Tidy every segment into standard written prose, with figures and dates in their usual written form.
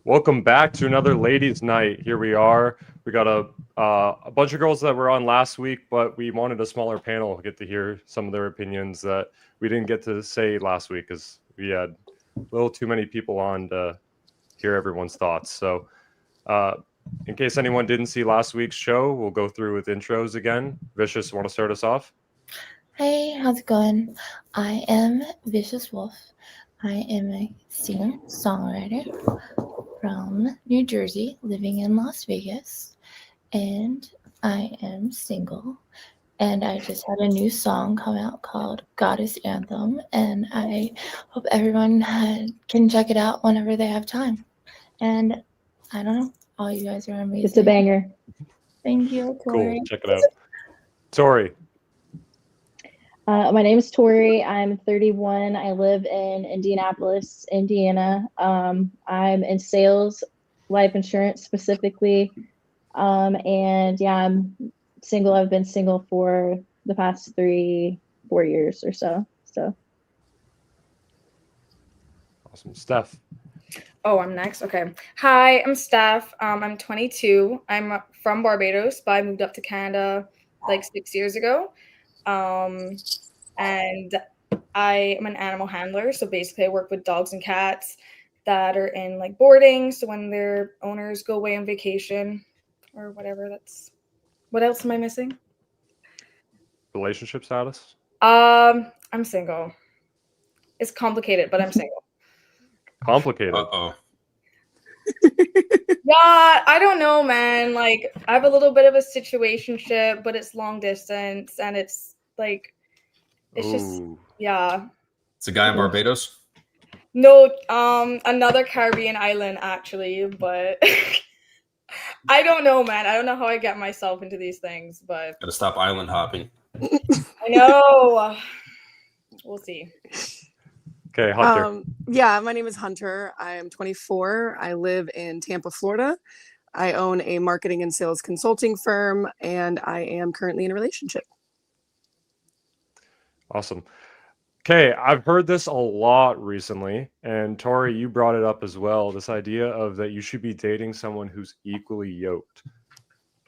Welcome back to another ladies' night. Here we are. We got a bunch of girls that were on last week, but we wanted a smaller panel to get to hear some of their opinions that we didn't get to say last week because we had a little too many people on to hear everyone's thoughts. So, in case anyone didn't see last week's show, we'll go through with intros again. Vicious, want to start us off? Hey, how's it going? I am Vicious Wolf. I am a singer-songwriter from New Jersey, living in Las Vegas, and I am single. And I just had a new song come out called Goddess Anthem, and I hope everyone can check it out whenever they have time. And I don't know, all you guys are amazing. It's a banger. Thank you, Tori. Cool, check it out. Tori. My name is Tori. I'm 31. I live in Indianapolis, Indiana. I'm in sales, life insurance specifically. And yeah, I'm single. I've been single for the past 3-4 years or so. Awesome. Steph. Oh, I'm next. Okay. Hi, I'm Steph. I'm 22. I'm from Barbados, but I moved up to Canada like 6 years ago. And I am an animal handler. So basically I work with dogs and cats that are in like boarding. So when their owners go away on vacation or whatever, what else am I missing? Relationship status? I'm single. It's complicated, but I'm single. Complicated. Uh-oh. Yeah, I don't know, man. Like, I have a little bit of a situationship, but it's long distance, and it's like, it's just, yeah. It's a guy in Barbados? No, another Caribbean island, actually, but I don't know, man. I don't know how I get myself into these things, but... Gotta stop island hopping. I know. We'll see. Okay, Hunter. Yeah, my name is Hunter. I am 24. I live in Tampa, Florida. I own a marketing and sales consulting firm, and I am currently in a relationship. Awesome. Okay, I've heard this a lot recently, and Tori, you brought it up as well, this idea of that you should be dating someone who's equally yoked.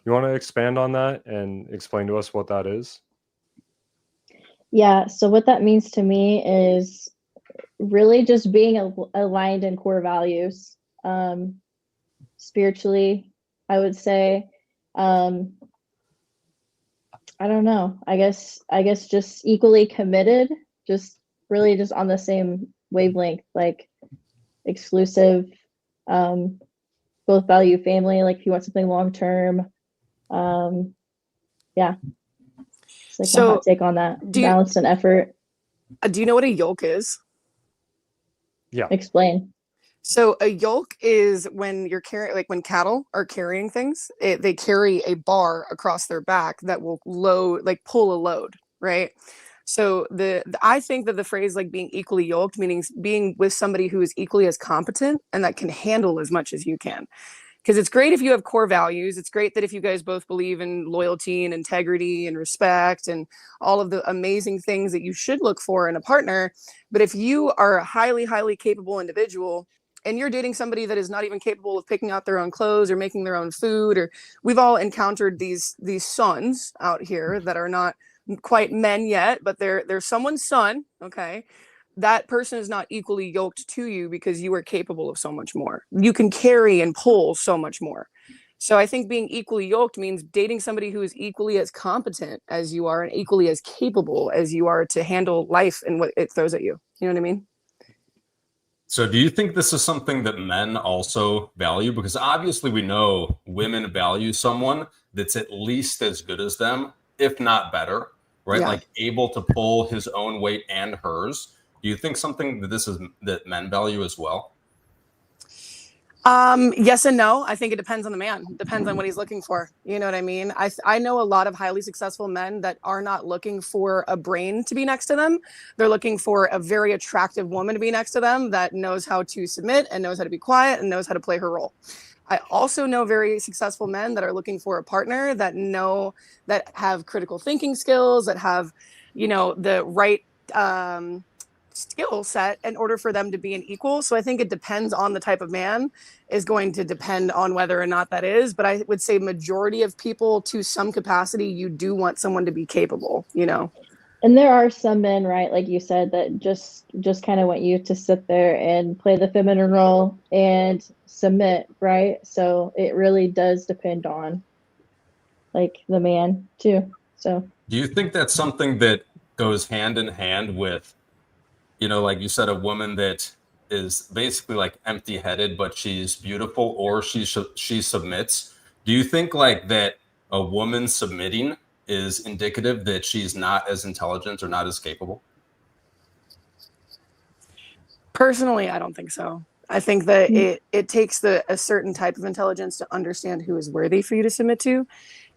You want to expand on that and explain to us what that is? Yeah, so what that means to me is really just being aligned in core values. Spiritually, I would say. I don't know. I guess just equally committed, just really just on the same wavelength, like exclusive, both value family, like if you want something long term. Yeah. It's like my hot take on that. Balance and effort. Do you know what a yoke is? Yeah. Explain. So a yoke is when you're carrying, like when cattle are carrying things, they carry a bar across their back that will pull a load, right? So I think that the phrase like being equally yoked, meaning being with somebody who is equally as competent and that can handle as much as you can. Because it's great if you have core values. It's great that if you guys both believe in loyalty and integrity and respect and all of the amazing things that you should look for in a partner. But if you are a highly, highly capable individual and you're dating somebody that is not even capable of picking out their own clothes or making their own food, or we've all encountered these sons out here that are not quite men yet, but they're someone's son, okay? That person is not equally yoked to you because you are capable of so much more. You can carry and pull so much more. So I think being equally yoked means dating somebody who is equally as competent as you are and equally as capable as you are to handle life and what it throws at you. You know what I mean? So do you think this is something that men also value? Because obviously we know women value someone that's at least as good as them, if not better, right? Yeah. Like able to pull his own weight and hers. Do you think something that men value as well? Yes and no. I think it depends on the man. Depends on what he's looking for. You know what I mean? I know a lot of highly successful men that are not looking for a brain to be next to them. They're looking for a very attractive woman to be next to them that knows how to submit and knows how to be quiet and knows how to play her role. I also know very successful men that are looking for a partner that have critical thinking skills, that have, the right skill set in order for them to be an equal. So I think it depends on the type of man, is going to depend on whether or not that is. But I would say majority of people, to some capacity, you do want someone to be capable, you know. And there are some men, right, like you said, that just kind of want you to sit there and play the feminine role and submit, right? So it really does depend on like the man too. So Do you think that's something that goes hand in hand with, you know, like you said, a woman that is basically like empty-headed, but she's beautiful, or she submits? Do you think like that a woman submitting is indicative that she's not as intelligent or not as capable? Personally, I don't think so. I think that it takes a certain type of intelligence to understand who is worthy for you to submit to,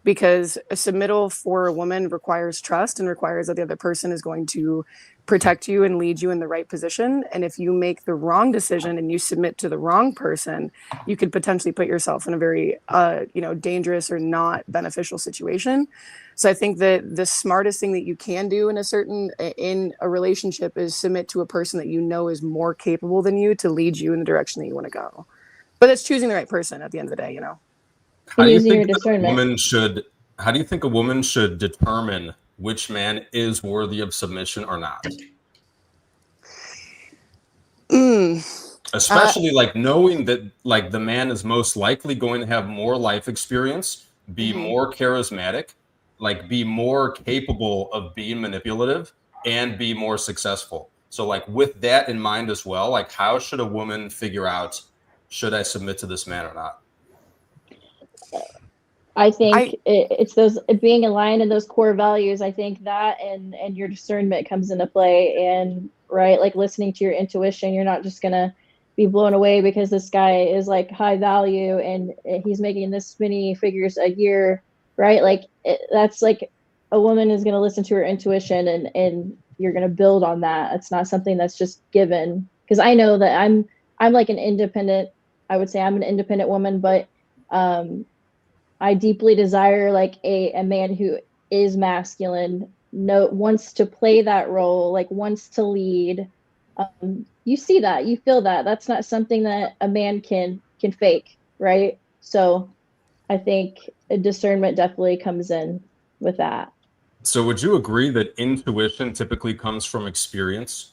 because a submittal for a woman requires trust and requires that the other person is going to protect you and lead you in the right position. And if you make the wrong decision and you submit to the wrong person, you could potentially put yourself in a very dangerous or not beneficial situation. So I think that the smartest thing that you can do in a relationship is submit to a person that you know is more capable than you to lead you in the direction that you want to go. But it's choosing the right person at the end of the day, you know. How do you using your think that a discernment. woman should? How do you think a woman should determine which man is worthy of submission or not? Especially like knowing that like the man is most likely going to have more life experience, be more charismatic, like be more capable of being manipulative, and be more successful. So like with that in mind as well, like how should a woman figure out, should I submit to this man or not? I think it's those being aligned in those core values. I think that and your discernment comes into play, and right, like listening to your intuition. You're not just gonna be blown away because this guy is like high value and he's making this many figures a year, right? Like that's like a woman is gonna listen to her intuition, and you're gonna build on that. It's not something that's just given. Because I know that I'm like an independent. I would say I'm an independent woman, but I deeply desire like a man who is masculine, wants to play that role, like wants to lead. You see that, you feel that. That's not something that a man can fake, right? So I think a discernment definitely comes in with that. So would you agree that intuition typically comes from experience?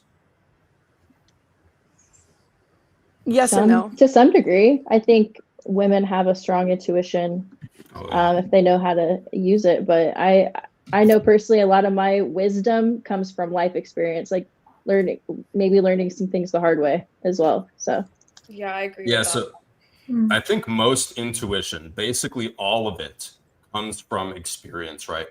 Yes and no. To some degree, I think women have a strong intuition if they know how to use it. But I know personally a lot of my wisdom comes from life experience, like learning some things the hard way as well. So yeah, I agree. Yeah, with so that. I think most intuition, basically all of it, comes from experience, right?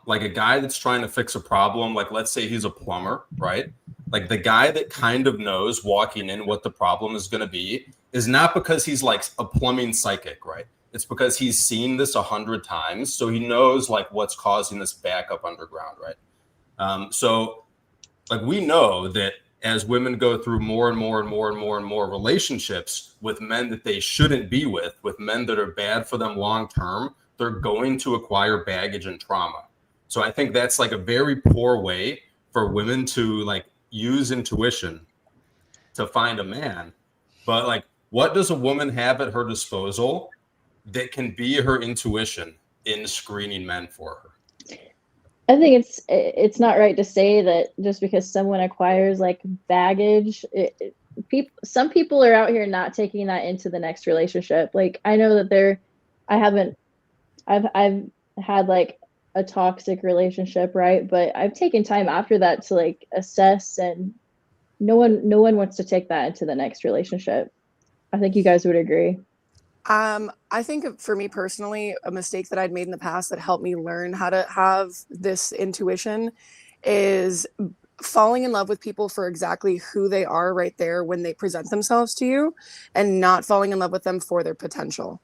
Like a guy that's trying to fix a problem, like let's say he's a plumber, right? Like the guy that kind of knows walking in what the problem is going to be is not because he's like a plumbing psychic, right? It's because he's seen this 100 times, so he knows like what's causing this backup underground, right? So like we know that as women go through more and more and more and more and more relationships with men that they shouldn't be with men that are bad for them long term, they're going to acquire baggage and trauma. So I think that's like a very poor way for women to like use intuition to find a man. But like, what does a woman have at her disposal that can be her intuition in screening men for her? I think it's not right to say that just because someone acquires like baggage, some people are out here not taking that into the next relationship. Like I know that I've had like a toxic relationship, right? But I've taken time after that to like assess, and no one wants to take that into the next relationship. I think you guys would agree. I think for me personally, a mistake that I'd made in the past that helped me learn how to have this intuition is falling in love with people for exactly who they are right there when they present themselves to you, and not falling in love with them for their potential.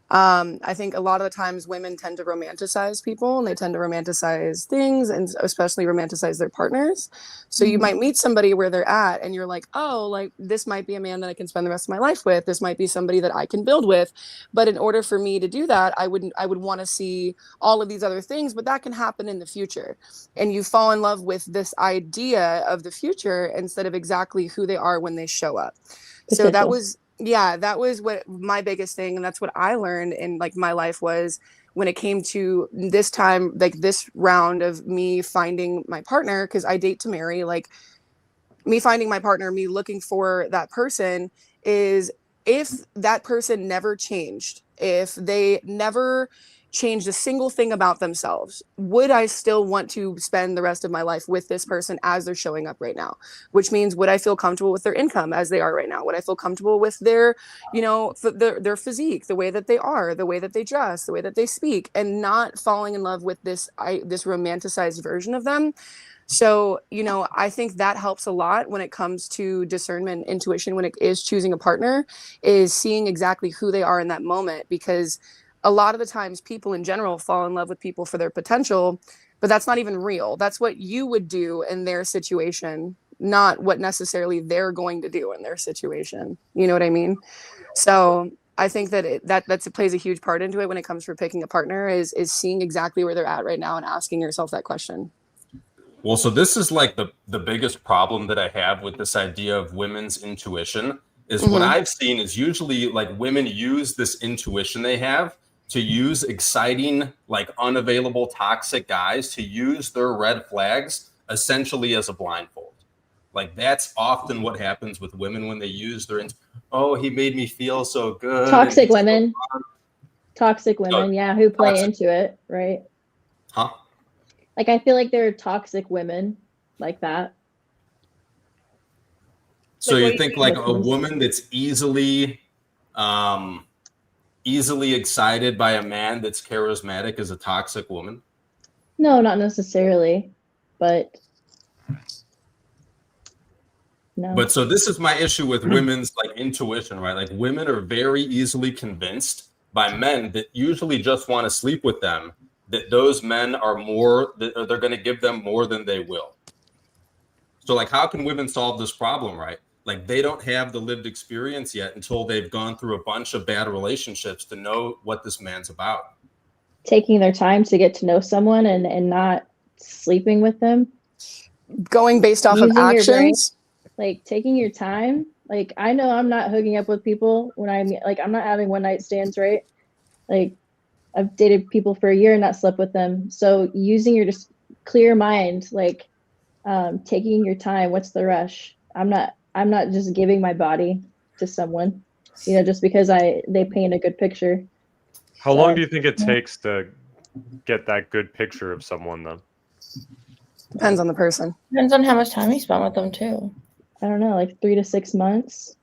I think a lot of the times women tend to romanticize people, and they tend to romanticize things, and especially romanticize their partners. So you might meet somebody where they're at and you're like, oh, like this might be a man that I can spend the rest of my life with. This might be somebody that I can build with. But in order for me to do that, I would want to see all of these other things, but that can happen in the future. And you fall in love with this idea of the future instead of exactly who they are when they show up. So that was what my biggest thing, and that's what I learned in like my life was when it came to this time, like this round of me finding my partner, because I date to marry, like me finding my partner, me looking for that person, is if that person never changed, if they never changed a single thing about themselves, would I still want to spend the rest of my life with this person as they're showing up right now? Which means, would I feel comfortable with their income as they are right now? Would I feel comfortable with their, their physique, the way that they are, the way that they dress, the way that they speak, and not falling in love with this romanticized version of them? So, I think that helps a lot when it comes to discernment, intuition, when it is choosing a partner, is seeing exactly who they are in that moment. Because a lot of the times people in general fall in love with people for their potential, but that's not even real. That's what you would do in their situation, not what necessarily they're going to do in their situation. You know what I mean? So I think that that plays a huge part into it when it comes for picking a partner, is seeing exactly where they're at right now and asking yourself that question. Well, so this is like the biggest problem that I have with this idea of women's intuition is what I've seen is usually like women use this intuition they have to use exciting, like unavailable toxic guys to use their red flags essentially as a blindfold. Like that's often what happens with women when they use their, oh, he made me feel so good. Toxic women. Toxic So, women, yeah, who play into it, right? Huh? Like, I feel like there are toxic women like that. So you think like a woman that's easily excited by a man that's charismatic is a toxic woman? No, not necessarily, but no. But so this is my issue with women's like intuition, right? Like women are very easily convinced by men that usually just want to sleep with them, that those men are more, that they're going to give them more than they will. So like, how can women solve this problem, right? Like they don't have the lived experience yet until they've gone through a bunch of bad relationships to know what this man's about. Taking their time to get to know someone and not sleeping with them. Going based off of actions. Like taking your time. Like I know I'm not hooking up with people when I'm like, I'm not having one night stands, right? Like I've dated people for a year and not slept with them. So using your just clear mind, like taking your time. What's the rush? I'm not just giving my body to someone, just because they paint a good picture. How long do you think it takes to get that good picture of someone then? Depends on the person. Depends on how much time you spend with them too. I don't know, like 3 to 6 months,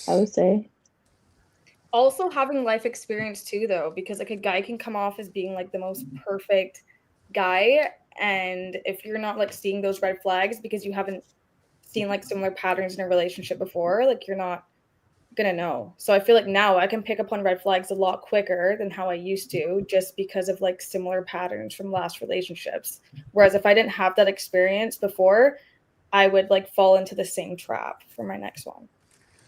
I would say. Also having life experience too, though, because like a guy can come off as being like the most perfect guy, and if you're not like seeing those red flags because you haven't seen like similar patterns in a relationship before, like you're not gonna know. So I feel like now I can pick up on red flags a lot quicker than how I used to, just because of like similar patterns from last relationships. Whereas if I didn't have that experience before, I would like fall into the same trap for my next one.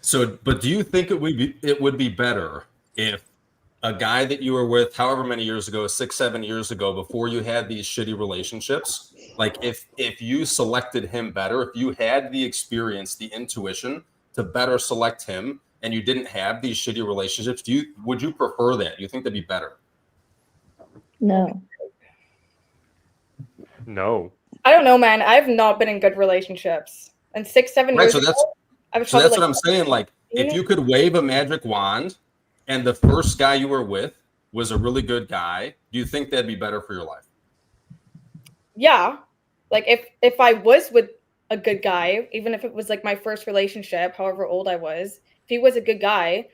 So, but do you think it would be better if a guy that you were with however many years ago, 6-7 years ago, before you had these shitty relationships, like if you selected him better, if you had the experience, the intuition to better select him, and you didn't have these shitty relationships, would you prefer that? Do you think that'd be better? No. I don't know, man. I've not been in good relationships. And 6-7 years ago, that's what I'm saying. Like, if you could wave a magic wand and the first guy you were with was a really good guy, do you think that'd be better for your life? Yeah. Like if I was with a good guy, even if it was like my first relationship, however old I was, if he was a good guy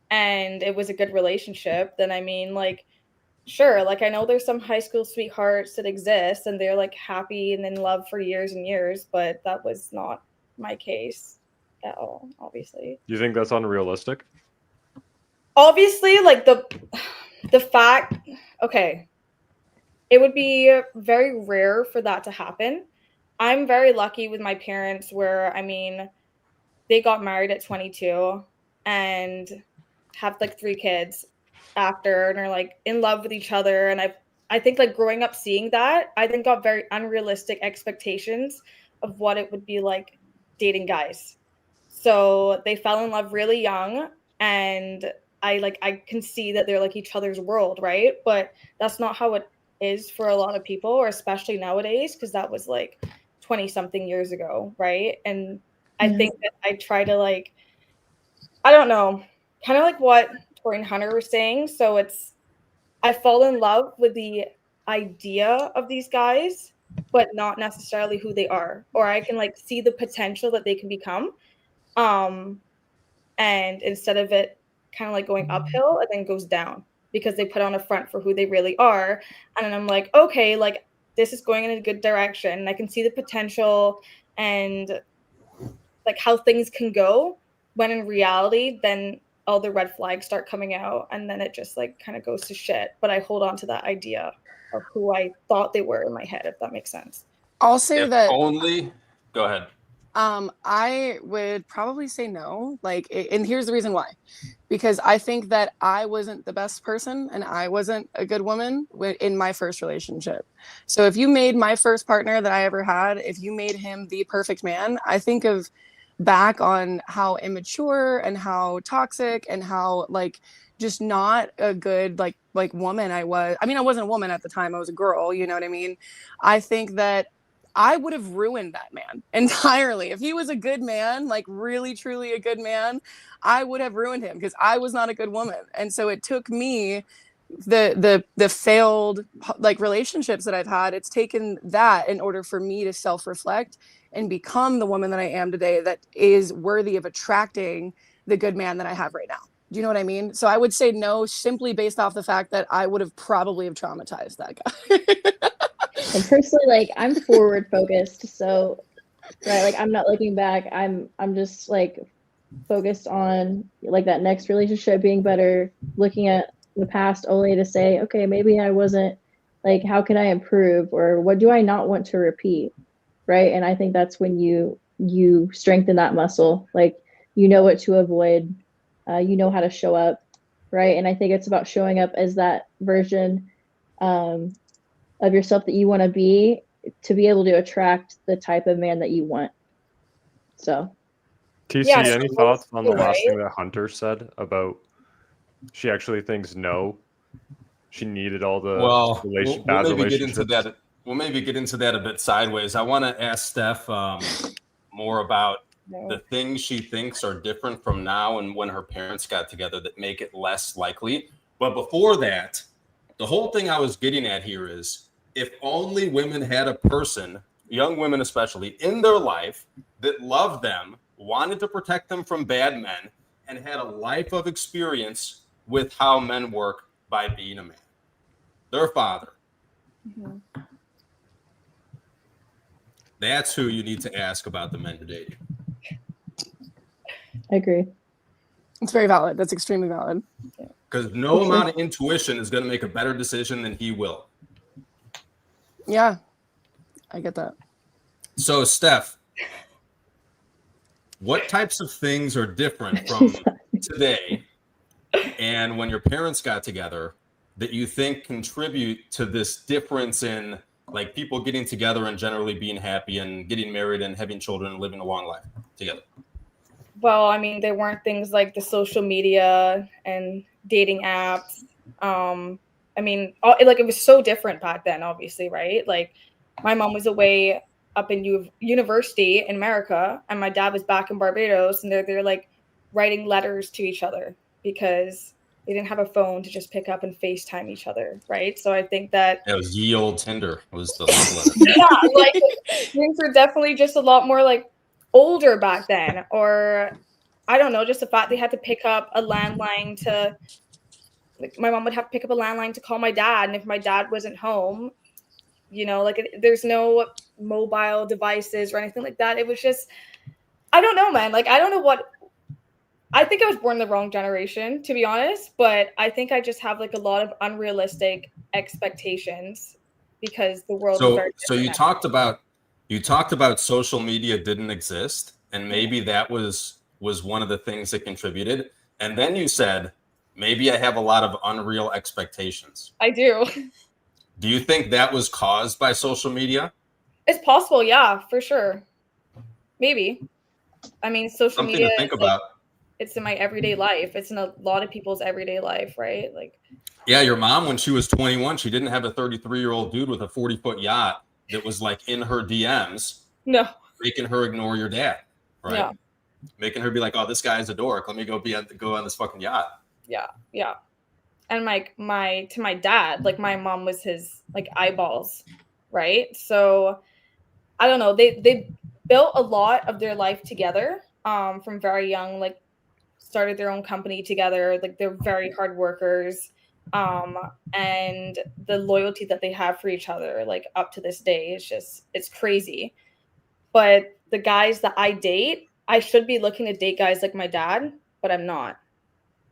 and it was a good relationship, then I mean, like, sure, like I know there's some high school sweethearts that exist and they're like happy and in love for years and years, but that was not my case at all, obviously. You think that's unrealistic? obviously, like the fact, okay, it would be very rare for that to happen. I'm very lucky with my parents where, I mean, they got married at 22 and have like 3 kids after and are like in love with each other. And I think like growing up seeing that, I think got very unrealistic expectations of what it would be like dating guys. So they fell in love really young, and I can see that they're like each other's world, right? But that's not how it is for a lot of people, or especially nowadays, because that was like 20 something years ago, right? And I Yeah. think that I try to like, I don't know, kind of like what Tori and Hunter were saying. So it's, I fall in love with the idea of these guys, but not necessarily who they are. Or I can like see the potential that they can become. Um, and instead of it kind of like going uphill, it then goes down because they put on a front for who they really are. And then I'm like, okay, like this is going in a good direction. And I can see the potential and like how things can go, when in reality, then all the red flags start coming out, and then it just like kind of goes to shit. But I hold on to that idea of who I thought they were in my head, if that makes sense. I'll say If that only, go ahead. I would probably say no. Like, and here's the reason why. Because I think that I wasn't the best person and I wasn't a good woman in my first relationship. So if you made my first partner that I ever had, if you made him the perfect man, I think of back on how immature and how toxic and how like just not a good like woman I was. I mean, I wasn't a woman at the time. I was a girl, you know what I mean? I think that I would have ruined that man entirely. If he was a good man, like really truly a good man, I would have ruined him because I was not a good woman. And so it took me the failed like relationships that I've had, it's taken that in order for me to self-reflect and become the woman that I am today that is worthy of attracting the good man that I have right now. Do you know what I mean? So I would say no, simply based off the fact that I would have probably have traumatized that guy. And personally, like I'm forward focused, so right, like I'm not looking back. I'm just like focused on like that next relationship being better, looking at the past only to say, okay, maybe I wasn't like, how can I improve, or what do I not want to repeat, right? And I think that's when you strengthen that muscle, like you know what to avoid, you know how to show up, right? And I think it's about showing up as that version of yourself that you want to be able to attract the type of man that you want. So TC, Yeah, any so thoughts on the right? last thing that Hunter said about she actually thinks no, she needed all the Well, we'll bad maybe get into relationships? that. We'll maybe get into that a bit sideways. I want to ask Steph more about the things she thinks are different from now and when her parents got together that make it less likely. But before that, the whole thing I was getting at here is if only women had a person, young women especially, in their life that loved them, wanted to protect them from bad men, and had a life of experience with how men work by being a man. Their father. Mm-hmm. That's who you need to ask about the men you're dating. I agree. It's very valid. That's extremely valid. Because no amount of intuition is going to make a better decision than he will. Yeah, I get that. So, Steph, what types of things are different from today and when your parents got together that you think contribute to this difference in like people getting together and generally being happy and getting married and having children and living a long life together? Well, I mean, there weren't things like the social media and dating apps. I mean, like it was so different back then, obviously, right? Like my mom was away up in university in America, and my dad was back in Barbados, and they're like writing letters to each other because they didn't have a phone to just pick up and FaceTime each other, right? So I think that It was ye old Tinder was the love letter. yeah, like things were definitely just a lot more like older back then, or I don't know, just the fact they had to pick up a landline to, like, my mom would have to pick up a landline to call my dad, and if my dad wasn't home, you know, like there's no mobile devices or anything like that. It was just, I don't know, man. Like I don't know what I think I was born in the wrong generation, to be honest, but I think I just have like a lot of unrealistic expectations because the world is very So you different now. talked about social media didn't exist, and maybe that was one of the things that contributed. And then you said, maybe I have a lot of unreal expectations. I do. Do you think that was caused by social media? It's possible, yeah, for sure. Maybe. I mean, social Something media to think is like, about. it's in my everyday life. It's in a lot of people's everyday life, right? Like, Yeah, your mom, when she was 21, she didn't have a 33-year-old dude with a 40-foot yacht that was like in her DMs, no. making her ignore your dad, right? Yeah. Making her be like, "Oh, this guy's a dork. Let me go on this fucking yacht." Yeah. Yeah. And like to my dad, like my mom was his like eyeballs, right? So I don't know. They built a lot of their life together from very young, like started their own company together. Like they're very hard workers. And the loyalty that they have for each other, like up to this day, is just it's crazy. But the guys that I date, I should be looking to date guys like my dad, but I'm not.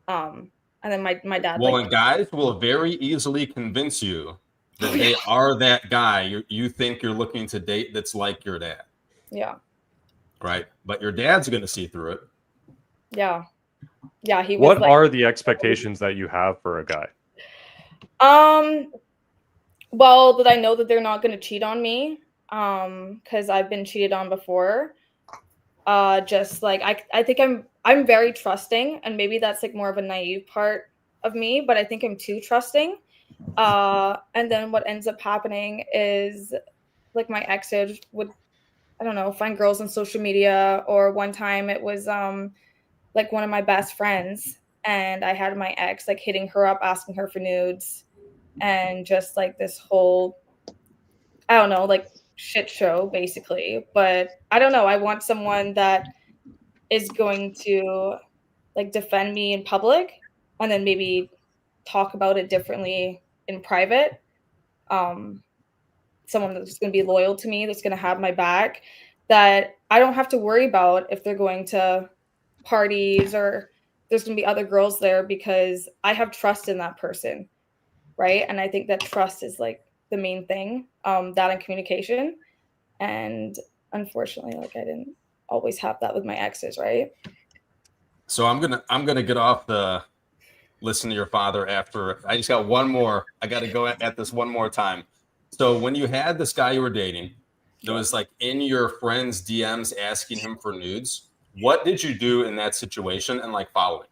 And then my dad Well, like and guys will very easily convince you that they are that guy you think you're looking to date that's like your dad. yeah. Right? But your dad's going to see through it. Yeah. Yeah, he was What like are the expectations that you have for a guy? well, that I know that they're not going to cheat on me cuz I've been cheated on before. Just like I think I'm very trusting, and maybe that's like more of a naive part of me, but I think I'm too trusting. And then what ends up happening is like my ex would I don't know, find girls on social media, or one time it was like one of my best friends, and I had my ex like hitting her up asking her for nudes, and just like this whole I don't know, like shit show basically. But I don't know, I want someone that is going to like defend me in public and then maybe talk about it differently in private. Um Someone that's going to be loyal to me, that's going to have my back, that I don't have to worry about if they're going to parties or there's going to be other girls there, because I have trust in that person, right? And I think that trust is like the main thing, that and communication. And unfortunately, like I didn't always have that with my exes, right? So I'm gonna get off the listen to your father after. I just got one more. I got to go at this one more time. So when you had this guy you were dating, that was like in your friend's DMs asking him for nudes, what did you do in that situation and like following?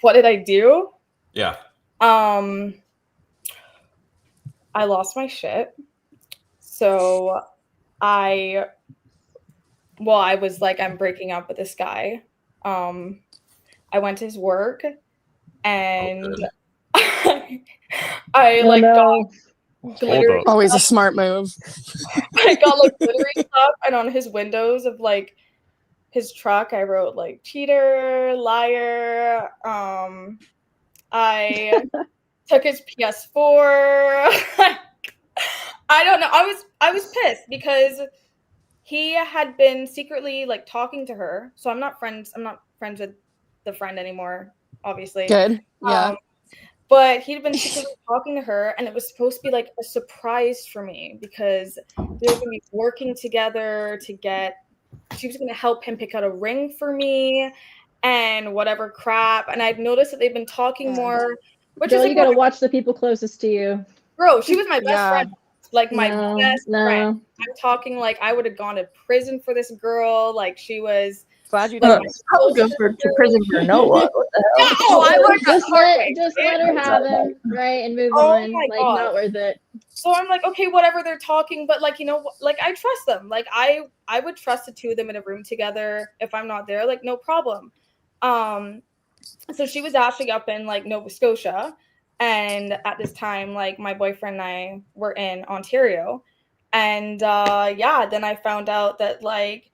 What did I do? Yeah. I lost my shit. So I was like, I'm breaking up with this guy. I went to his work, and I like got glittery. Always a smart move. I got like glittery stuff, and on his windows of like his truck, I wrote like cheater, liar. I took his PS4. I don't know. I was pissed because he had been secretly like talking to her. So I'm not friends with the friend anymore, obviously. Good. Yeah. But he'd been secretly talking to her, and it was supposed to be like a surprise for me because they were going to be working together she was going to help him pick out a ring for me and whatever crap. And I've noticed that they've been talking more, which Girl, is you gotta watch the people closest to you. bro, she was my best friend. Like my best No. friend. I'm talking like I would have gone to prison for this girl. Like she was Glad you like did. I would go to prison for Noah. What the hell? no, I would just let her have him, right, and move Oh on. my Like God. not worth it. So I'm like, okay, whatever, they're talking, but like, you know, like I trust them. Like I would trust the two of them in a room together if I'm not there, like no problem. So she was actually up in like Nova Scotia, and at this time, like my boyfriend and I were in Ontario, and yeah, then I found out that like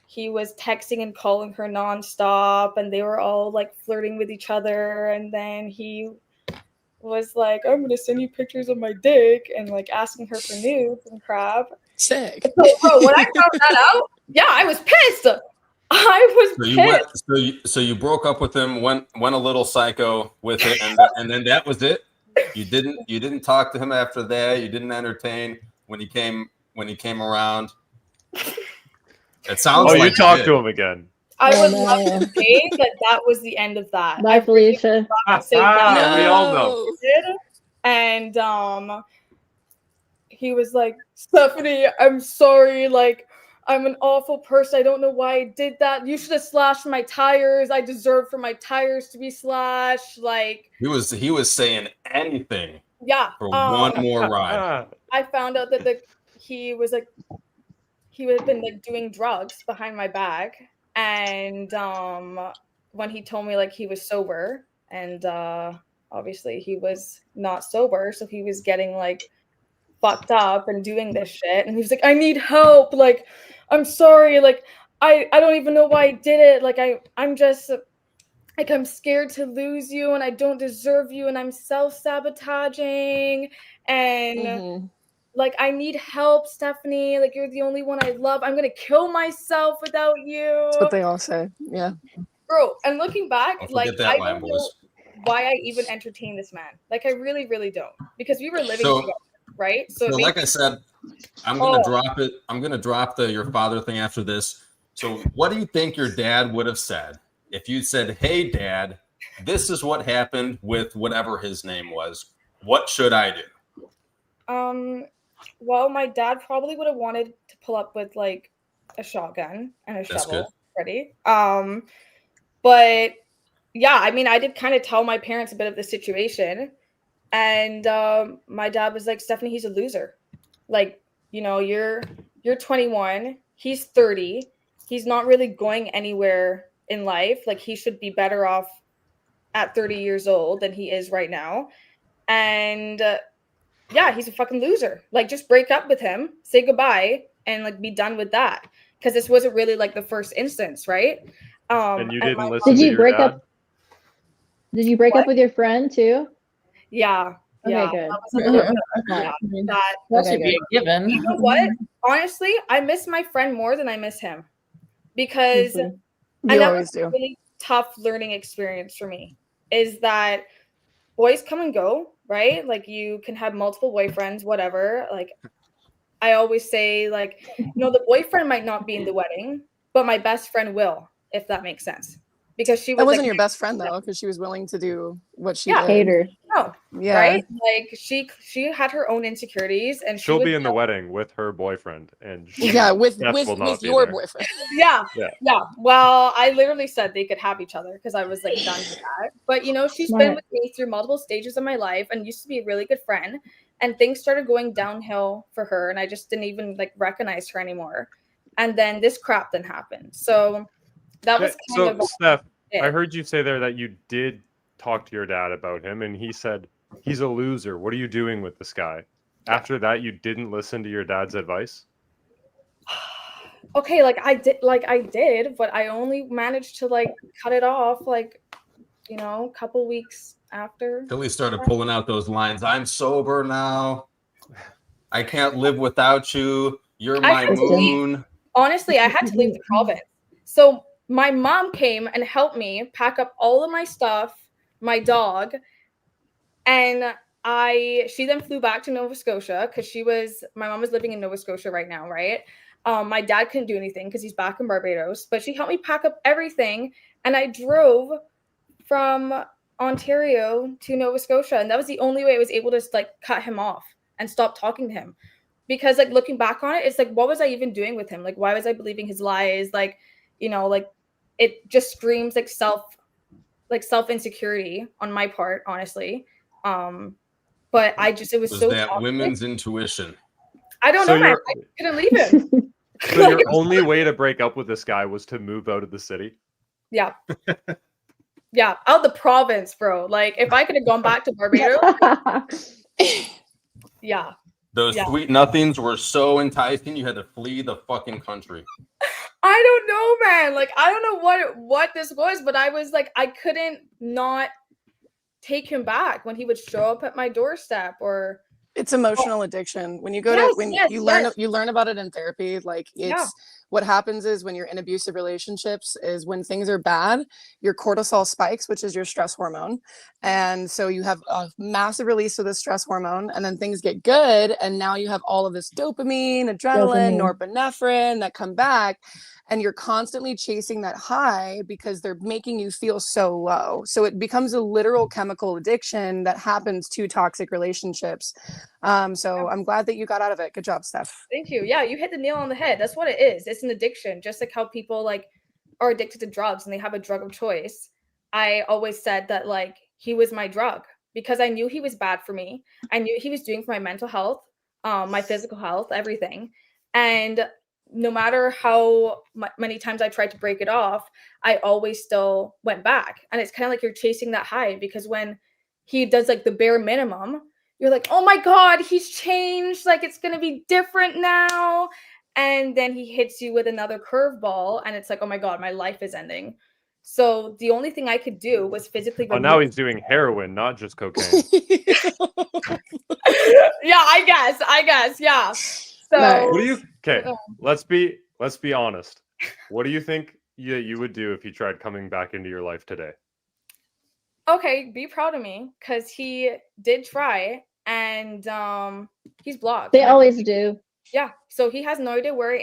he was texting and calling her nonstop, and they were all like flirting with each other, and then he was like, I'm gonna send you pictures of my dick, and like asking her for nudes and crap. Sick. So, bro, when I found that out, yeah, I was pissed. I was So you pissed. went. So you broke up with him. Went a little psycho with it, and then that was it. You didn't talk to him after that. You didn't entertain when he came around. It sounds Oh, like you talked did. to him again. I Oh, would love no. to say that was the end of that. Bye, Felicia. Love to say that We all know. did. And he was like, Stephanie, I'm sorry, like I'm an awful person. I don't know why I did that. You should have slashed my tires. I deserve for my tires to be slashed. Like He was saying anything yeah. for one more ride. I found out that he was like he had been like doing drugs behind my back, and when he told me like he was sober, and obviously he was not sober, so he was getting like fucked up and doing this shit, and he was like, I need help, like I'm sorry, like I don't even know why I did it, like I'm just like I'm scared to lose you and I don't deserve you and I'm self-sabotaging and Mhm. like I need help, Stephanie, like you're the only one I love, I'm gonna kill myself without That's you, what they all say. Yeah. bro. And looking back, Don't like forget that I line, don't know boys. why I even entertained this man, like I really don't, because we were living So, together, right? so it made like I said, I'm gonna drop it. I'm gonna drop your father thing after this. So, what do you think your dad would have said if you said, "Hey, Dad, this is what happened with whatever his name was. What should I do?" Well, my dad probably would have wanted to pull up with like a shotgun and a That's good. shovel ready. But yeah, I mean, I did kind of tell my parents a bit of the situation, and my dad was like, Stephanie, he's a loser. Like, you know, you're 21, he's 30, he's not really going anywhere in life. Like, he should be better off at 30 years old than he is right now. And yeah, he's a fucking loser. Like, just break up with him, say goodbye, and like be done with that. Because this wasn't really like the first instance, right? And you didn't my listen Did to you your break dad? up? Did you break up with your friend too? yeah, Okay, yeah, good. that was a little, Smart. that That Okay, should be a given. you know what? Honestly, I miss my friend more than I miss him, because Usually. and You that always was a do. really tough learning experience for me. Is that boys come and go, right? Like you can have multiple boyfriends, whatever. Like I always say, like, you know, the boyfriend might not be in the wedding, but my best friend will, if that makes sense. Because she That was wasn't like, your best friend though, because she was willing to do what she Yeah. did. Hater. no, Yeah. right? Like she had her own insecurities, and she She'll was be in the wedding with her boyfriend, and Yeah, with Steph will not be your there. boyfriend. yeah. Yeah. Well, I literally said they could have each other because I was like done with that. But you know, she's been Smart. with me through multiple stages of my life and used to be a really good friend. And things started going downhill for her, and I just didn't even like recognize her anymore. And then this crap then happened. So that was kind So, of Steph, it. I heard you say there that you did talk to your dad about him, and he said he's a loser. What are you doing with this guy? After that, you didn't listen to your dad's advice? Okay, like I did, but I only managed to like cut it off like, you know, a couple weeks after. Till he started pulling out those lines. I'm sober now. I can't live without you. You're I my had to leave. moon. Honestly, I had to leave the province. So my mom came and helped me pack up all of my stuff, my dog, and she then flew back to Nova Scotia because my mom was living in Nova Scotia right now, right? My dad couldn't do anything because he's back in Barbados, but she helped me pack up everything, and I drove from Ontario to Nova Scotia, and that was the only way I was able to like cut him off and stop talking to him. Because like looking back on it, it's like, what was I even doing with him? Like, why was I believing his lies? Like, you know, like it just screams like self insecurity on my part, honestly. But it was so that toxic. women's intuition. I don't know, man. I couldn't leave him. So your only way to break up with this guy was to move out of the city? Yeah. Yeah, out the province, bro. Like if I could have gone back to Barbados, yeah. Those sweet nothings were so enticing, you had to flee the fucking country. I don't know, man. Like I don't know what this was, but I was like, I couldn't not take him back when he would show up at my doorstep or It's emotional addiction. When you go Yes, to when yes, you yes. learn about it in therapy, like it's what happens is when you're in abusive relationships is when things are bad, your cortisol spikes, which is your stress hormone. And so you have a massive release of this stress hormone, and then things get good. And now you have all of this dopamine, adrenaline, norepinephrine that come back. And you're constantly chasing that high because they're making you feel so low. So it becomes a literal chemical addiction that happens to toxic relationships. So I'm glad that you got out of it. Good job, Steph. Thank you. Yeah, you hit the nail on the head. That's what it is. It's an addiction, just like how people like are addicted to drugs and they have a drug of choice. I always said that like he was my drug because I knew he was bad for me. I knew he was doing for my mental health, my physical health, everything. And no matter how many times I tried to break it off, I always still went back. And it's kind of like you're chasing that high because when he does like the bare minimum, you're like, oh my God, he's changed. Like it's going to be different now. And then he hits you with another curveball and it's like, oh my God, my life is ending. So the only thing I could do was physically. Oh, now he's doing heroin, not just cocaine. Yeah, I guess. Yeah. So Nice. What do you? Okay, let's be honest. What do you think you would do if he tried coming back into your life today? okay, be proud of me because he did try and he's blocked. They Like, always do. yeah, so he has no idea where I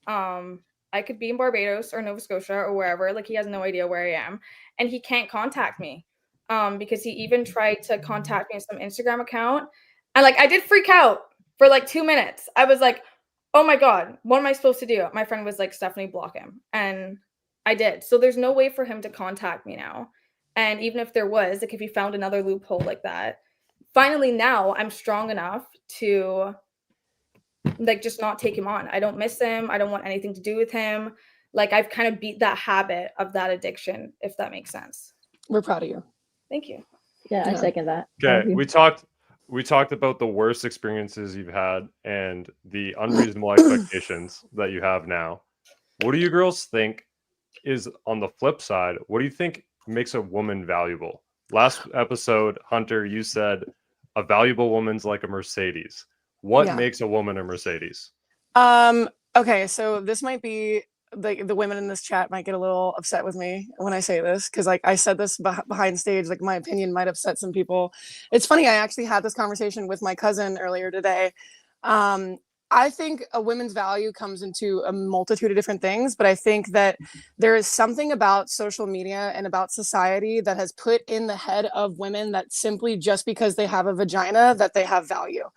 am. I could be in Barbados or Nova Scotia or wherever. Like he has no idea where I am, and he can't contact me. Because he even tried to contact me on some Instagram account, and like I did freak out for like 2 minutes. I was like, "Oh my God, what am I supposed to do?" My friend was like, "Stephanie, block him," and I did. So there's no way for him to contact me now. And even if there was, like if he found another loophole like that, finally now I'm strong enough to like just not take him on. I don't miss him. I don't want anything to do with him. Like I've kind of beat that habit of that addiction, if that makes sense. We're proud of you. Thank you. Yeah, I Yeah. second that. Okay, we talked about the worst experiences you've had and the unreasonable expectations that you have now. What do you girls think is on the flip side? What do you think makes a woman valuable? Last episode, Hunter, you said a valuable woman's like a Mercedes. What Yeah. makes a woman a Mercedes? Okay, so this might be like the women in this chat might get a little upset with me when I say this because like I said this behind stage, like my opinion might upset some people. It's funny, I actually had this conversation with my cousin earlier today. I think a woman's value comes into a multitude of different things, but I think that there is something about social media and about society that has put in the head of women that simply just because they have a vagina that they have value.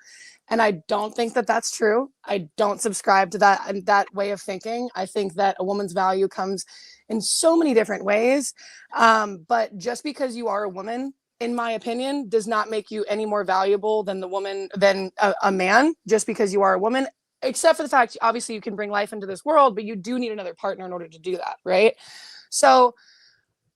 And I don't think that that's true. I don't subscribe to that way of thinking. I think that a woman's value comes in so many different ways. But just because you are a woman, in my opinion, does not make you any more valuable than a man, just because you are a woman, except for the fact, obviously, you can bring life into this world, but you do need another partner in order to do that, right? So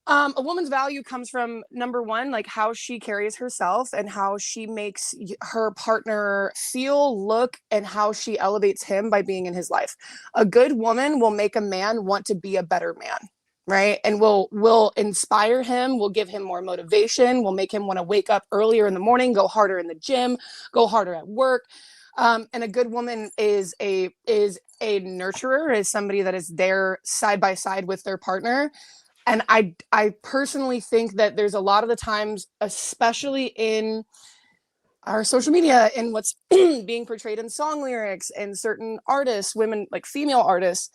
a woman's value comes from, number one, like how she carries herself and how she makes her partner feel, look, and how she elevates him by being in his life. A good woman will make a man want to be a better man, right? And will inspire him, will give him more motivation, will make him want to wake up earlier in the morning, go harder in the gym, go harder at work. And a good woman is a nurturer, is somebody that is there side by side with their partner. And I personally think that there's a lot of the times, especially in our social media and what's being portrayed in song lyrics and certain artists, women, like female artists,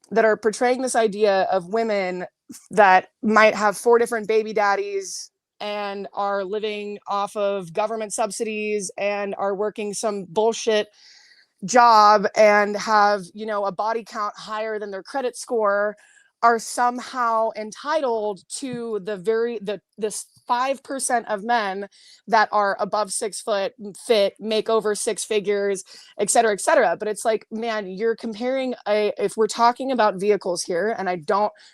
that are portraying this idea of women that might have 4 different baby daddies and are living off of government subsidies and are working some bullshit job and have, a body count higher than their credit score, are somehow entitled to this 5% of men that are above 6 foot, fit, make over 6 figures, et cetera, et cetera. But it's like, man, you're comparing if we're talking about vehicles here, and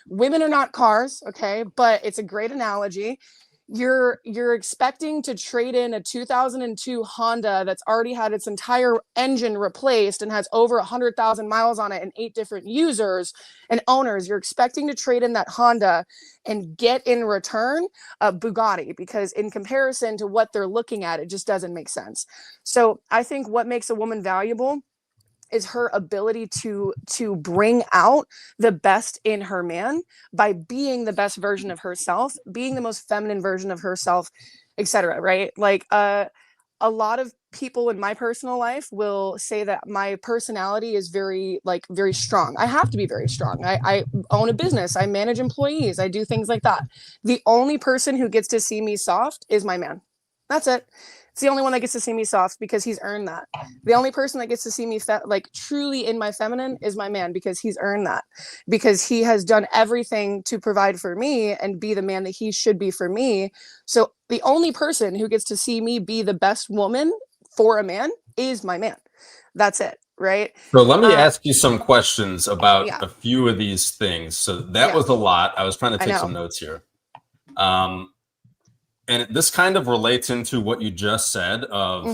women are not cars, okay, but it's a great analogy. You're expecting to trade in a 2002 Honda that's already had its entire engine replaced and has over 100,000 miles on it and 8 different users and owners. You're expecting to trade in that Honda and get in return a Bugatti, because in comparison to what they're looking at, it just doesn't make sense. So I think what makes a woman valuable her ability to bring out the best in her man by being the best version of herself, being the most feminine version of herself, etc. Right? Like a lot of people in my personal life will say that my personality is very strong. I have to be very strong. I own a business. I manage employees. I do things like that. The only person who gets to see me soft is my man. That's it. It's the only one that gets to see me soft because he's earned that. The only person that gets to see me truly in my feminine is my man, because he's earned that, because he has done everything to provide for me and be the man that he should be for me. So the only person who gets to see me be the best woman for a man is my man. That's it. Right. So let me ask you some questions about Yeah. a few of these things. So that was a lot. I was trying to take some notes here. And this kind of relates into what you just said of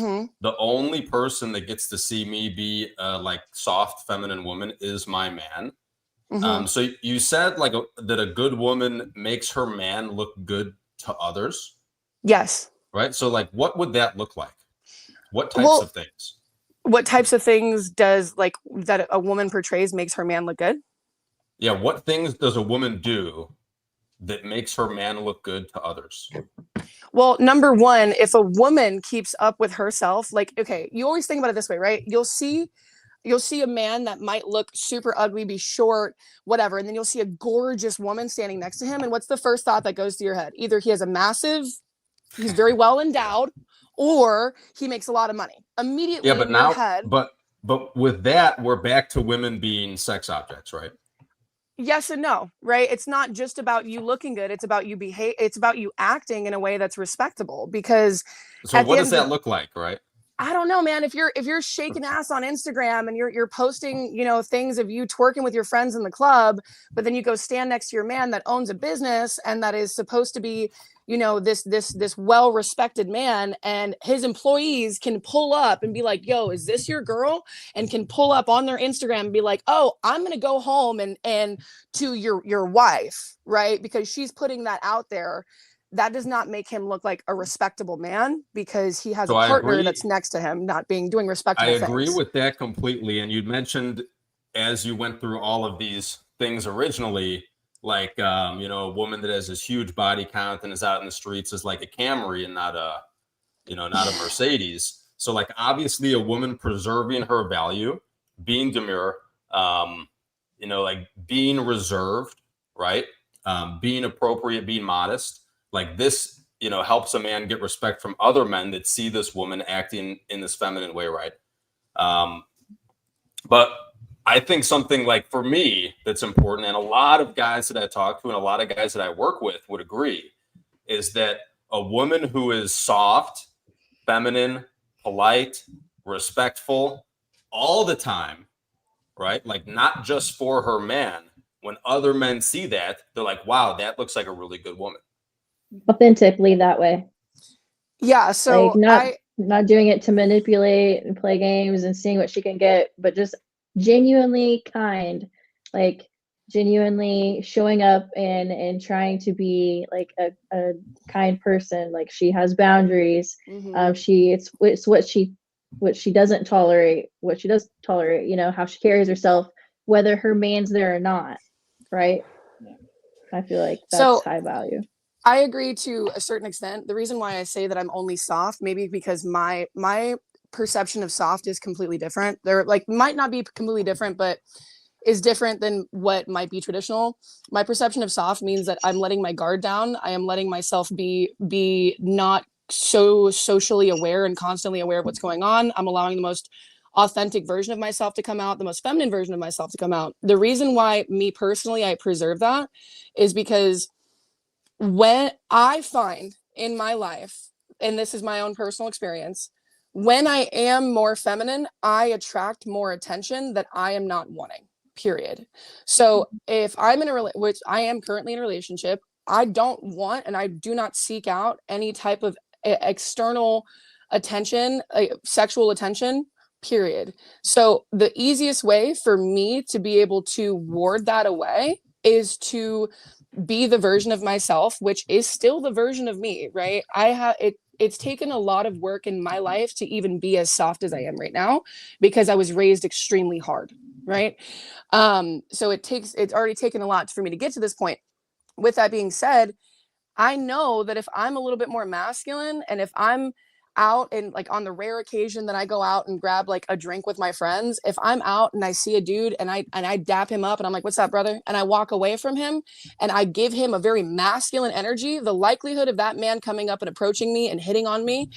the only person that gets to see me be like soft, feminine woman is my man. So you said like that a good woman makes her man look good to others. Yes. Right. So like, what would that look like? What types of things? What types of things does like that a woman portrays makes her man look good? Yeah. What things does a woman do that makes her man look good to others? Well, number one, if a woman keeps up with herself, like, okay, you always think about it this way, right? You'll see a man that might look super ugly, be short, whatever, and then you'll see a gorgeous woman standing next to him. And what's the first thought that goes through your head? Either he has he's very well endowed, or he makes a lot of money. Immediately in your head. But with that, we're back to women being sex objects, right? Yes and no, right? It's not just about you looking good. It's about you it's about you acting in a way that's respectable, because so what does that look like, right? I don't know, man. If you're shaking ass on Instagram and you're posting, things of you twerking with your friends in the club, but then you go stand next to your man that owns a business and that is supposed to be, this well-respected man, and his employees can pull up and be like, yo, is this your girl? And can pull up on their Instagram and be like, oh, I'm going to go home and to your wife, right? Because she's putting that out there. That does not make him look like a respectable man, because he has a partner that's next to him, doing respectable things. I agree with that completely. And you mentioned, as you went through all of these things originally, like, a woman that has this huge body count and is out in the streets is like a Camry and not a Mercedes. So like, obviously a woman preserving her value, being demure, like being reserved, right? Being appropriate, being modest. Like this, helps a man get respect from other men that see this woman acting in this feminine way, right? But I think something like, for me, that's important, and a lot of guys that I talk to and a lot of guys that I work with would agree, is that a woman who is soft, feminine, polite, respectful all the time, right? Like not just for her man. When other men see that, they're like, wow, that looks like a really good woman. Authentically that way. Yeah. So like not doing it to manipulate and play games and seeing what she can get, but just genuinely kind, like genuinely showing up and trying to be like a kind person. Like she has boundaries. It's what she doesn't tolerate, what she does tolerate, how she carries herself, whether her man's there or not. Right. I feel like that's high value. I agree to a certain extent. The reason why I say that I'm only soft, maybe because my perception of soft is completely different. They're like, might not be completely different, but is different than what might be traditional. My perception of soft means that I'm letting my guard down. I am letting myself be not so socially aware and constantly aware of what's going on. I'm allowing the most authentic version of myself to come out, the most feminine version of myself to come out. The reason why me personally, I preserve that is because when I find in my life, and this is my own personal experience, when I am more feminine, I attract more attention that I am not wanting, period. So if I'm which I am currently in a relationship, I don't want, and I do not seek out any type of external attention, sexual attention, period. So the easiest way for me to be able to ward that away is to be the version of myself, which is still the version of me, right? it's taken a lot of work in my life to even be as soft as I am right now, because I was raised extremely hard, right? So it's already taken a lot for me to get to this point. With that being said, I know that if I'm a little bit more masculine, and if I'm out and like on the rare occasion that I go out and grab like a drink with my friends, if I'm out and I see a dude and I dap him up and I'm like, "What's up, brother?" and I walk away from him and I give him a very masculine energy, the likelihood of that man coming up and approaching me and hitting on me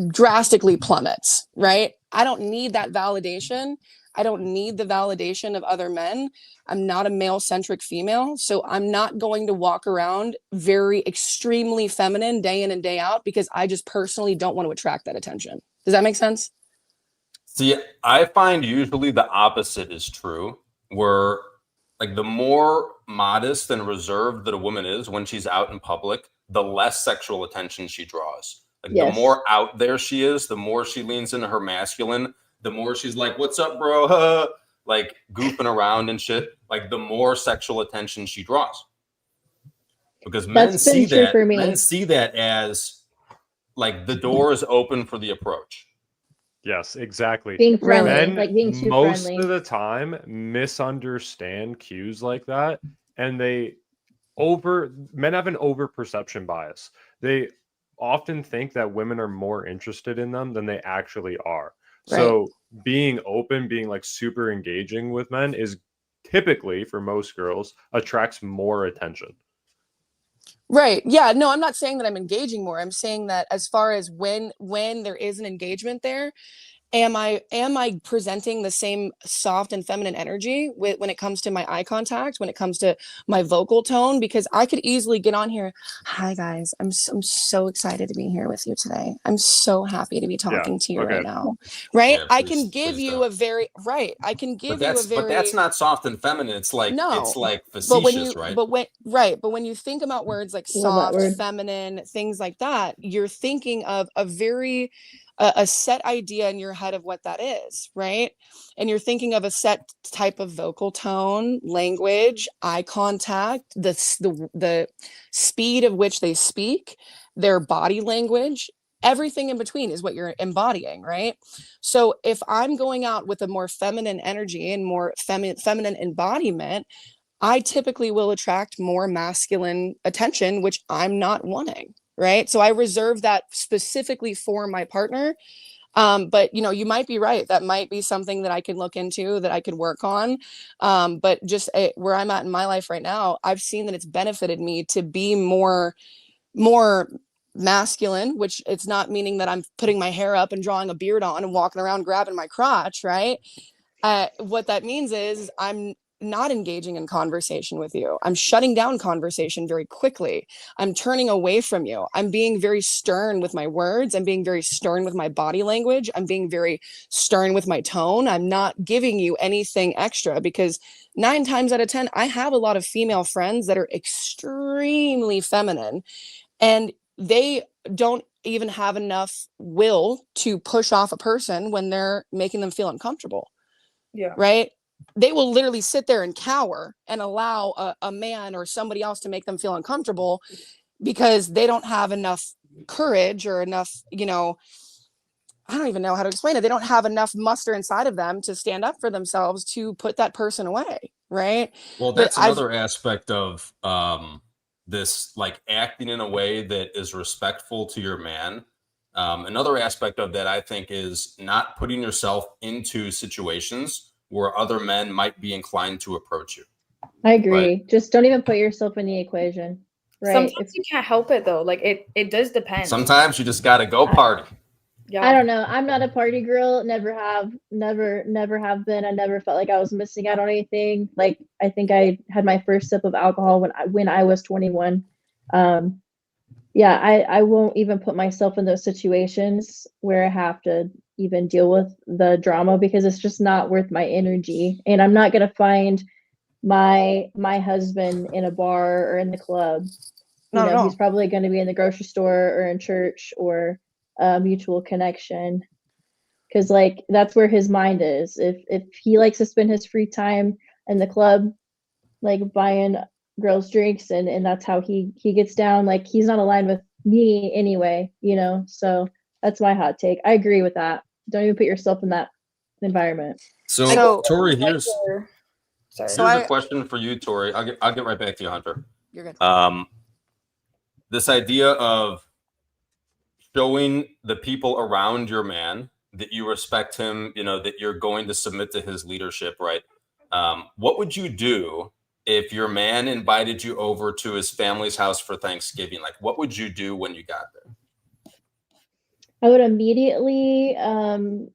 drastically plummets, right? I don't need that validation. I don't need the validation of other men. I'm not a male centric female. So I'm not going to walk around very extremely feminine day in and day out, because I just personally don't want to attract that attention. Does that make sense? See, I find usually the opposite is true, where like the more modest and reserved that a woman is when she's out in public, the less sexual attention she draws. Like the more out there she is, the more she leans into her masculine, the more she's like, "What's up, bro?" Like goofing around and shit. Like the more sexual attention she draws. Because men see that. Men see that as like the door is open for the approach. Yes, exactly. Being friendly, Men, like being too most friendly. of the time, misunderstand cues like that, and men have an over perception bias. They often think that women are more interested in them than they actually are. Right. So being open, being like super engaging with men is typically, for most girls, attracts more attention. Right. Yeah. No, I'm not saying that I'm engaging more. I'm saying that as far as when there is an engagement there, am I presenting the same soft and feminine energy when it comes to my eye contact, when it comes to my vocal tone? Because I could easily get on here. "Hi guys, I'm so excited to be here with you today. I'm so happy to be talking to you right now." Right? Yeah, I can give you a very I can give you a very. But that's not soft and feminine. It's like it's like facetious, but when you think about words like soft, feminine, things like that, you're thinking of a very a set idea in your head of what that is, right? And you're thinking of a set type of vocal tone, language, eye contact, the speed of which they speak, their body language, everything in between is what you're embodying, right? So if I'm going out with a more feminine energy and more feminine embodiment, I typically will attract more masculine attention, which I'm not wanting, right? So I reserve that specifically for my partner. But you might be right. That might be something that I could look into, that I could work on. But just where I'm at in my life right now, I've seen that it's benefited me to be more masculine, which it's not meaning that I'm putting my hair up and drawing a beard on and walking around grabbing my crotch, right? What that means is I'm not engaging in conversation with you. I'm shutting down conversation very quickly. I'm turning away from you. I'm being very stern with my words. I'm being very stern with my body language. I'm being very stern with my tone. I'm not giving you anything extra, because 9 times out of 10, I have a lot of female friends that are extremely feminine, and they don't even have enough will to push off a person when they're making them feel uncomfortable. Yeah. Right? They will literally sit there and cower and allow a man or somebody else to make them feel uncomfortable, because they don't have enough courage or enough, I don't even know how to explain it. They don't have enough muster inside of them to stand up for themselves to put that person away. Right. Well, that's another aspect of this, like acting in a way that is respectful to your man. Another aspect of that, I think, is not putting yourself into situations where other men might be inclined to approach you. I agree. Right? Just don't even put yourself in the equation. Right? Sometimes you can't help it though. Like it does depend. Sometimes you just got to go party. Yeah. I don't know. I'm not a party girl. Never have been. I never felt like I was missing out on anything. Like I think I had my first sip of alcohol when I was 21. Yeah, I won't even put myself in those situations where I have to even deal with the drama, because it's just not worth my energy. And I'm not gonna find my husband in a bar or in the club. He's probably going to be in the grocery store or in church or a mutual connection, because like that's where his mind is. If he likes to spend his free time in the club, like buying girls drinks, and that's how he gets down, like he's not aligned with me anyway, you know? So that's my hot take. I agree with that. Don't even put yourself in that environment. So, So- Tori, Like here's your- sorry. So here's a I- question for you, Tori. I'll get right back to you, Hunter. You're good. This idea of showing the people around your man that you respect him, you know, that you're going to submit to his leadership, right? What would you do if your man invited you over to his family's house for Thanksgiving? Like, what would you do when you got there? I would immediately, for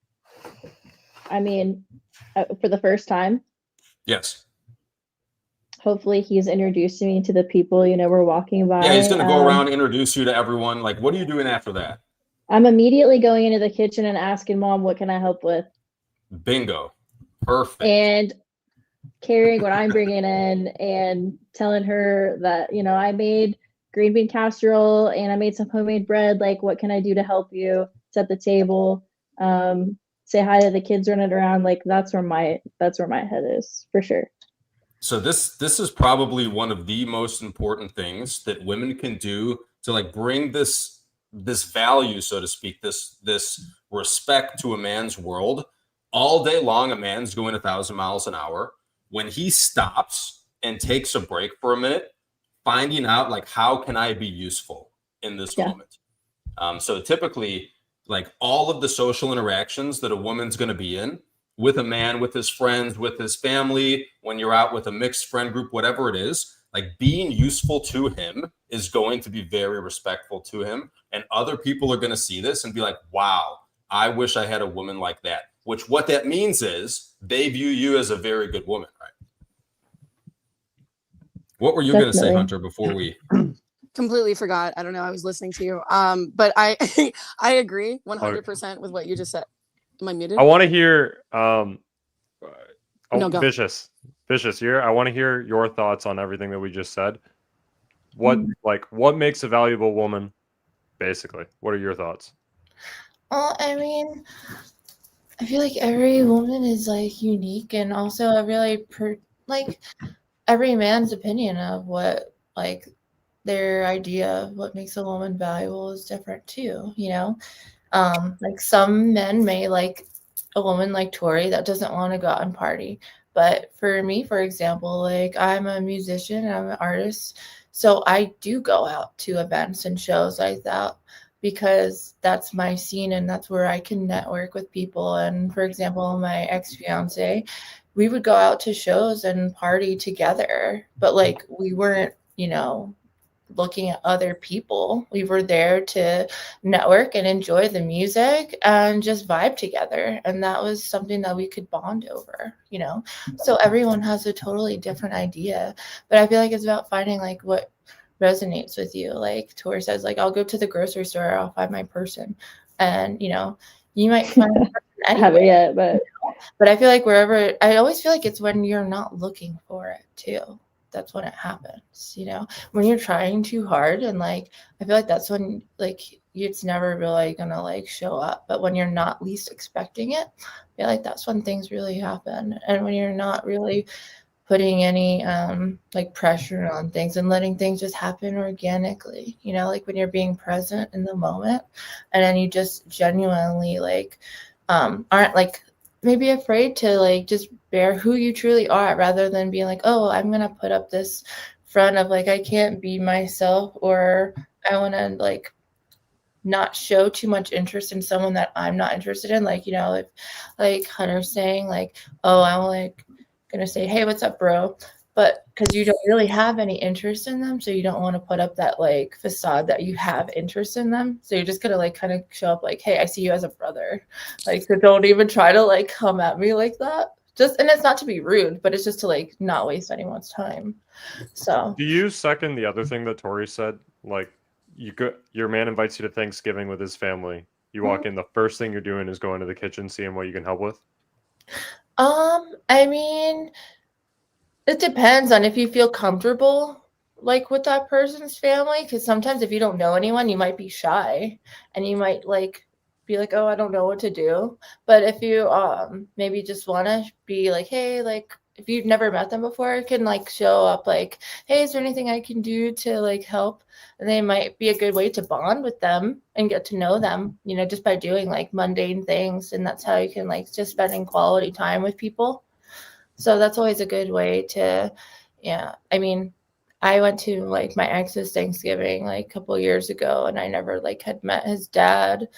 the first time, Yes. hopefully he's introduced me to the people, you know, we're walking by. Yeah, he's going to go around, introduce you to everyone. Like, what are you doing after that? I'm immediately going into the kitchen and asking Mom, what can I help with? Bingo. Perfect. And carrying what I'm bringing in and telling her that, you know, I made green bean casserole and I made some homemade bread. Like, what can I do to help you? Set the table. Say hi to the kids running around. Like, that's where my head is for sure. So this is probably one of the most important things that women can do to like bring this value, so to speak, this respect to a man's world. All day long, a man's going 1,000 miles an hour. When he stops and takes a break for a minute, finding out like, how can I be useful in this moment? So typically, like all of the social interactions that a woman's going to be in with a man, with his friends, with his family, when you're out with a mixed friend group, whatever it is, like being useful to him is going to be very respectful to him. And other people are going to see this and be like, wow, I wish I had a woman like that. Which what that means is they view you as a very good woman, right? What were you going to say, Hunter, before we... Completely forgot. I don't know. I was listening to you. But I I agree 100% with what you just said. Am I muted? I want to hear No, go. Vicious, I want to hear your thoughts on everything that we just said. What makes a valuable woman, basically? What are your thoughts? Well, I mean, I feel like every woman is like unique, and also a really like every man's opinion of what like their idea of what makes a woman valuable is different too, you know? Like some men may like a woman like Tori that doesn't want to go out and party. But for me, for example, like I'm a musician, I'm an artist, so I do go out to events and shows like that because that's my scene and that's where I can network with people. And for example, my ex-fiance, we would go out to shows and party together, but like we weren't, you know, looking at other people. We were there to network and enjoy the music and just vibe together. And that was something that we could bond over, you know? So everyone has a totally different idea, but I feel like it's about finding like what resonates with you. Like Tori says, like, I'll go to the grocery store, I'll find my person. And, you know, you might find a person I haven't anyway, yet, but I feel like I always feel like it's when you're not looking for it too. That's when it happens, you know, when you're trying too hard. And like, I feel like that's when like it's never really gonna like show up. But when you're not least expecting it, I feel like that's when things really happen. And when you're not really putting any like pressure on things and letting things just happen organically, you know, like when you're being present in the moment and then you just genuinely like aren't like maybe afraid to like just bear who you truly are rather than being like, oh, I'm gonna put up this front of like I can't be myself, or I want to like not show too much interest in someone that I'm not interested in. Like, you know, if like Hunter's saying like, oh, I'm like gonna say, hey, what's up, bro? But because you don't really have any interest in them, so you don't want to put up that like facade that you have interest in them. So you're just gonna like kind of show up like, hey, I see you as a brother. Like, so don't even try to like come at me like that. Just, and it's not to be rude, but it's just to like not waste anyone's time. So Do you second the other thing that Tori said? Like, your man invites you to Thanksgiving with his family. You walk in, the first thing you're doing is going to the kitchen, seeing what you can help with. I mean, it depends on if you feel comfortable like with that person's family, because sometimes if you don't know anyone, you might be shy and you might like be like, oh, I don't know what to do. But if you maybe just want to be like, hey, like if you've never met them before, can like show up like, hey, is there anything I can do to like help? And they might be a good way to bond with them and get to know them, you know, just by doing like mundane things. And that's how you can like just spending quality time with people. So that's always a good way to, yeah. I mean, I went to like my ex's Thanksgiving like a couple years ago, and I never like had met his dad.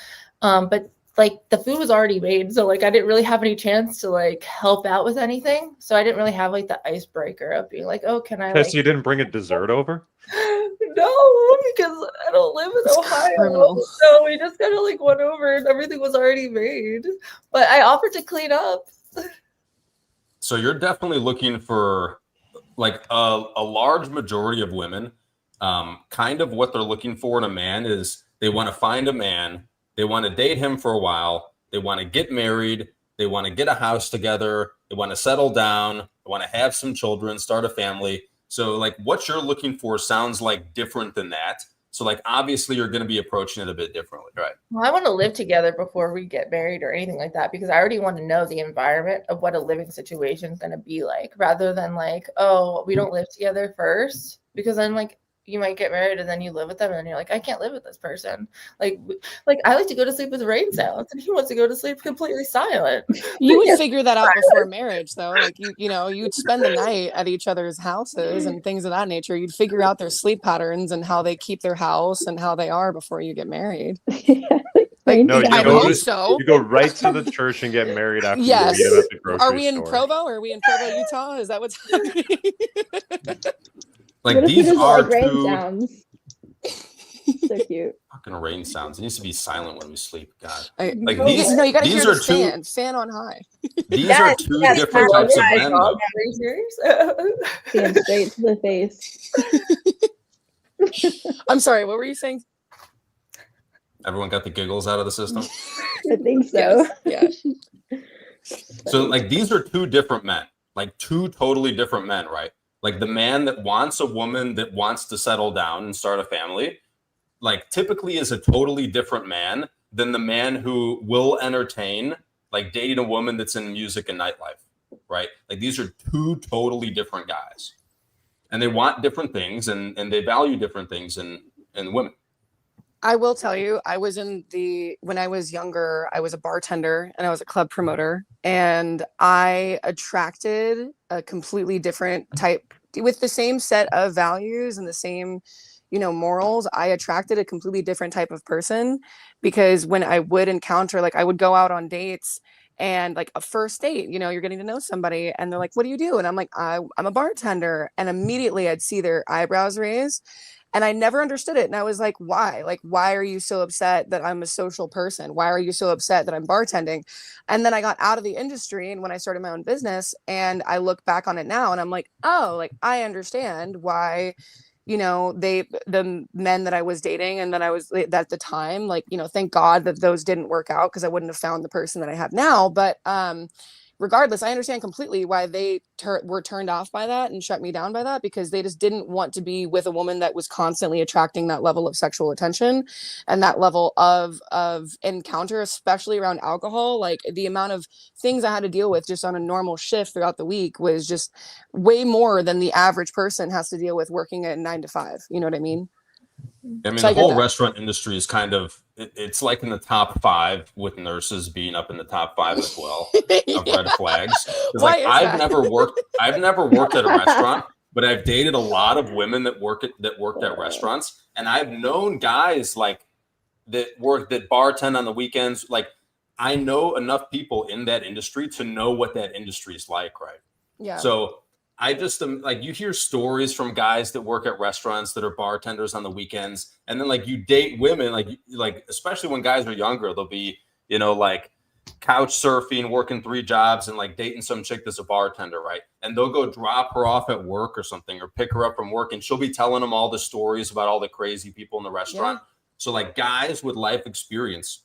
But like the food was already made, so like I didn't really have any chance to like help out with anything. So I didn't really have like the icebreaker of being like, oh, can I Okay, like so you didn't bring a dessert over? no, because I don't live in Ohio. criminal. So we just kind of like went over and everything was already made. But I offered to clean up. So you're definitely looking for like a large majority of women. Kind of what they're looking for in a man is they want to find a man. They want to date him for a while. They want to get married. They want to get a house together. They want to settle down. They want to have some children, start a family. So like what you're looking for sounds like different than that. So like obviously you're going to be approaching it a bit differently, right? Well, I want to live together before we get married or anything like that, because I already want to know the environment of what a living situation is going to be like, rather than like, oh, we don't live together first, because then like you might get married and then you live with them and you're like, I can't live with this person. Like I like to go to sleep with rain sounds, and he wants to go to sleep completely silent. You would figure that out before marriage, though. Like you know, you'd spend the night at each other's houses and things of that nature. You'd figure out their sleep patterns and how they keep their house and how they are before you get married. Like, No, I go hope so. You go right to the church and get married after Yes. you meet him at the grocery Are we in store. Provo? Are we in Provo, Utah? Is that what's happening? Like What if he these does, are like, rain two sounds? So cute. fucking rain sounds. It needs to be silent when we sleep. God. Like these, you got to these hear are the two. fan on high. These are two different types of men. Though. Stand straight to the face. I'm sorry, what were you saying? Everyone got the giggles out of the system. I think so. Yes. Yeah. So like these are two different men, like two totally different men, right? Like the man that wants a woman that wants to settle down and start a family, like typically is a totally different man than the man who will entertain, like dating a woman that's in music and nightlife, right? Like these are two totally different guys, and they want different things, and they value different things in women. I will tell you, when I was younger, I was a bartender and I was a club promoter, and I attracted a completely different type with the same set of values and the same, you know, morals. I attracted a completely different type of person, because when I would encounter, like I would go out on dates, and like a first date, you know, you're getting to know somebody and they're like, what do you do? And I'm like, I'm a bartender. And immediately I'd see their eyebrows raise. And I never understood it. And I was like, why? Like, why are you so upset that I'm a social person? Why are you so upset that I'm bartending? And then I got out of the industry, and when I started my own business, and I look back on it now and I'm like, oh, like I understand why, you know, the men that I was dating and that I was at the time, like, you know, thank God that those didn't work out, because I wouldn't have found the person that I have now. But regardless, I understand completely why they were turned off by that and shut me down by that, because they just didn't want to be with a woman that was constantly attracting that level of sexual attention and that level of encounter, especially around alcohol. Like the amount of things I had to deal with just on a normal shift throughout the week was just way more than the average person has to deal with working at 9 to 5. You know what I mean? I mean, So the whole restaurant industry is kind of, it's like in the top 5, with nurses being up in the top 5 as well of red flags. It's like I've never worked at a restaurant, but I've dated a lot of women that worked at restaurants, and I've known guys like that bartend on the weekends. Like I know enough people in that industry to know what that industry is like, right? Yeah. So I just like, you hear stories from guys that work at restaurants that are bartenders on the weekends, and then like you date women, like especially when guys are younger, they'll be, you know, like couch surfing, working 3 jobs, and like dating some chick that's a bartender, right? And they'll go drop her off at work or something, or pick her up from work, and she'll be telling them all the stories about all the crazy people in the restaurant. Yeah. So like guys with life experience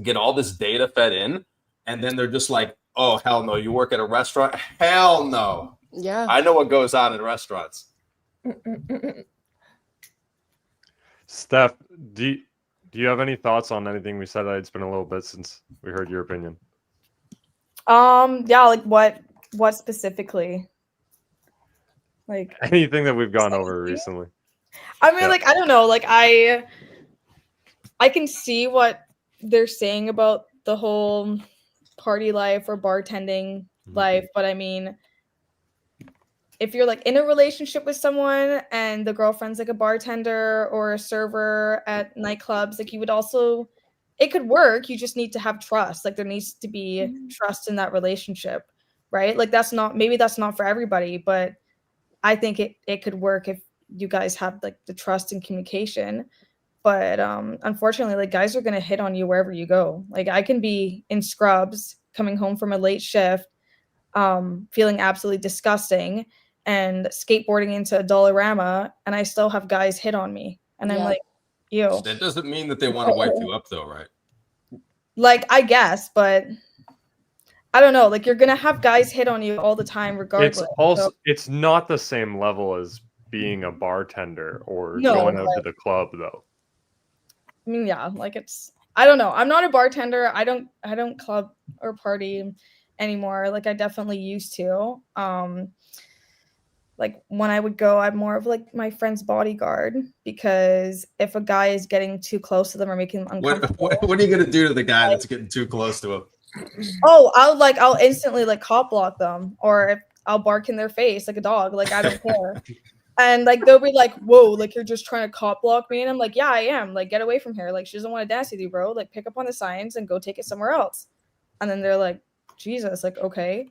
get all this data fed in, and then they're just like, oh hell no, you work at a restaurant? Hell no. Yeah, I know what goes on in restaurants. Steph, do you have any thoughts on anything we said? It's been a little bit since we heard your opinion. Yeah, like what What specifically? Like Anything that we've gone over recently. I mean, Yeah. like I don't know, like I can see what they're saying about the whole party life or bartending life, but I mean, if you're like in a relationship with someone and the girlfriend's like a bartender or a server at nightclubs, like you would also, it could work. You just need to have trust. Like there needs to be trust in that relationship, right? Like maybe that's not for everybody, but I think it could work if you guys have like the trust and communication. But unfortunately, like guys are gonna hit on you wherever you go. Like I can be in scrubs coming home from a late shift, feeling absolutely disgusting and skateboarding into a Dollarama, and I still have guys hit on me. And I'm like, ew. That doesn't mean that they want to wipe you up though, right? Like, I guess, but I don't know. Like, you're gonna have guys hit on you all the time, regardless. It's not the same level as being a bartender or No, going out to the club, though. I mean, yeah, like I don't know. I'm not a bartender. I don't club or party anymore. Like I definitely used to. Like when I would go, I'm more of like my friend's bodyguard, because if a guy is getting too close to them or making them uncomfortable, what are you gonna do to the guy that's getting too close to him? oh, I'll instantly like cop block them, or if I'll bark in their face like a dog. Like I don't care. And like they'll be like, whoa, like you're just trying to cop block me. And I'm like, yeah, I am. Like, get away from here. Like, she doesn't want to dance with you, bro. Like, pick up on the signs and go take it somewhere else. And then they're like, Jesus, like, okay.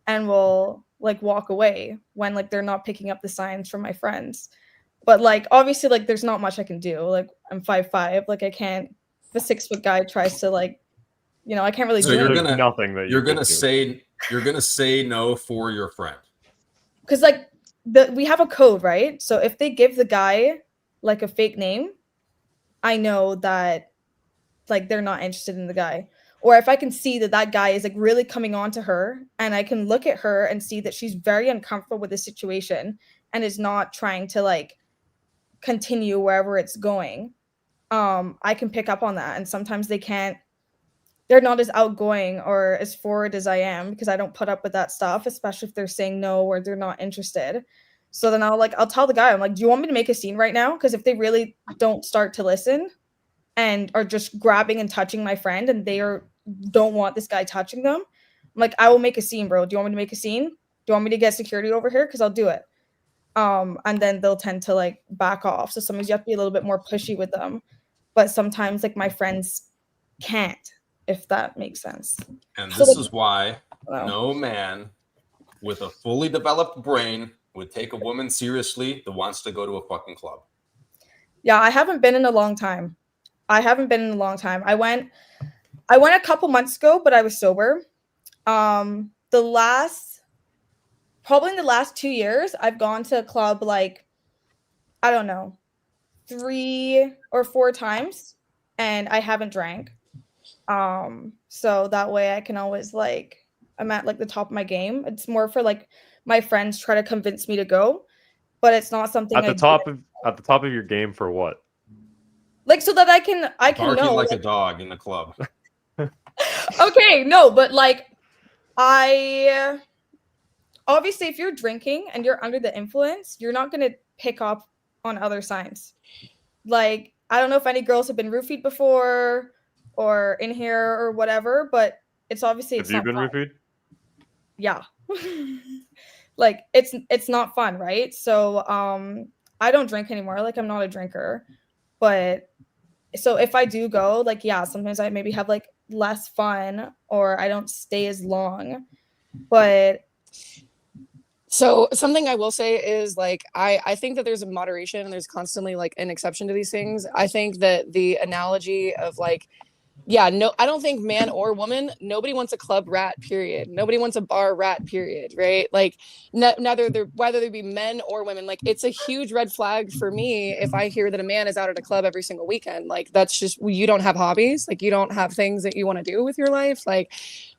And we'll like walk away when like they're not picking up the signs from my friends. But like obviously, like there's not much I can do. Like I'm 5'5". Like I can't, if a 6-foot guy tries to like, you know, I can't really So do you're anything. gonna nothing that you're gonna say no for your friend. Because like we have a code, right? So if they give the guy like a fake name, I know that like they're not interested in the guy. Or if I can see that that guy is like really coming on to her, and I can look at her and see that she's very uncomfortable with the situation and is not trying to like continue wherever it's going, I can pick up on that. And sometimes they're not as outgoing or as forward as I am, because I don't put up with that stuff, especially if they're saying no or they're not interested. So then I'll tell the guy, I'm like, do you want me to make a scene right now? Because if they really don't start to listen and are just grabbing and touching my friend, and don't want this guy touching them, I'm like, I will make a scene, bro. Do you want me to make a scene? Do you want me to get security over here? Because I'll do it. And then they'll tend to like back off. So sometimes you have to be a little bit more pushy with them. But sometimes like my friends can't, if that makes sense. And So, this like, is why wow. no man with a fully developed brain would take a woman seriously that wants to go to a fucking club. Yeah, I haven't been in a long time. I went a couple months ago, but I was sober. Probably in the last 2 years, I've gone to a club like, I don't know, 3 or 4 times, and I haven't drank. So that way I can always like, I'm at like the top of my game. It's more for like my friends try to convince me to go, but it's not something At the top of your game for what? like, so that I can Barking know like a dog in the club. Okay, no, but like I obviously, if you're drinking and you're under the influence, you're not going to pick up on other signs. Like, I don't know if any girls have been roofied before or in here or whatever, but it's obviously Have you been roofied? Yeah. Like it's not fun, right? So I don't drink anymore. Like I'm not a drinker. But so if I do go, like yeah, sometimes I maybe have like less fun or I don't stay as long. But so something I will say is like I think that there's a moderation and there's constantly like an exception to these things. I think that the analogy of like, yeah, no, I don't think man or woman, nobody wants a club rat, period. Nobody wants a bar rat, period, right? Like whether they be men or women, like it's a huge red flag for me if I hear that a man is out at a club every single weekend. Like that's just, you don't have hobbies, like you don't have things that you want to do with your life, like,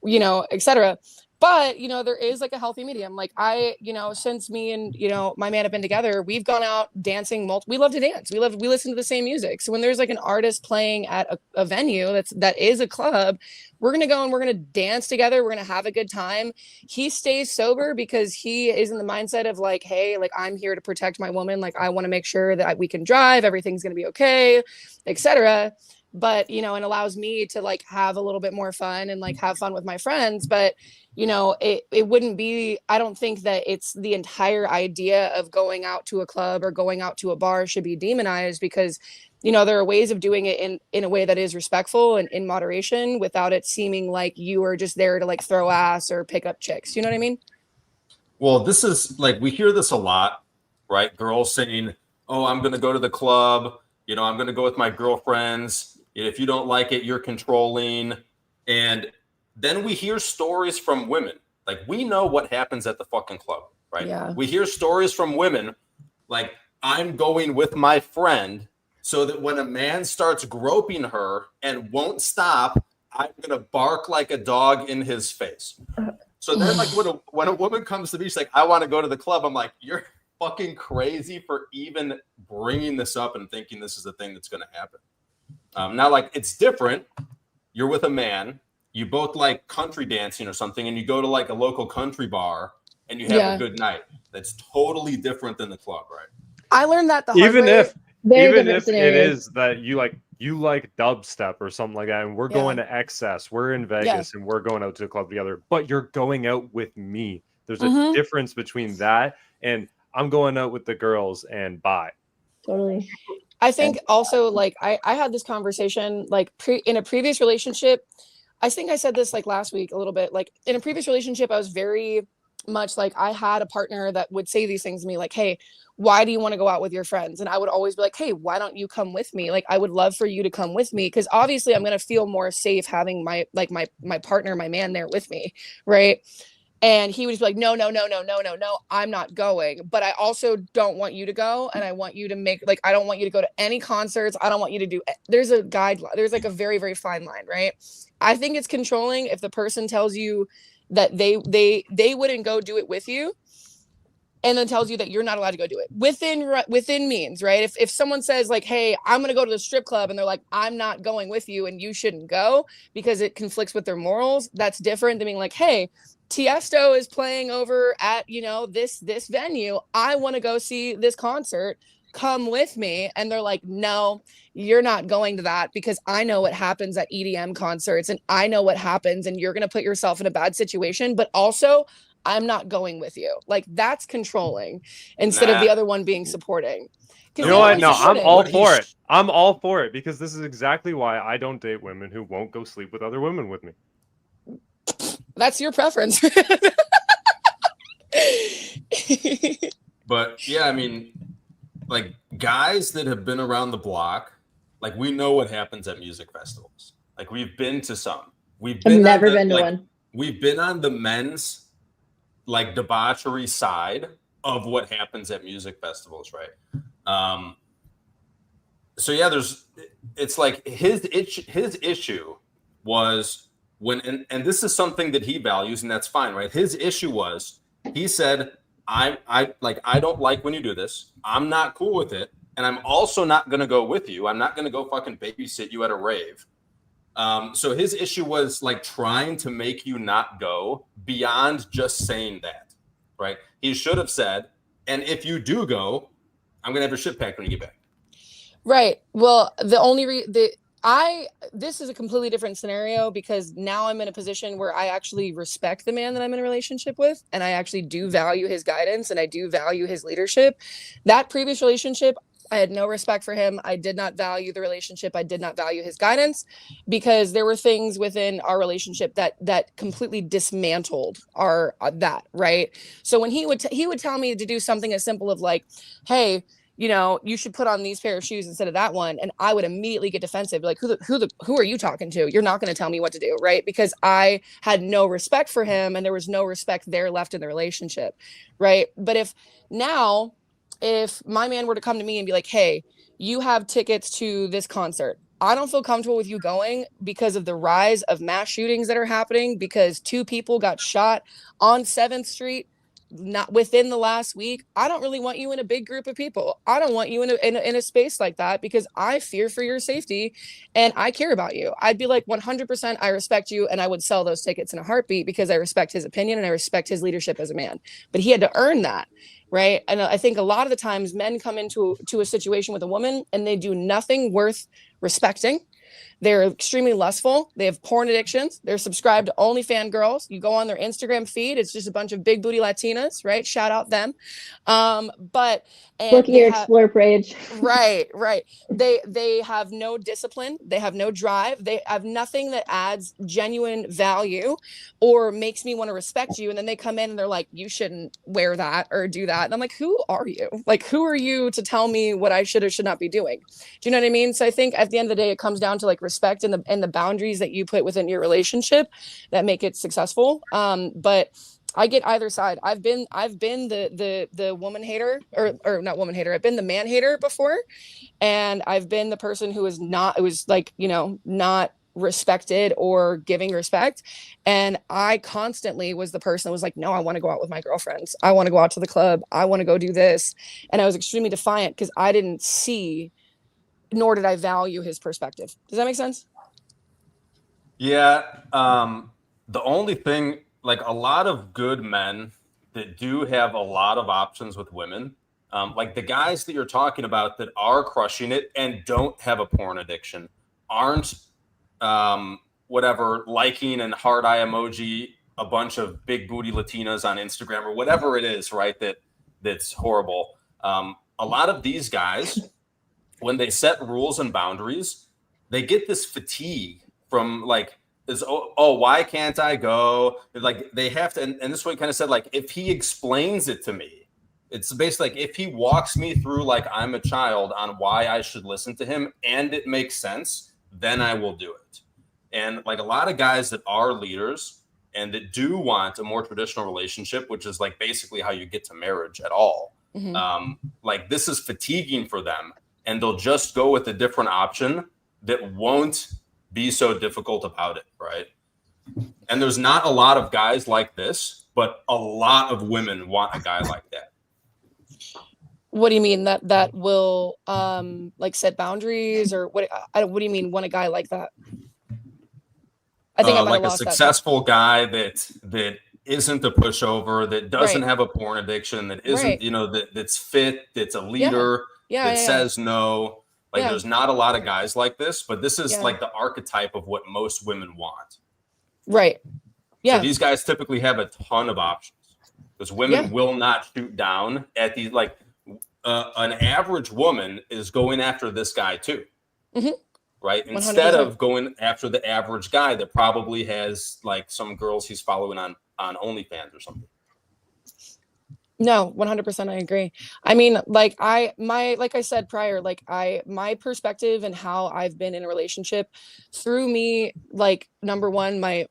you know, etc. But, you know, there is like a healthy medium. Like you know, since me and, you know, my man have been together, we've gone out dancing. We love to dance. We listen to the same music. So when there's like an artist playing at a venue that is a club, we're going to go and we're going to dance together. We're going to have a good time. He stays sober because he is in the mindset of like, hey, like I'm here to protect my woman. Like I want to make sure that we can drive, everything's going to be okay, etc. But, you know, it allows me to like have a little bit more fun and like have fun with my friends. But, you know, it wouldn't be, I don't think that it's the entire idea of going out to a club or going out to a bar should be demonized, because, you know, there are ways of doing it in a way that is respectful and in moderation without it seeming like you are just there to like throw ass or pick up chicks. You know what I mean? Well, this is like, we hear this a lot, right? Girls saying, oh, I'm going to go to the club. You know, I'm going to go with my girlfriends. If you don't like it, you're controlling. And then we hear stories from women. Like, we know what happens at the fucking club, right? Yeah. We hear stories from women like, I'm going with my friend so that when a man starts groping her and won't stop, I'm going to bark like a dog in his face. So then, like, when a woman comes to me, she's like, I want to go to the club. I'm like, you're fucking crazy for even bringing this up and thinking this is a thing that's going to happen. Now, like, it's different. You're with a man. You both like country dancing or something, and you go to like a local country bar and you have a good night. That's totally different than the club, right? I learned that the hard Even way. if it is that you like dubstep or something like that, and we're going to excess, we're in Vegas and we're going out to a club together, but you're going out with me. There's a difference between that and I'm going out with the girls and bye. Totally. I think also, like, I had this conversation like in a previous relationship. I think I said this like last week a little bit. Like, in a previous relationship, I was very much like, I had a partner that would say these things to me like, hey, why do you want to go out with your friends? And I would always be like, hey, why don't you come with me? Like, I would love for you to come with me, because obviously I'm going to feel more safe having my partner, my man there with me, right? And he would just be like, no, I'm not going. But I also don't want you to go. And I want you to make, like, I don't want you to go to any concerts. I don't want you to do, there's a guideline. There's like a very, very fine line, right? I think it's controlling if the person tells you that they wouldn't go do it with you, and then tells you that you're not allowed to go do it within means, right? If someone says like, hey, I'm going to go to the strip club, and they're like, I'm not going with you and you shouldn't go because it conflicts with their morals, that's different than being like, hey, Tiesto is playing over at, you know, this venue. I want to go see this concert. Come with me. And they're like, no, you're not going to that because I know what happens at EDM concerts and I know what happens, and you're going to put yourself in a bad situation. But also, I'm not going with you. Like, that's controlling instead of the other one being supporting. You know what? No, I'm all for it. I'm all for it, because this is exactly why I don't date women who won't go sleep with other women with me. That's your preference. But yeah, I mean, like, guys that have been around the block, like, we know what happens at music festivals. Like, we've been to some. I've never been to one. We've been on the men's like debauchery side of what happens at music festivals, right? So yeah, it's like his issue was when, and this is something that he values, and that's fine, right? His issue was, he said, I don't like when you do this. I'm not cool with it. And I'm also not going to go with you. I'm not going to go fucking babysit you at a rave. So his issue was like trying to make you not go beyond just saying that, right? He should have said, and if you do go, I'm going to have your shit packed when you get back. Right. Well, this is a completely different scenario, because now I'm in a position where I actually respect the man that I'm in a relationship with, and I actually do value his guidance and I do value his leadership. That previous relationship, I had no respect for him. I did not value the relationship. I did not value his guidance, because there were things within our relationship that completely dismantled that, right? So when he would tell me to do something as simple of like, hey, you know, you should put on these pair of shoes instead of that one, and I would immediately get defensive, like, who are you talking to? You're not going to tell me what to do, right? Because I had no respect for him, and there was no respect there left in the relationship, right? But if my man were to come to me and be like, hey, you have tickets to this concert, I don't feel comfortable with you going because of the rise of mass shootings that are happening, because 2 people got shot on 7th Street not within the last week. I don't really want you in a big group of people. I don't want you in a space like that, because I fear for your safety and I care about you. I'd be like 100%, I respect you, and I would sell those tickets in a heartbeat because I respect his opinion and I respect his leadership as a man. But he had to earn that, right? And I think a lot of the times men come into a situation with a woman and they do nothing worth respecting. They're extremely lustful. They have porn addictions. They're subscribed to OnlyFans girls. You go on their Instagram feed, it's just a bunch of big booty Latinas, right? Shout out them. But and Look at your explore page. Right. They have no discipline. They have no drive. They have nothing that adds genuine value or makes me want to respect you. And then they come in and they're like, you shouldn't wear that or do that. And I'm like, who are you? Like, who are you to tell me what I should or should not be doing? Do you know what I mean? So I think at the end of the day, it comes down to like respect and the boundaries that you put within your relationship that make it successful. But I get either side. I've been the woman hater, or not woman hater. I've been the man hater before, and I've been the person who was not. It was like, not respected or giving respect, and I constantly was the person that was like, no, I want to go out with my girlfriends. I want to go out to the club. I want to go do this, and I was extremely defiant because I didn't see, nor did I value his perspective. Does that make sense? Yeah. The only thing, like a lot of good men that do have a lot of options with women, like the guys that you're talking about that are crushing it and don't have a porn addiction, aren't whatever, liking and heart eye emoji a bunch of big booty Latinas on Instagram or whatever it is, right? That's horrible. A lot of these guys, when they set rules and boundaries, they get this fatigue from like, why can't I go? Like they have to, and this is what he kind of said, like, if he explains it to me, it's basically like if he walks me through like I'm a child on why I should listen to him and it makes sense, then I will do it. And like a lot of guys that are leaders and that do want a more traditional relationship, which is like basically how you get to marriage at all, like this is fatiguing for them, and they'll just go with a different option that won't be so difficult about it, right? And there's not a lot of guys like this, but a lot of women want a guy like that. What do you mean that will like set boundaries, or what do you mean want a guy like that? I think I might like have a lost successful guy that isn't a pushover, that doesn't have a porn addiction, that isn't, that's fit, that's a leader, says no. Like there's not a lot of guys like this, but this is like the archetype of what most women want. Right. Yeah. So these guys typically have a ton of options because women will not shoot down at these, like an average woman is going after this guy too. Right. 100%. Instead of going after the average guy that probably has like some girls he's following on OnlyFans or something. No, 100%. I agree. I mean, like I said prior, like my perspective and how I've been in a relationship through me, like number one, my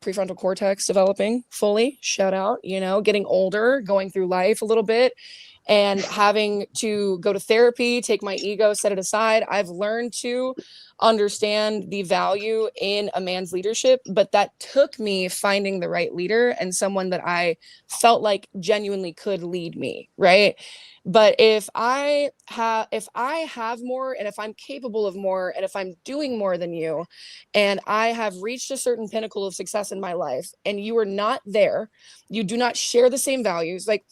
prefrontal cortex developing fully, shout out, getting older, going through life a little bit and having to go to therapy, take my ego, set it aside. I've learned to understand the value in a man's leadership, but that took me finding the right leader and someone that I felt like genuinely could lead me, right? But if I have more, and if I'm capable of more, and if I'm doing more than you, and I have reached a certain pinnacle of success in my life, and you are not there, you do not share the same values. Like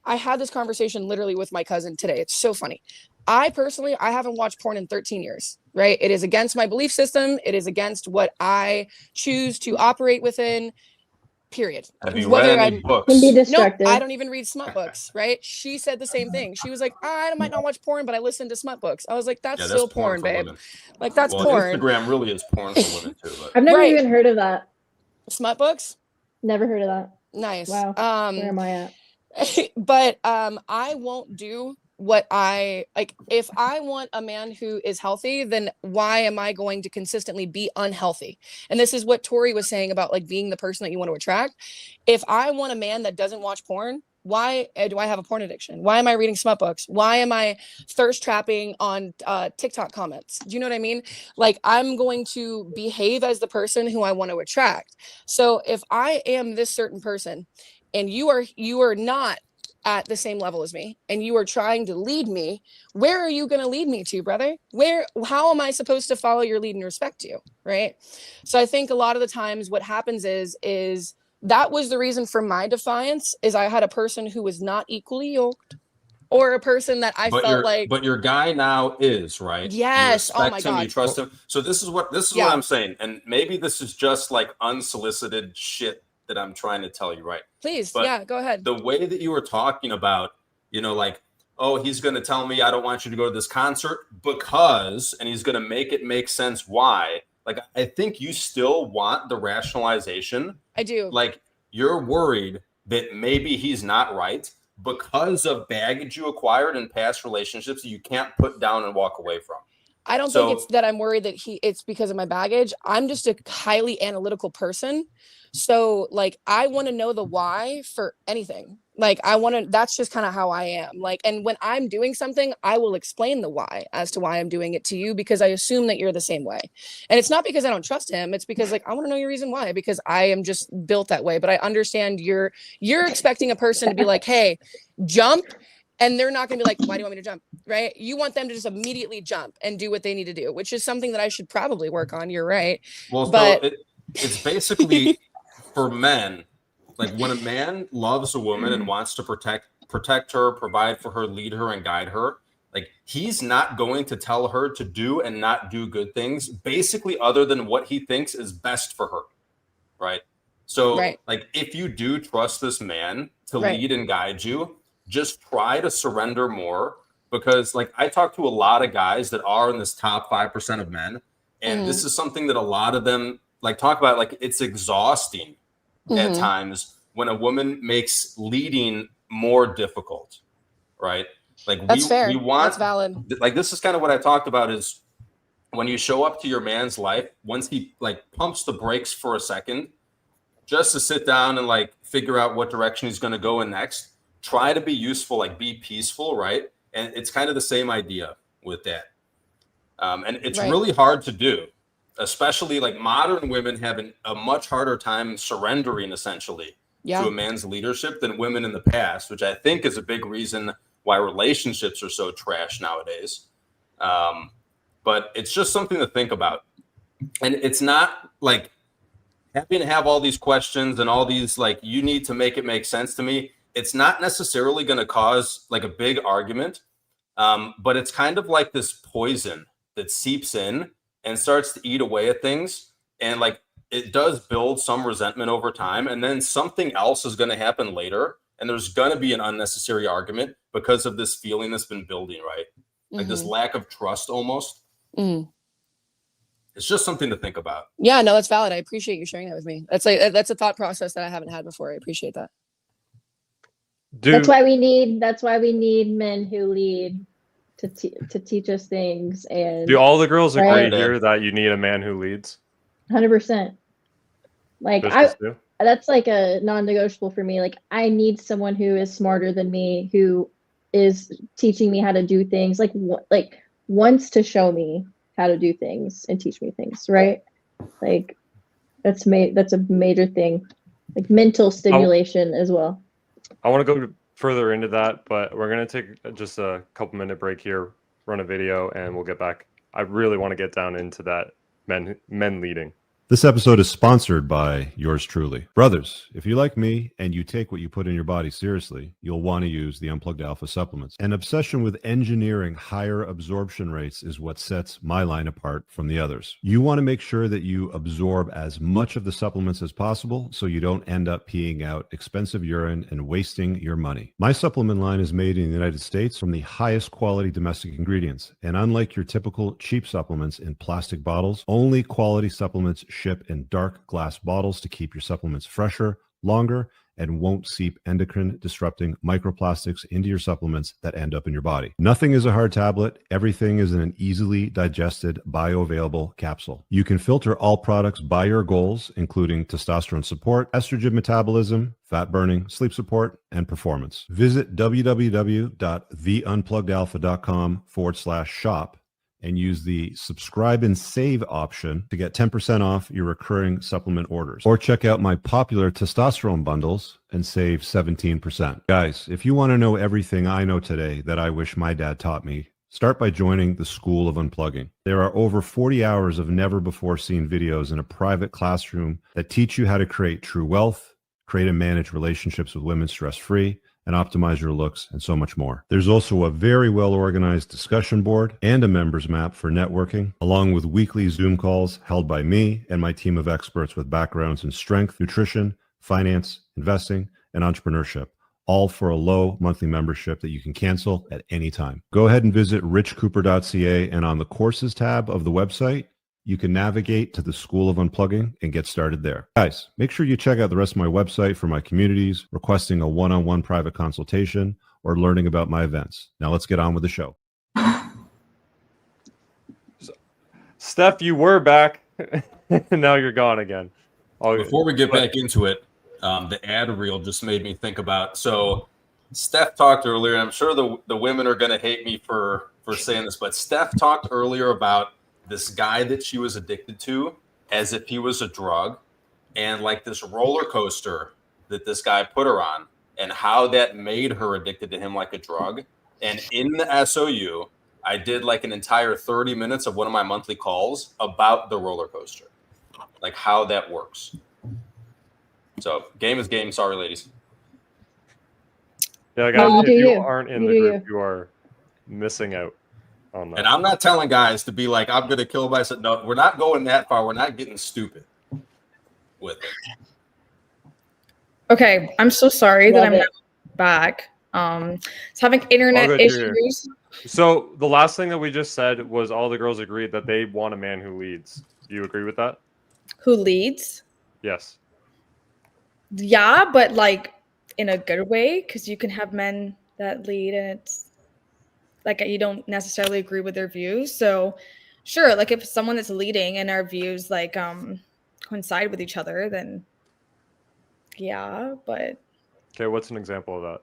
I had this conversation literally with my cousin today. It's so funny. I haven't watched porn in 13 years, right? It is against my belief system. It is against what I choose to operate within, period. Have you read any books? Can be destructive. No, I don't even read smut books, right? She said the same thing. She was like, I might not watch porn, but I listen to smut books. I was like, that's still porn, babe. Women. Like that's porn. Instagram really is porn for women too. But. I've never even heard of that. Smut books? Never heard of that. Nice. Wow. Where am I at? But I won't do what I like. If I want a man who is healthy, then why am I going to consistently be unhealthy? And this is what Tori was saying about like being the person that you want to attract. If I want a man that doesn't watch porn, Why do I have a porn addiction? Why am I reading smut books? Why am I thirst trapping on TikTok comments? Do you know what I mean? Like, I'm going to behave as the person who I want to attract. So if I am this certain person and you are not at the same level as me and you are trying to lead me, where are you going to lead me to, brother? How am I supposed to follow your lead and respect you? Right. So I think a lot of the times what happens is that was the reason for my defiance, is I had a person who was not equally yoked, or a person that I felt like. But your guy now is, right. Yes. You Oh my respect him, God. you trust him. So this is what I'm saying. And maybe this is just like unsolicited shit that I'm trying to tell you, right? Please. But yeah, go ahead. The way that you were talking about, like, oh, he's going to tell me I don't want you to go to this concert because, and he's going to make it make sense why. Like, I think you still want the rationalization. I do. Like, you're worried that maybe he's not right because of baggage you acquired in past relationships that you can't put down and walk away from. I don't think it's that I'm worried that it's because of my baggage. I'm just a highly analytical person. So like, I want to know the why for anything. Like, that's just kind of how I am. Like, and when I'm doing something, I will explain the why as to why I'm doing it to you, because I assume that you're the same way. And it's not because I don't trust him. It's because like, I want to know your reason why, because I am just built that way. But I understand you're expecting a person to be like, hey, jump. And they're not going to be like, why do you want me to jump? Right. You want them to just immediately jump and do what they need to do, which is something that I should probably work on. You're right. Well, but so it's basically for men, like when a man loves a woman and wants to protect her, provide for her, lead her, and guide her, like he's not going to tell her to do and not do good things, basically, other than what he thinks is best for her. Right. So like, if you do trust this man to lead and guide you, just try to surrender more, because like I talk to a lot of guys that are in this top 5% of men. And this is something that a lot of them like talk about. Like, it's exhausting at times when a woman makes leading more difficult. Right. Like that's fair. We want, that's valid. Like, this is kind of what I talked about, is when you show up to your man's life, once he like pumps the brakes for a second, just to sit down and like figure out what direction he's going to go in next. Try to be useful, like be peaceful, right? And it's kind of the same idea with that. And it's really hard to do, especially like modern women have a much harder time surrendering essentially to a man's leadership than women in the past, which I think is a big reason why relationships are so trash nowadays. But it's just something to think about. And it's not like having to have all these questions and all these, like, you need to make it make sense to me. It's not necessarily going to cause like a big argument, but it's kind of like this poison that seeps in and starts to eat away at things. And like, it does build some resentment over time. And then something else is going to happen later. And there's going to be an unnecessary argument because of this feeling that's been building, right? Like this lack of trust almost. It's just something to think about. Yeah, no, that's valid. I appreciate you sharing that with me. That's a thought process that I haven't had before. I appreciate that. That's why we need men who lead to teach us things. And do all the girls agree here that you need a man who leads? 100%. Like that's like a non-negotiable for me. Like, I need someone who is smarter than me, who is teaching me how to do things, like wants to show me how to do things and teach me things, right? Like, that's a major thing. Like mental stimulation as well. I want to go further into that, but we're going to take just a couple minute break here, run a video, and we'll get back. I really want to get down into that men leading. This episode is sponsored by yours truly. Brothers, if you're like me and you take what you put in your body seriously, you'll want to use the Unplugged Alpha supplements. An obsession with engineering higher absorption rates is what sets my line apart from the others. You want to make sure that you absorb as much of the supplements as possible so you don't end up peeing out expensive urine and wasting your money. My supplement line is made in the United States from the highest quality domestic ingredients. And unlike your typical cheap supplements in plastic bottles, only quality supplements ship in dark glass bottles to keep your supplements fresher, longer, and won't seep endocrine disrupting microplastics into your supplements that end up in your body. Nothing is a hard tablet. Everything is in an easily digested, bioavailable capsule. You can filter all products by your goals, including testosterone support, estrogen metabolism, fat burning, sleep support, and performance. Visit www.theunpluggedalpha.com/shop and use the subscribe and save option to get 10% off your recurring supplement orders. Or check out my popular testosterone bundles and save 17%. Guys, if you want to know everything I know today that I wish my dad taught me, start by joining the School of Unplugging. There are over 40 hours of never-before-seen videos in a private classroom that teach you how to create true wealth, create and manage relationships with women stress-free, and optimize your looks, and so much more. There's also a very well-organized discussion board and a members map for networking, along with weekly Zoom calls held by me and my team of experts with backgrounds in strength, nutrition, finance, investing, and entrepreneurship, all for a low monthly membership that you can cancel at any time. Go ahead and visit richcooper.ca, and on the courses tab of the website, you can navigate to the School of Unplugging and get started there. Guys, make sure you check out the rest of my website for my communities, requesting a one-on-one private consultation, or learning about my events. Now let's get on with the show. Steph, you were back. Now you're gone again. Before we get back into it, the ad reel just made me think about, so Steph talked earlier, and I'm sure the women are going to hate me for saying this, but Steph talked earlier about this guy that she was addicted to as if he was a drug, and like this roller coaster that this guy put her on, and how that made her addicted to him like a drug. And in the SOU, I did like an entire 30 minutes of one of my monthly calls about the roller coaster, like how that works. So game is game. Sorry, ladies. Yeah, guys, if you aren't in the You do group, you are missing out on that. And I'm not telling guys to be like, I'm going to kill myself. No, we're not going that far. We're not getting stupid with it. Okay, I'm so sorry that I'm not back. It's having internet good, you're here. issues. So the last thing that we just said was all the girls agreed that they want a man who leads. Do you agree with that? Who leads? Yes. Yeah, but like in a good way, because you can have men that lead and it's like you don't necessarily agree with their views. So sure, like if someone that's leading and our views like coincide with each other, then yeah, but Okay, what's an example of that?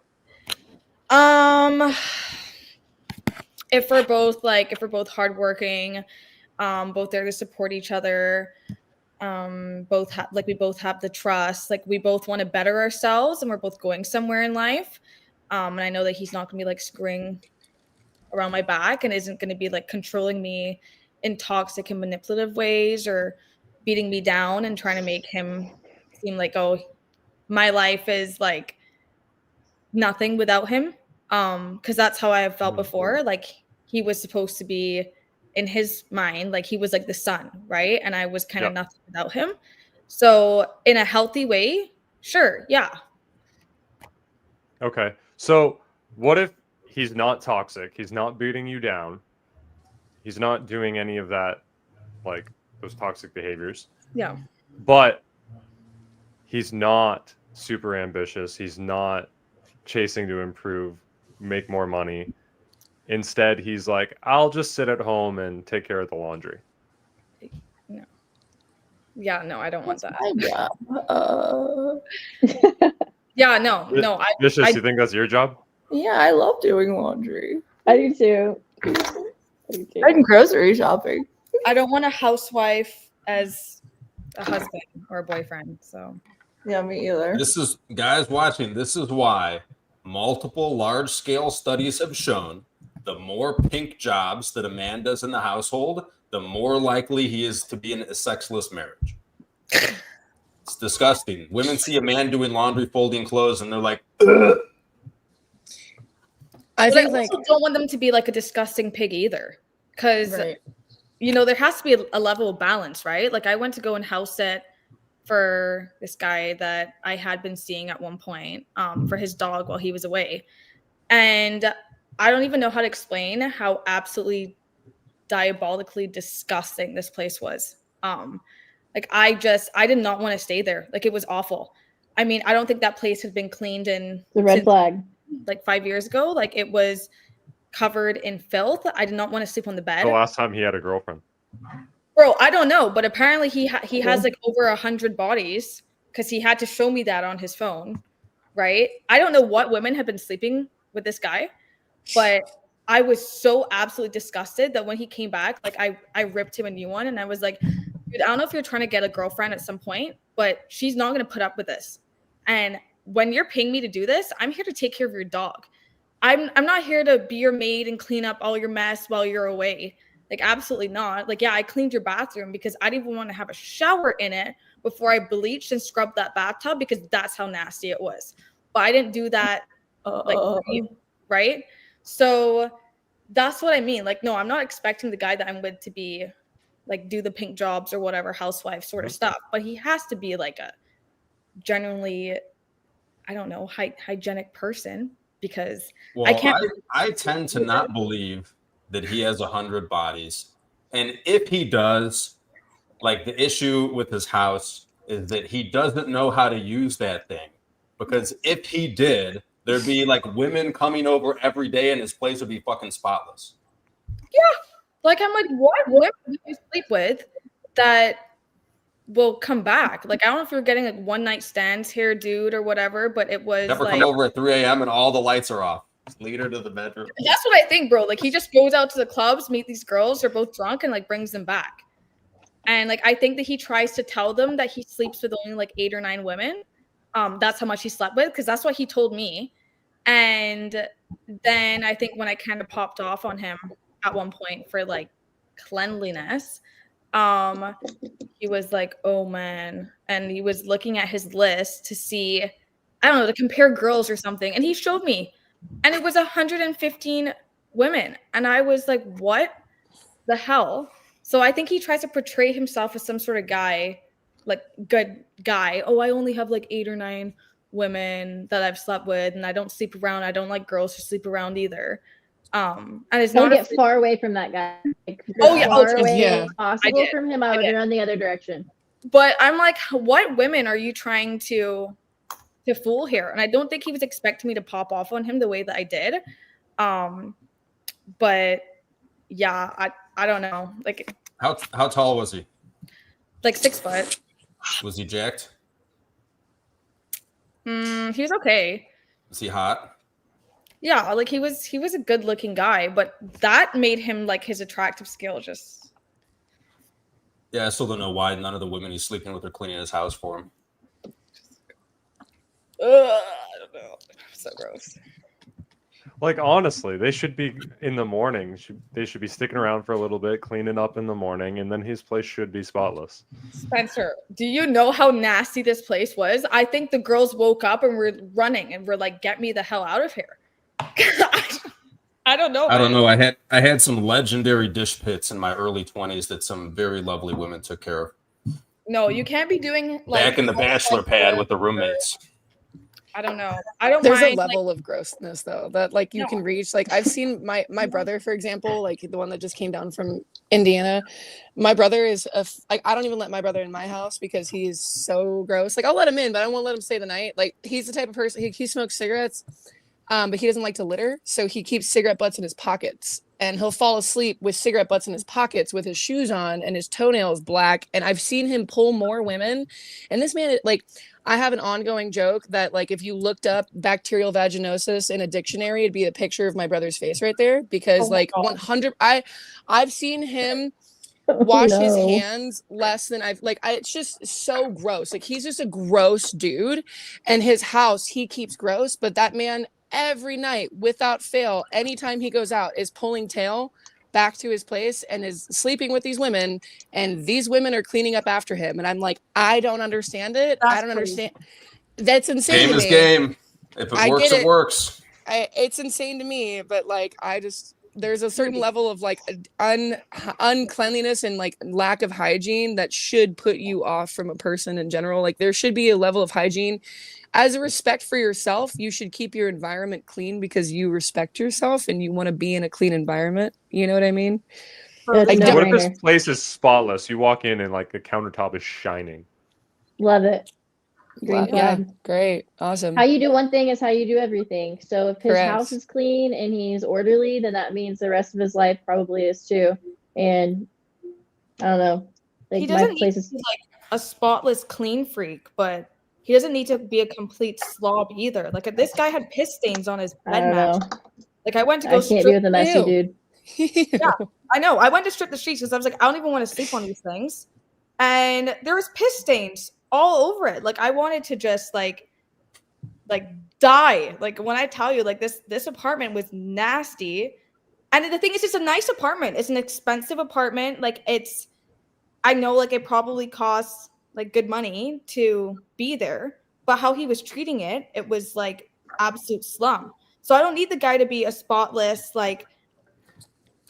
if we're both hardworking, both there to support each other, we both have the trust, like we both want to better ourselves and we're both going somewhere in life. And I know that he's not gonna be like screwing around my back and isn't gonna be like controlling me in toxic and manipulative ways or beating me down and trying to make him seem like, oh, my life is like nothing without him. Because that's how I have felt before. Like he was supposed to be, in his mind, like he was like the sun, right? And I was kind of nothing without him. So in a healthy way, sure, yeah. Okay. So what if he's not toxic? He's not beating you down. He's not doing any of that, like those toxic behaviors. Yeah. But he's not super ambitious. He's not chasing to improve, make more money. Instead, he's like, I'll just sit at home and take care of the laundry. No. Yeah, no, I don't want that. Yeah, no. Vicious, you think that's your job? Yeah, I love doing laundry. I do too. And grocery shopping. I don't want a housewife as a husband or a boyfriend. So yeah, me either. This is, guys watching, this is why multiple large-scale studies have shown the more pink jobs that a man does in the household, the more likely he is to be in a sexless marriage. It's disgusting. Women see a man doing laundry, folding clothes, and they're like, ugh. I but think I also don't want them to be like a disgusting pig either. Because, you know, there has to be a level of balance, right? Like I went to go and house sit for this guy that I had been seeing at one point for his dog while he was away. And I don't even know how to explain how absolutely diabolically disgusting this place was. Like I did not want to stay there. Like it was awful. I mean, I don't think that place had been cleaned in The red since, flag. like 5 years ago. Like it was covered in filth. I did not want to sleep on the bed. The last time he had a girlfriend. Bro, I don't know, but apparently he has like over 100 bodies because he had to show me that on his phone, right? I don't know what women have been sleeping with this guy, but I was so absolutely disgusted that when he came back, like I ripped him a new one, and I was like, dude, I don't know if you're trying to get a girlfriend at some point, but she's not gonna put up with this. And when you're paying me to do this, I'm here to take care of your dog. I'm not here to be your maid and clean up all your mess while you're away. Like, absolutely not. Like, yeah, I cleaned your bathroom because I didn't even want to have a shower in it before I bleached and scrubbed that bathtub because that's how nasty it was. But I didn't do that, like, for you, right? So that's what I mean. Like, no, I'm not expecting the guy that I'm with to be, like, do the pink jobs or whatever housewife sort of stuff. But he has to be, like, a genuinely, I don't know, hygienic person because Well, I tend to not believe that he has 100 bodies. And if he does, like, the issue with his house is that he doesn't know how to use that thing. Because if he did, there'd be like women coming over every day and his place would be fucking spotless. Yeah. Like, I'm like, what women do you sleep with that will come back? Like, I don't know if you're getting like one night stands here, dude, or whatever, but it was Never like, come over at 3 a.m. and all the lights are off. Just lead her to the bedroom. that's what I think, bro. Like, he just goes out to the clubs, meet these girls, they're both drunk, and like brings them back. And like, I think that he tries to tell them that he sleeps with only like 8 or 9 women. That's how much he slept with, because that's what he told me. And then I think when I kind of popped off on him at one point for like cleanliness, he was like, oh man. And he was looking at his list to see, I don't know, to compare girls or something. And he showed me, and it was 115 women. And I was like, what the hell? So I think he tries to portray himself as some sort of guy, like good guy. Oh, I only have like 8 or 9 women that I've slept with, and I don't sleep around. I don't like girls who sleep around either. And it's Don't not get far away from that guy. Like, Oh, yeah. far Oh, away yeah. as possible did. from him. I would run the other direction. But I'm like, what women are you trying to fool here? And I don't think he was expecting me to pop off on him the way that I did. But yeah, I don't know. Like, How tall was he? like 6 foot. Was he jacked? He was okay. Was he hot? Yeah, like he was a good looking guy, but that made him like his attractive skill just. Yeah, I still don't know why none of the women he's sleeping with are cleaning his house for him. I don't know. So gross. Like, honestly, they should be in the morning. They should be sticking around for a little bit, cleaning up in the morning, and then his place should be spotless. Spencer, do you know how nasty this place was? I think the girls woke up and were running and were like, "Get me the hell out of here!" I don't know. I don't know. I had some legendary dish pits in my early 20s that some very lovely women took care of. No, you can't be doing like Back in the bachelor pad with the roommates. I don't know. I don't There's mind. a level of grossness though that like you can reach. Like I've seen my brother, for example, like the one that just came down from Indiana. My brother is like, I don't even let my brother in my house because he's so gross. Like I'll let him in, but I won't let him stay the night. Like he's the type of person, he smokes cigarettes, but he doesn't like to litter, so he keeps cigarette butts in his pockets, and he'll fall asleep with cigarette butts in his pockets with his shoes on and his toenails black. And I've seen him pull more women. And this man, like, I have an ongoing joke that, like, if you looked up bacterial vaginosis in a dictionary, it'd be a picture of my brother's face right there, because like 100, I've seen him wash his hands less than it's just so gross. Like he's just a gross dude, and his house, he keeps gross, but that man every night without fail, anytime he goes out, is pulling tail back to his place and is sleeping with these women, and these women are cleaning up after him. And I'm like, I don't understand it. I don't understand. That's insane. Game is game. If it works, it works. It's insane to me, but like there's a certain level of like uncleanliness and like lack of hygiene that should put you off from a person in general. Like there should be a level of hygiene. As a respect for yourself, you should keep your environment clean because you respect yourself and you want to be in a clean environment. You know what I mean? What if this place is spotless? You walk in and like the countertop is shining. Love it. Green Yeah, flag. great. Awesome. How you do one thing is how you do everything. So if his Correct. house is clean and he's orderly, then that means the rest of his life probably is too. And I don't know. Like He my doesn't need place to is be like a spotless clean freak, but he doesn't need to be a complete slob either. Like this guy had piss stains on his I bed don't know. mat. Like I went to I go can't be strip. with a messy Ew. dude. Yeah, I know. I went to strip the sheets because I was like, I don't even want to sleep on these things. And there was piss stains all over it. Like I wanted to just like die. Like when I tell you, like this apartment was nasty. And the thing is, it's a nice apartment. It's an expensive apartment. Like I know like it probably costs like good money to be there, but how he was treating it, it was like absolute slum. So I don't need the guy to be a spotless, like,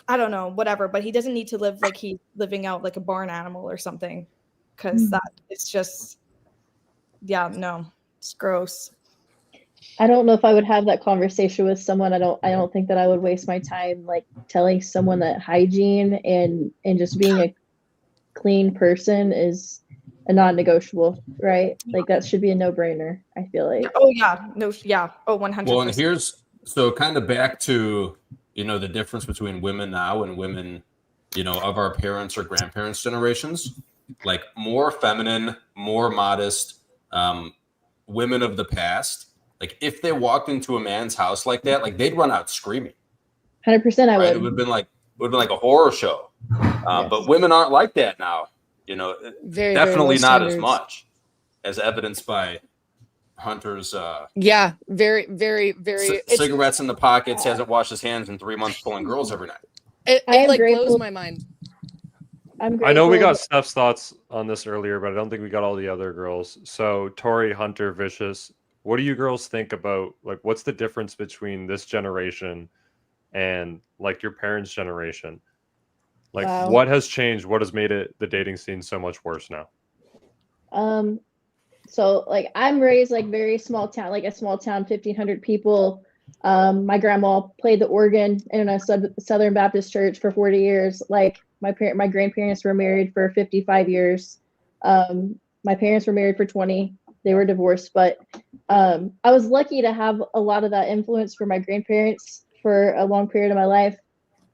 I don't know, whatever, but he doesn't need to live like he's living out like a barn animal or something. Cause that it's just, yeah, no, it's gross. I don't know if I would have that conversation with someone. I don't think that I would waste my time like telling someone that hygiene and just being a clean person is a non-negotiable, right? Like that should be a no-brainer, I feel like. Oh yeah, no, yeah, oh 100%. Well, and here's so kind of back to the difference between women now and women of our parents or grandparents' generations. Like more feminine, more modest women of the past. Like if they walked into a man's house like that, like they'd run out screaming. 100% I Right? would. It would have been like a horror show. Yes. But women aren't like that now. Very, Definitely very low not as standards. much, as evidenced by Hunter's Yeah, very, very, very. cigarettes in the pockets, hasn't washed his hands in 3 months, pulling girls every night. It I am like blows grateful- my mind. I'm grateful. I know we got Steph's thoughts on this earlier, but I don't think we got all the other girls. So Tori, Hunter, Vicious, what do you girls think about like what's the difference between this generation and like your parents' generation? Like Wow. what has changed? What has made the dating scene so much worse now? So like I'm raised like very small town, like a small town, 1,500 people. My grandma played the organ in a Southern Baptist church for 40 years. Like my grandparents were married for 55 years. My parents were married for 20. They were divorced, but I was lucky to have a lot of that influence from my grandparents for a long period of my life.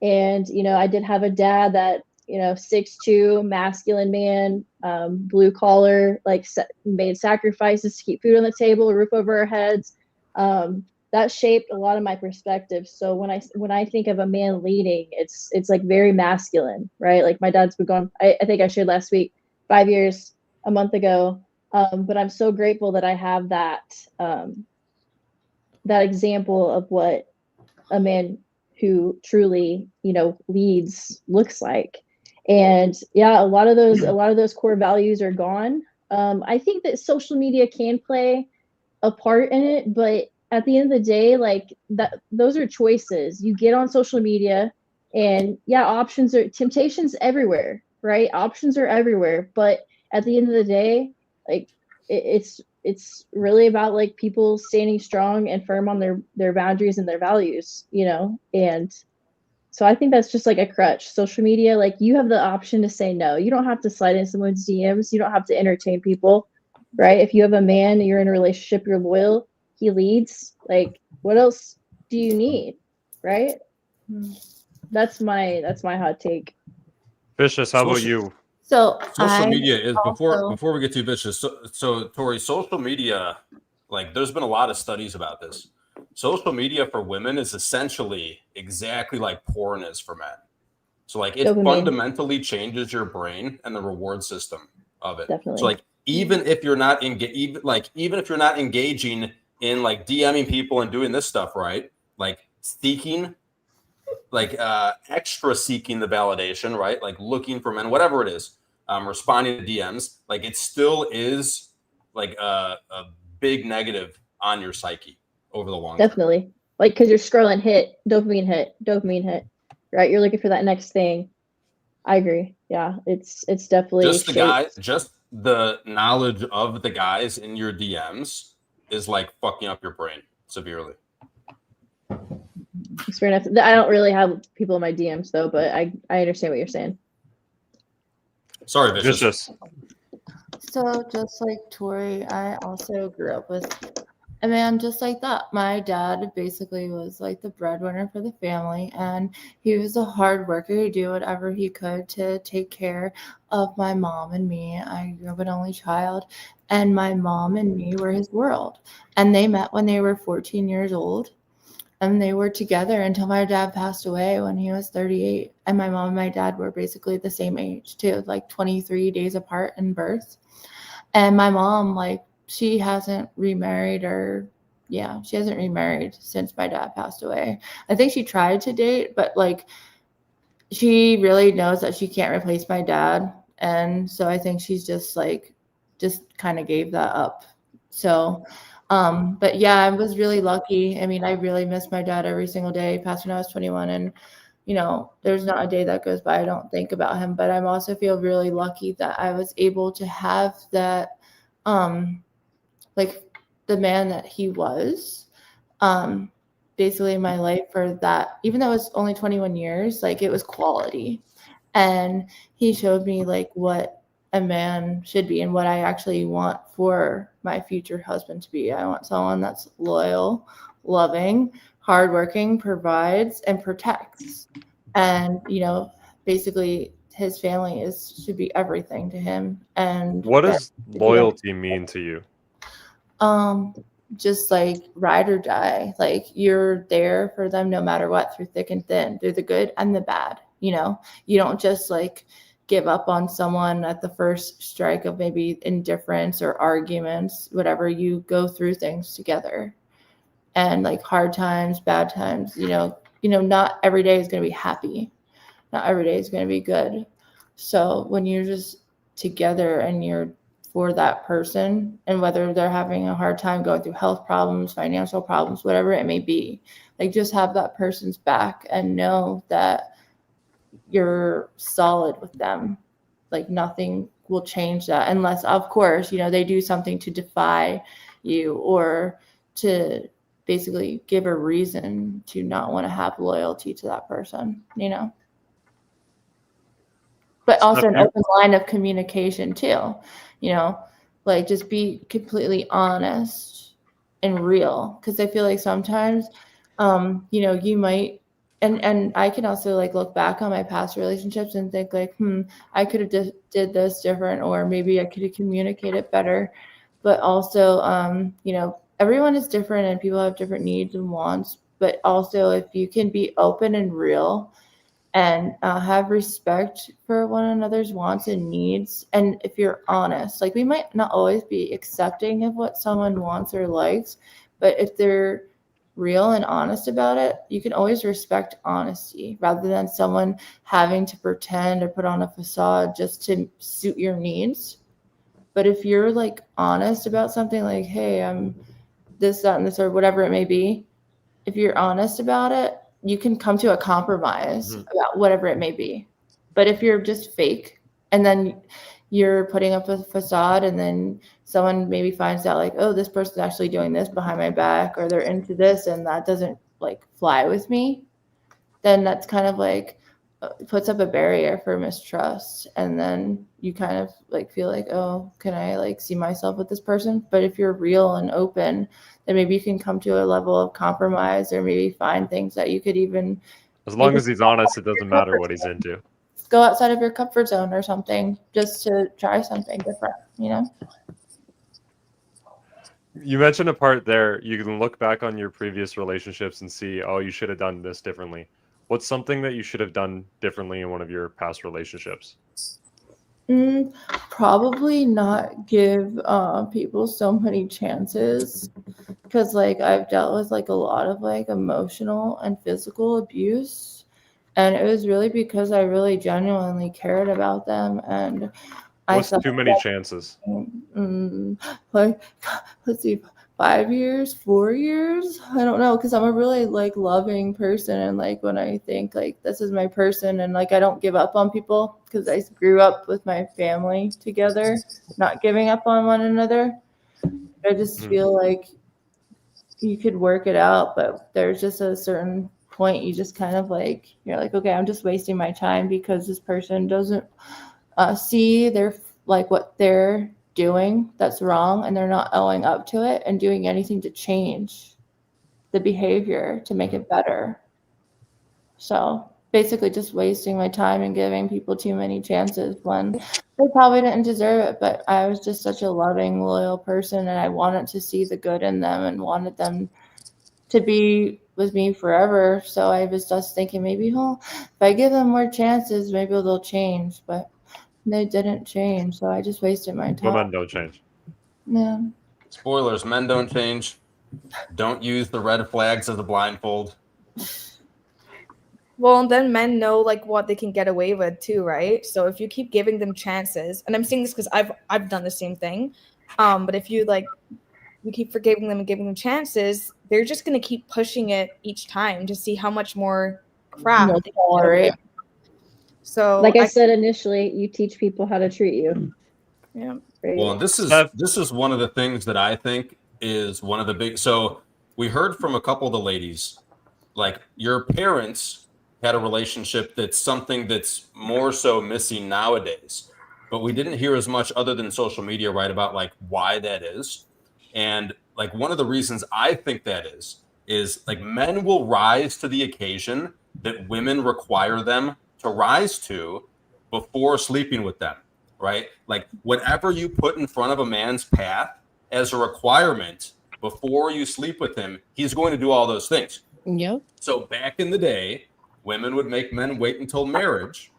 And, I did have a dad that, 6'2", masculine man, blue collar, like made sacrifices to keep food on the table, a roof over our heads. That shaped a lot of my perspective. So when I think of a man leading, it's like very masculine, right? Like my dad's been gone, I think I shared last week, 5 years, a month ago. But I'm so grateful that I have that example of what a man who truly, leads looks like. And yeah, a lot of those core values are gone. I think that social media can play a part in it, but at the end of the day, like those are choices. You get on social media and yeah, temptations everywhere, right? Options are everywhere. But at the end of the day, like it's really about like people standing strong and firm on their boundaries and their values, and so I think that's just like a crutch. Social media, like you have the option to say no. You don't have to slide in someone's DMs. You don't have to entertain people, right? If you have a man, you're in a relationship, you're loyal, he leads, like what else do you need, right? That's my hot take. Vicious, how about you? So Social I media is also- before we get too vicious. So Tori, social media, like there's been a lot of studies about this. Social media for women is essentially exactly like porn is for men. So like it Dopamine. fundamentally changes your brain and the reward system of it. Definitely. So like even if you're not engaging in like DMing people and doing this stuff, right? Like seeking, like extra seeking the validation, right? Like looking for men, whatever it is, responding to DMs, like it still is like a big negative on your psyche over the long term. Definitely. Like, because you're scrolling, dopamine hit, right? You're looking for that next thing. I agree. Yeah, it's definitely just the knowledge of the guys in your DMs is like fucking up your brain severely. It's fair enough. I don't really have people in my DMs though, but I understand what you're saying. Sorry, Vicious. So just like Tori, I also grew up with a man just like that. My dad basically was like the breadwinner for the family, and he was a hard worker. He'd do whatever he could to take care of my mom and me. I grew up an only child, and my mom and me were his world. And they met when they were 14 years old, and they were together until my dad passed away when he was 38. And my mom and my dad were basically the same age too, like 23 days apart in birth. And my mom, like, she hasn't remarried she hasn't remarried since my dad passed away. I think she tried to date, but like she really knows that she can't replace my dad. And so I think she's just kind of gave that up. So, but yeah, I was really lucky. I mean, I really miss my dad every single day. He passed when I was 21, and there's not a day that goes by I don't think about him. But I'm also feel really lucky that I was able to have that, like the man that he was, basically in my life for that, even though it was only 21 years, like it was quality. And he showed me like what a man should be and what I actually want for my future husband to be. I want someone that's loyal, loving, hardworking, provides, and protects. And, basically his family should be everything to him. And What does loyalty mean to you? Just like ride or die. Like you're there for them no matter what, through thick and thin, through the good and the bad. You don't just like give up on someone at the first strike of maybe indifference or arguments, whatever. You go through things together, and like hard times, bad times, not every day is going to be happy. Not every day is going to be good. So when you're just together and you're for that person, and whether they're having a hard time going through health problems, financial problems, whatever it may be, like just have that person's back and know that you're solid with them. Like nothing will change that unless, of course, they do something to defy you or to basically give a reason to not want to have loyalty to that person, But also an open line of communication too, like just be completely honest and real. Because I feel like sometimes, you might, and I can also like look back on my past relationships and think like, I could have did this different, or maybe I could have communicated better. But also, everyone is different and people have different needs and wants. But also, if you can be open and real and have respect for one another's wants and needs. And if you're honest, like we might not always be accepting of what someone wants or likes, but if they're real and honest about it, you can always respect honesty rather than someone having to pretend or put on a facade just to suit your needs. But if you're like honest about something, like, hey, I'm this, that, and this, or whatever it may be, if you're honest about it, you can come to a compromise about whatever it may be. But if you're just fake and then you're putting up a facade and then someone maybe finds out like, oh, this person's actually doing this behind my back, or they're into this and that doesn't like fly with me, then that's kind of like puts up a barrier for mistrust. And then you kind of like feel like, oh, can I like see myself with this person? But if you're real and open, then maybe you can come to a level of compromise, or maybe find things that you could even, as long as he's honest, it doesn't matter what he's into. Go outside of your comfort zone or something just to try something different, You mentioned a part there, you can look back on your previous relationships and see, oh, you should have done this differently. What's something that you should have done differently in one of your past relationships? Probably not give people so many chances, because like I've dealt with like a lot of like emotional and physical abuse, and it was really because I really genuinely cared about them. And what's too many chances? Like, let's see, 5 years, 4 years, I don't know, because I'm a really like loving person, and like when I think like this is my person, and like I don't give up on people because I grew up with my family together, not giving up on one another. I just feel like you could work it out, but there's just a certain point you just kind of like, you're like, okay, I'm just wasting my time because this person doesn't see their like what they're doing that's wrong, and they're not owning up to it and doing anything to change the behavior to make it better. So basically just wasting my time and giving people too many chances when they probably didn't deserve it. But I was just such a loving, loyal person, and I wanted to see the good in them and wanted them to be with me forever. So I was just thinking maybe, if I give them more chances, maybe they'll change. But they didn't change, so I just wasted my time. Women don't change. Yeah. Spoilers, men don't change. Don't use the red flags as a blindfold. Well, and then men know like what they can get away with too, right? So if you keep giving them chances, and I'm saying this because I've done the same thing, but if you keep forgiving them and giving them chances, they're just gonna keep pushing it each time to see how much more crap No they can get away tolerate. with. So Like I said initially, you teach people how to treat you. yeah. Right? Well, and this is one of the things that I think is one of the big. So we heard from a couple of the ladies, like your parents had a relationship that's something that's more so missing nowadays, but we didn't hear as much other than social media, right, about like why that is. And like one of the reasons I think that is like men will rise to the occasion that women require them to rise to before sleeping with them, right? Like whatever you put in front of a man's path as a requirement before you sleep with him, he's going to do all those things. Yep. So back in the day, women would make men wait until marriage,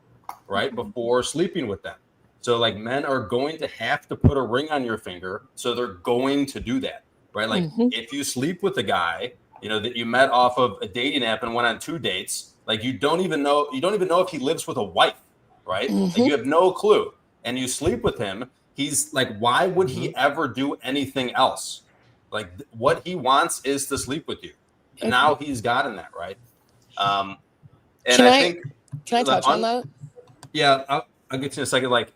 right, before sleeping with them. So like men are going to have to put a ring on your finger, so they're going to do that, right? Like if you sleep with a guy, you know, that you met off of a dating app and went on 2 dates, like you don't even know if he lives with a wife, right? Like you have no clue, and you sleep with him. He's like, why would he ever do anything else? Like what he wants is to sleep with you, and now he's gotten that, right? And Can I touch on that? Yeah, I'll get to you in a second. Like,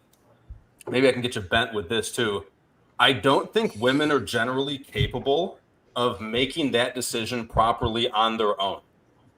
maybe I can get you bent with this too. I don't think women are generally capable of making that decision properly on their own.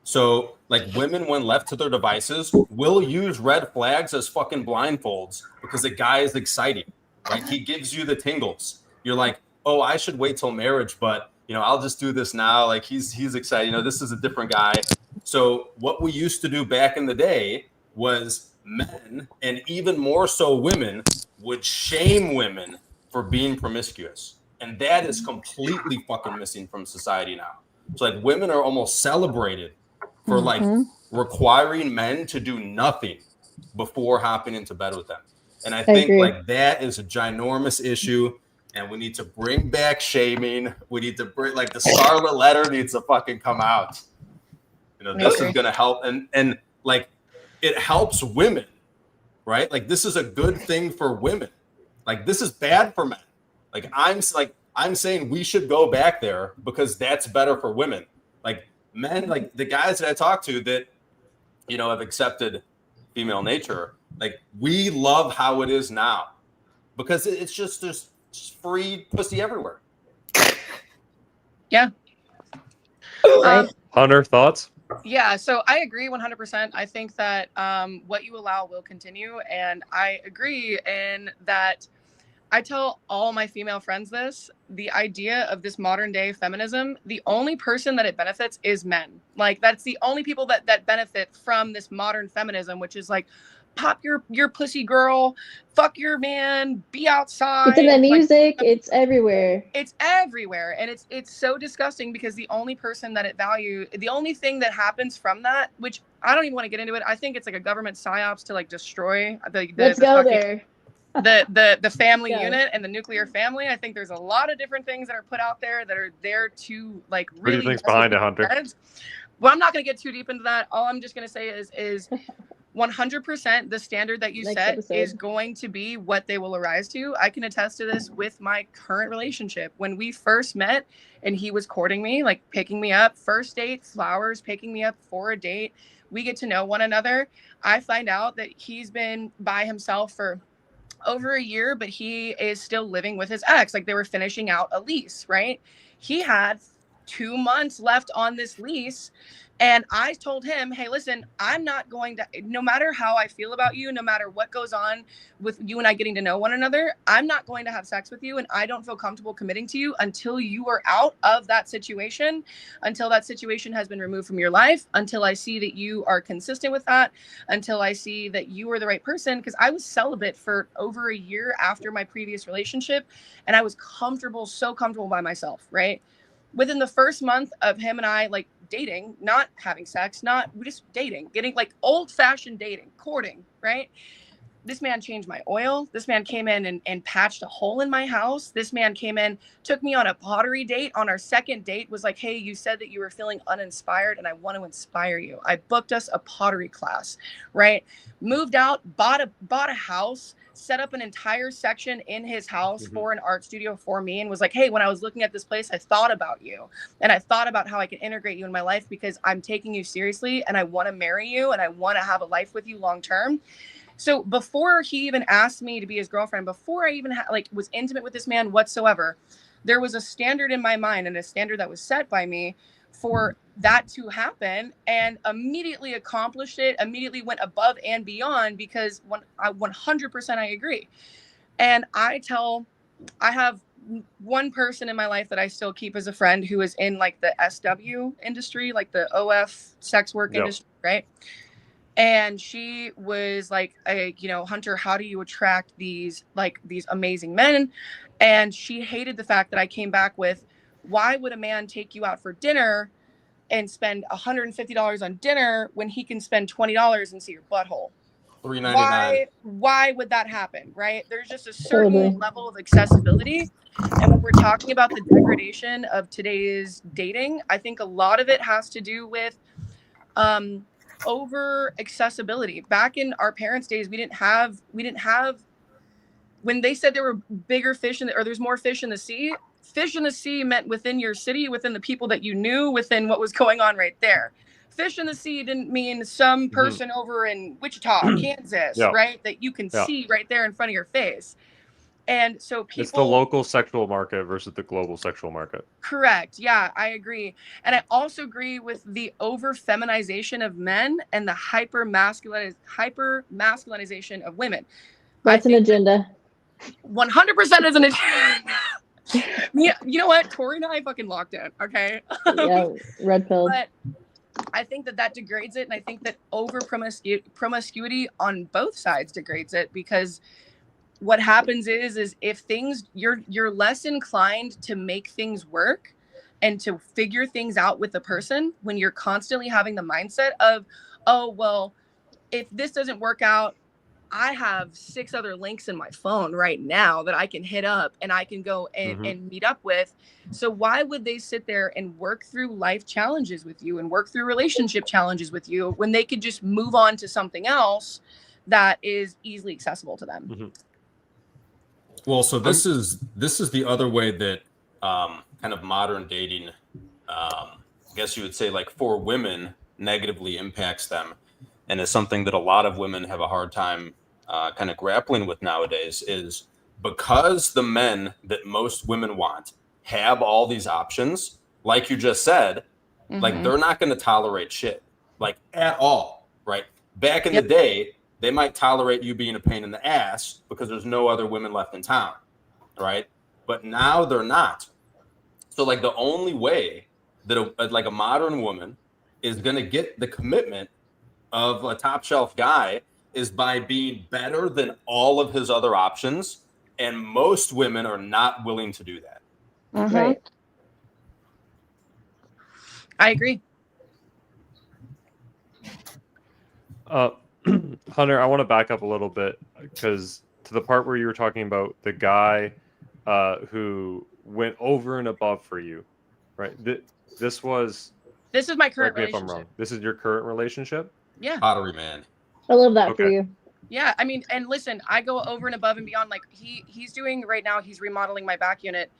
So, like, women, when left to their devices, will use red flags as fucking blindfolds because the guy is exciting, right? He gives you the tingles. You're like, oh, I should wait till marriage, but you know, I'll just do this now. Like, he's excited. You know, this is a different guy. So, what we used to do back in the day was men, and even more so women, would shame women for being promiscuous. And that is completely fucking missing from society now. So like women are almost celebrated for like requiring men to do nothing before hopping into bed with them. And I think agree. like that is a ginormous issue. And we need to bring back shaming. We need to bring like the scarlet letter needs to fucking come out. You know, this is gonna help, and like it helps women, right? Like this is a good thing for women. Like this is bad for men. Like I'm saying we should go back there because that's better for women. Like men, like the guys that I talk to that, you know, have accepted female nature, like we love how it is now because it's just there's free pussy everywhere. Yeah. Right. Hunter, thoughts? Yeah, so I agree 100%. I think that what you allow will continue. And I agree in that I tell all my female friends this, the idea of this modern day feminism, the only person that it benefits is men. Like that's the only people that benefit from this modern feminism, which is like pop your pussy girl, fuck your man, be outside. It's in the like, music. It's everywhere. It's everywhere, and it's so disgusting because the only person that the only thing that happens from that, which I don't even want to get into it, I think it's like a government psyops to like destroy Let's go there. the family Let's go. unit and the nuclear family. I think there's a lot of different things that are put out there that are there to like really. What do you think's behind it, Hunter? Well, I'm not going to get too deep into that. All I'm just going to say is 100% the standard that you set is going to be what they will arise to. I can attest to this with my current relationship. When we first met and he was courting me, like picking me up, first date, flowers, picking me up for a date, we get to know one another. I find out that he's been by himself for over a year, but he is still living with his ex. Like they were finishing out a lease, right? He had 2 months left on this lease And I told him, hey, listen, I'm not going to, no matter how I feel about you, no matter what goes on with you and I getting to know one another, I'm not going to have sex with you. And I don't feel comfortable committing to you until you are out of that situation, until that situation has been removed from your life, until I see that you are consistent with that, until I see that you are the right person. Because I was celibate for over a year after my previous relationship. And I was comfortable, so comfortable by myself, right? Within the first month of him and I like dating, not having sex, not just dating, getting like old fashioned dating, courting, right? This man changed my oil. This man came in and patched a hole in my house. This man came in, took me on a pottery date. On our second date was like, hey, you said that you were feeling uninspired and I want to inspire you. I booked us a pottery class, right? Moved out, bought a house, set up an entire section in his house for an art studio for me, and was like, hey, when I was looking at this place, I thought about you. And I thought about how I can integrate you in my life because I'm taking you seriously and I want to marry you and I want to have a life with you long term. So before he even asked me to be his girlfriend, before I even was intimate with this man whatsoever, there was a standard in my mind and a standard that was set by me for that to happen, and immediately accomplished it, immediately went above and beyond, because when I 100% I agree. And I have one person in my life that I still keep as a friend who is in like the SW industry, like the OF sex work industry, right? And she was like, Hunter, how do you attract these amazing men? And she hated the fact that I came back with, why would a man take you out for dinner and spend $150 on dinner when he can spend $20 and see your butthole? Why would that happen, right? There's just a certain level of accessibility. And when we're talking about the degradation of today's dating, I think a lot of it has to do with over accessibility. Back in our parents' days, we didn't have when they said there were bigger fish or there's more fish in the sea. Fish in the sea meant within your city, within the people that you knew, within what was going on right there. Fish in the sea didn't mean some person over in Wichita, Kansas, right? That you can see right there in front of your face. And so people, it's the local sexual market versus the global sexual market. Correct. Yeah, I agree. And I also agree with the over feminization of men and the hyper masculinization of women. That's an agenda. 100% is an agenda. Yeah, you know what? Tori and I fucking locked in. Okay. Yeah, red pill. But I think that degrades it. And I think that over promiscuity on both sides degrades it, because what happens is if things, you're less inclined to make things work and to figure things out with the person when you're constantly having the mindset of, oh, well, if this doesn't work out, I have 6 other links in my phone right now that I can hit up and I can go and meet up with. So why would they sit there and work through life challenges with you and work through relationship challenges with you when they could just move on to something else that is easily accessible to them? Well, so this is the other way that kind of modern dating, I guess you would say, like, for women, negatively impacts them, and is something that a lot of women have a hard time kind of grappling with nowadays, is because the men that most women want have all these options, like you just said, like, they're not going to tolerate shit, like, at all, right? Back in the day, they might tolerate you being a pain in the ass because there's no other women left in town, right? But now they're not. So, like, the only way that a modern woman is going to get the commitment of a top shelf guy is by being better than all of his other options. And most women are not willing to do that. Right. I agree. Hunter, I want to back up a little bit, because to the part where you were talking about the guy who went over and above for you, right? This is my current correct me if I'm relationship. wrong. This is your current relationship? Yeah. Pottery man. I love that for you. Yeah, I mean, and listen, I go over and above and beyond. Like he's doing right now, he's remodeling my back unit.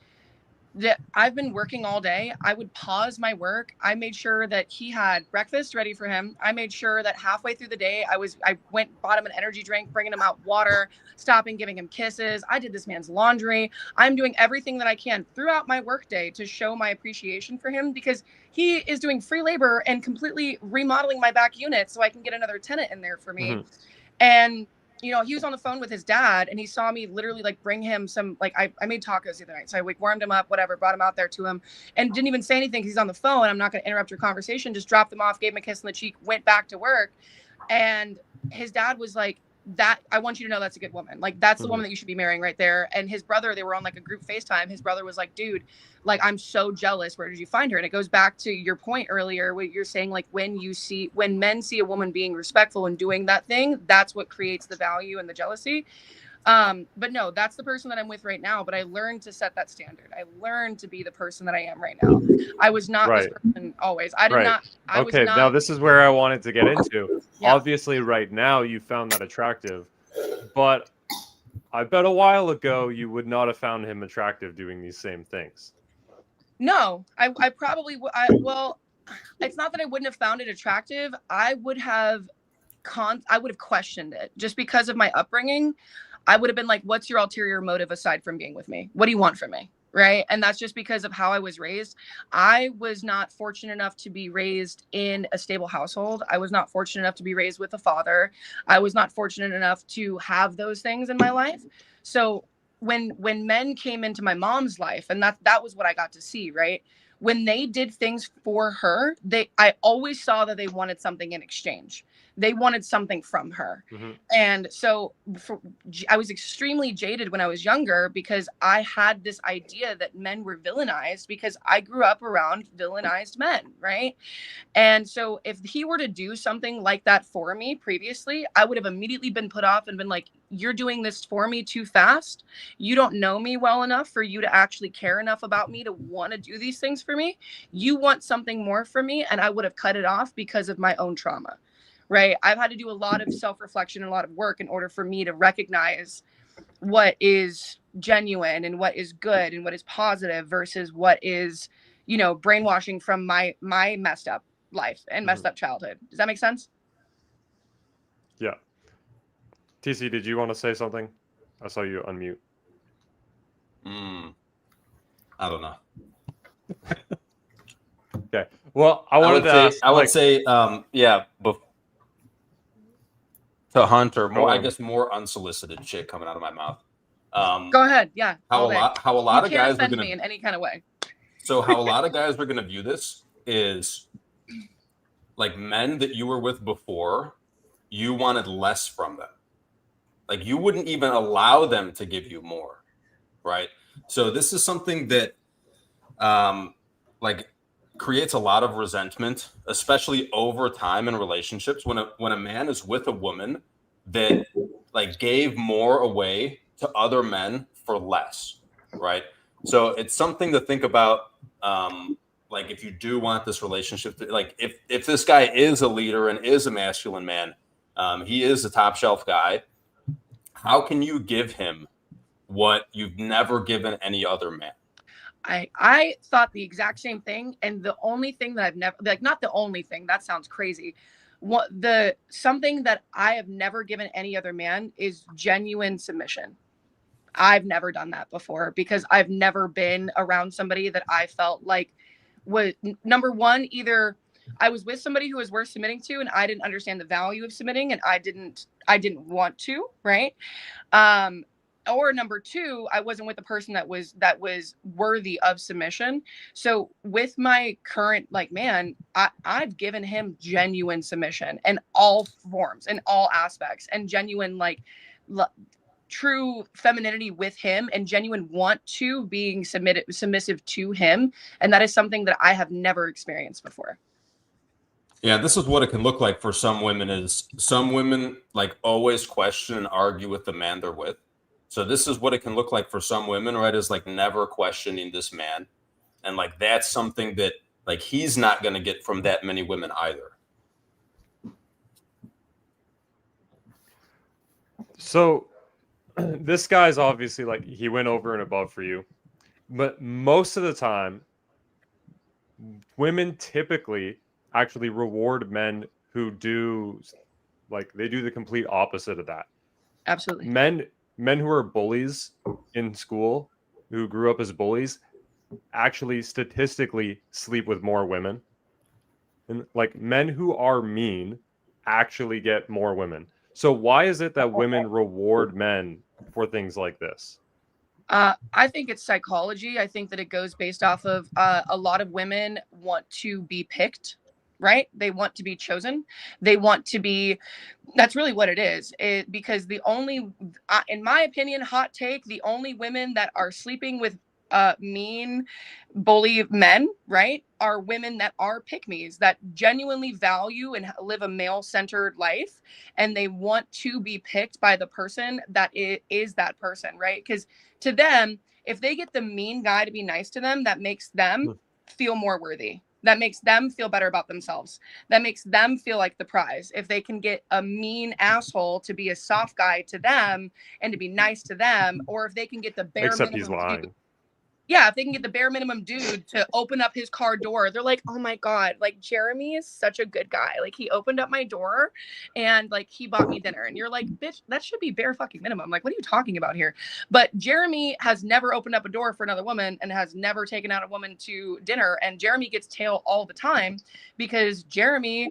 I've been working all day. I would pause my work. I made sure that he had breakfast ready for him. I made sure that halfway through the day, I went, bought him an energy drink, bringing him out water, stopping, giving him kisses. I did this man's laundry. I'm doing everything that I can throughout my workday to show my appreciation for him, because he is doing free labor and completely remodeling my back unit so I can get another tenant in there for me. Mhm. And he was on the phone with his dad, and he saw me literally like bring him some, like I made tacos the other night. So I like warmed him up, whatever, brought him out there to him, and didn't even say anything because he's on the phone. I'm not going to interrupt your conversation. Just dropped him off, gave him a kiss on the cheek, went back to work. And his dad was like, that, I want you to know that's a good woman. Like, that's the woman that you should be marrying right there. And his brother, they were on like a group FaceTime. His brother was like, dude, like, I'm so jealous. Where did you find her? And it goes back to your point earlier, where you're saying, like, when men see a woman being respectful and doing that thing, that's what creates the value and the jealousy. But no, that's the person that I'm with right now. But I learned to set that standard. I learned to be the person that I am right now. I was not this person always. I did not. I was not. Now this is where I wanted to get into. Yeah. Obviously, right now you found that attractive, but I bet a while ago you would not have found him attractive doing these same things. No, I probably well, it's not that I wouldn't have found it attractive. I would have questioned it just because of my upbringing. I would have been like, what's your ulterior motive aside from being with me? What do you want from me? Right. And that's just because of how I was raised. I was not fortunate enough to be raised in a stable household. I was not fortunate enough to be raised with a father. I was not fortunate enough to have those things in my life. So when men came into my mom's life, and that was what I got to see, right? When they did things for her, I always saw that they wanted something in exchange. They wanted something from her. Mm-hmm. And so I was extremely jaded when I was younger, because I had this idea that men were villainized because I grew up around villainized men, right? And so if he were to do something like that for me previously, I would have immediately been put off and been like, you're doing this for me too fast. You don't know me well enough for you to actually care enough about me to want to do these things for me. You want something more from me. And I would have cut it off because of my own trauma, right? I've had to do a lot of self-reflection and a lot of work in order for me to recognize what is genuine and what is good and what is positive versus what is, brainwashing from my messed up life and messed up childhood. Does that make sense? Yeah. TC, did you want to say something? I saw you unmute. I don't know. Okay. Well, I would say, to Hunt, or more, I guess, more unsolicited shit coming out of my mouth. Go ahead. Yeah. How a lot of guys are offend gonna me in any kind of way. So how a lot of guys are gonna view this is like men that you were with before, you wanted less from them. Like you wouldn't even allow them to give you more, right? So this is something that like creates a lot of resentment, especially over time in relationships, when a man is with a woman that like gave more away to other men for less, right? So it's something to think about. Like if you do want this relationship to, like if this guy is a leader and is a masculine man, he is a top shelf guy, how can you give him what you've never given any other man? I thought the exact same thing. And the only thing that I've never, like, not the only thing, that sounds crazy. Something that I have never given any other man is genuine submission. I've never done that before because I've never been around somebody that I felt like was, number one, either I was with somebody who was worth submitting to and I didn't understand the value of submitting and I didn't want to, right? Or number two, I wasn't with a person that was worthy of submission. So with my current man, I've given him genuine submission in all forms, in all aspects, and genuine true femininity with him and genuine want to being submissive to him. And that is something that I have never experienced before. Yeah, this is what it can look like for some women. Is some women like always question and argue with the man they're with. So this is what it can look like for some women, right? Is like never questioning this man. And like that's something that like he's not going to get from that many women either. So this guy's obviously like he went over and above for you. but most of the time, women typically actually reward men who do they do the complete opposite of that. Absolutely. Men who are bullies in school, who grew up as bullies, actually statistically sleep with more women. And like men who are mean actually get more women. So why is it that women reward men for things like this? I think it's psychology. I think that it goes based off of a lot of women want to be picked, right? They want to be chosen. They want to be, that's really what it is. Because the only, in my opinion, hot take, the only women that are sleeping with mean bully men, right, are women that are pick-me's, that genuinely value and live a male-centered life, and they want to be picked by the person that is that person, right? Because to them, if they get the mean guy to be nice to them, that makes them feel more worthy. That makes them feel better about themselves. That makes them feel like the prize. If they can get a mean asshole to be a soft guy to them and to be nice to them, or if they can get the bare Except he's minimum lying. yeah, if they can get the bare minimum dude to open up his car door, they're like, oh my God, like Jeremy is such a good guy. Like he opened up my door and like he bought me dinner. And you're like, bitch, that should be bare fucking minimum. Like, what are you talking about here? But Jeremy has never opened up a door for another woman and has never taken out a woman to dinner. And Jeremy gets tail all the time because Jeremy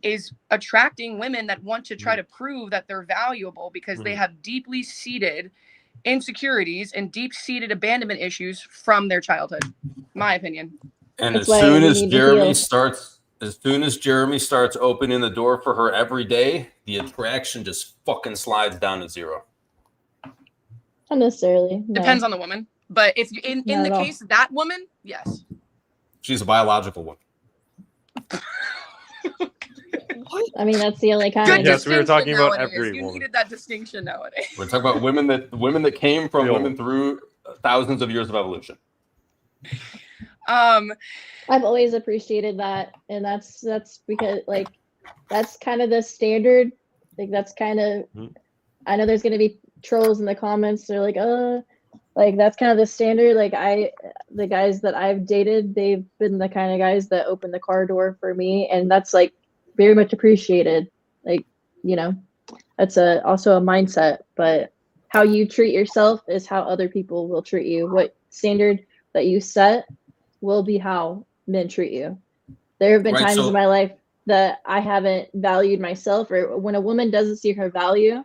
is attracting women that want to try to prove that they're valuable because they have deeply seated insecurities and deep-seated abandonment issues from their childhood, my opinion. And That's as why soon we as need to Jeremy heal. starts opening the door for her every day, the attraction just fucking slides down to zero. Not necessarily. No. Depends on the woman, but if you in Not the at all. case of that woman, yes. She's a biological one. I mean, that's the only Good kind. Yes, we were distinction talking about nowadays. every You woman. needed that distinction nowadays. We're talking about women that came from Real. women through thousands of years of evolution. Um, I've always appreciated that, and that's because like that's kind of the standard. Like that's kind of. I know there's gonna be trolls in the comments. They're like, like that's kind of the standard. Like the guys that I've dated, they've been the kind of guys that open the car door for me, and that's like very much appreciated. Like, you know, that's also a mindset, but how you treat yourself is how other people will treat you. What standard that you set will be how men treat you. There have been Right, times so- in my life that I haven't valued myself, or when a woman doesn't see her value,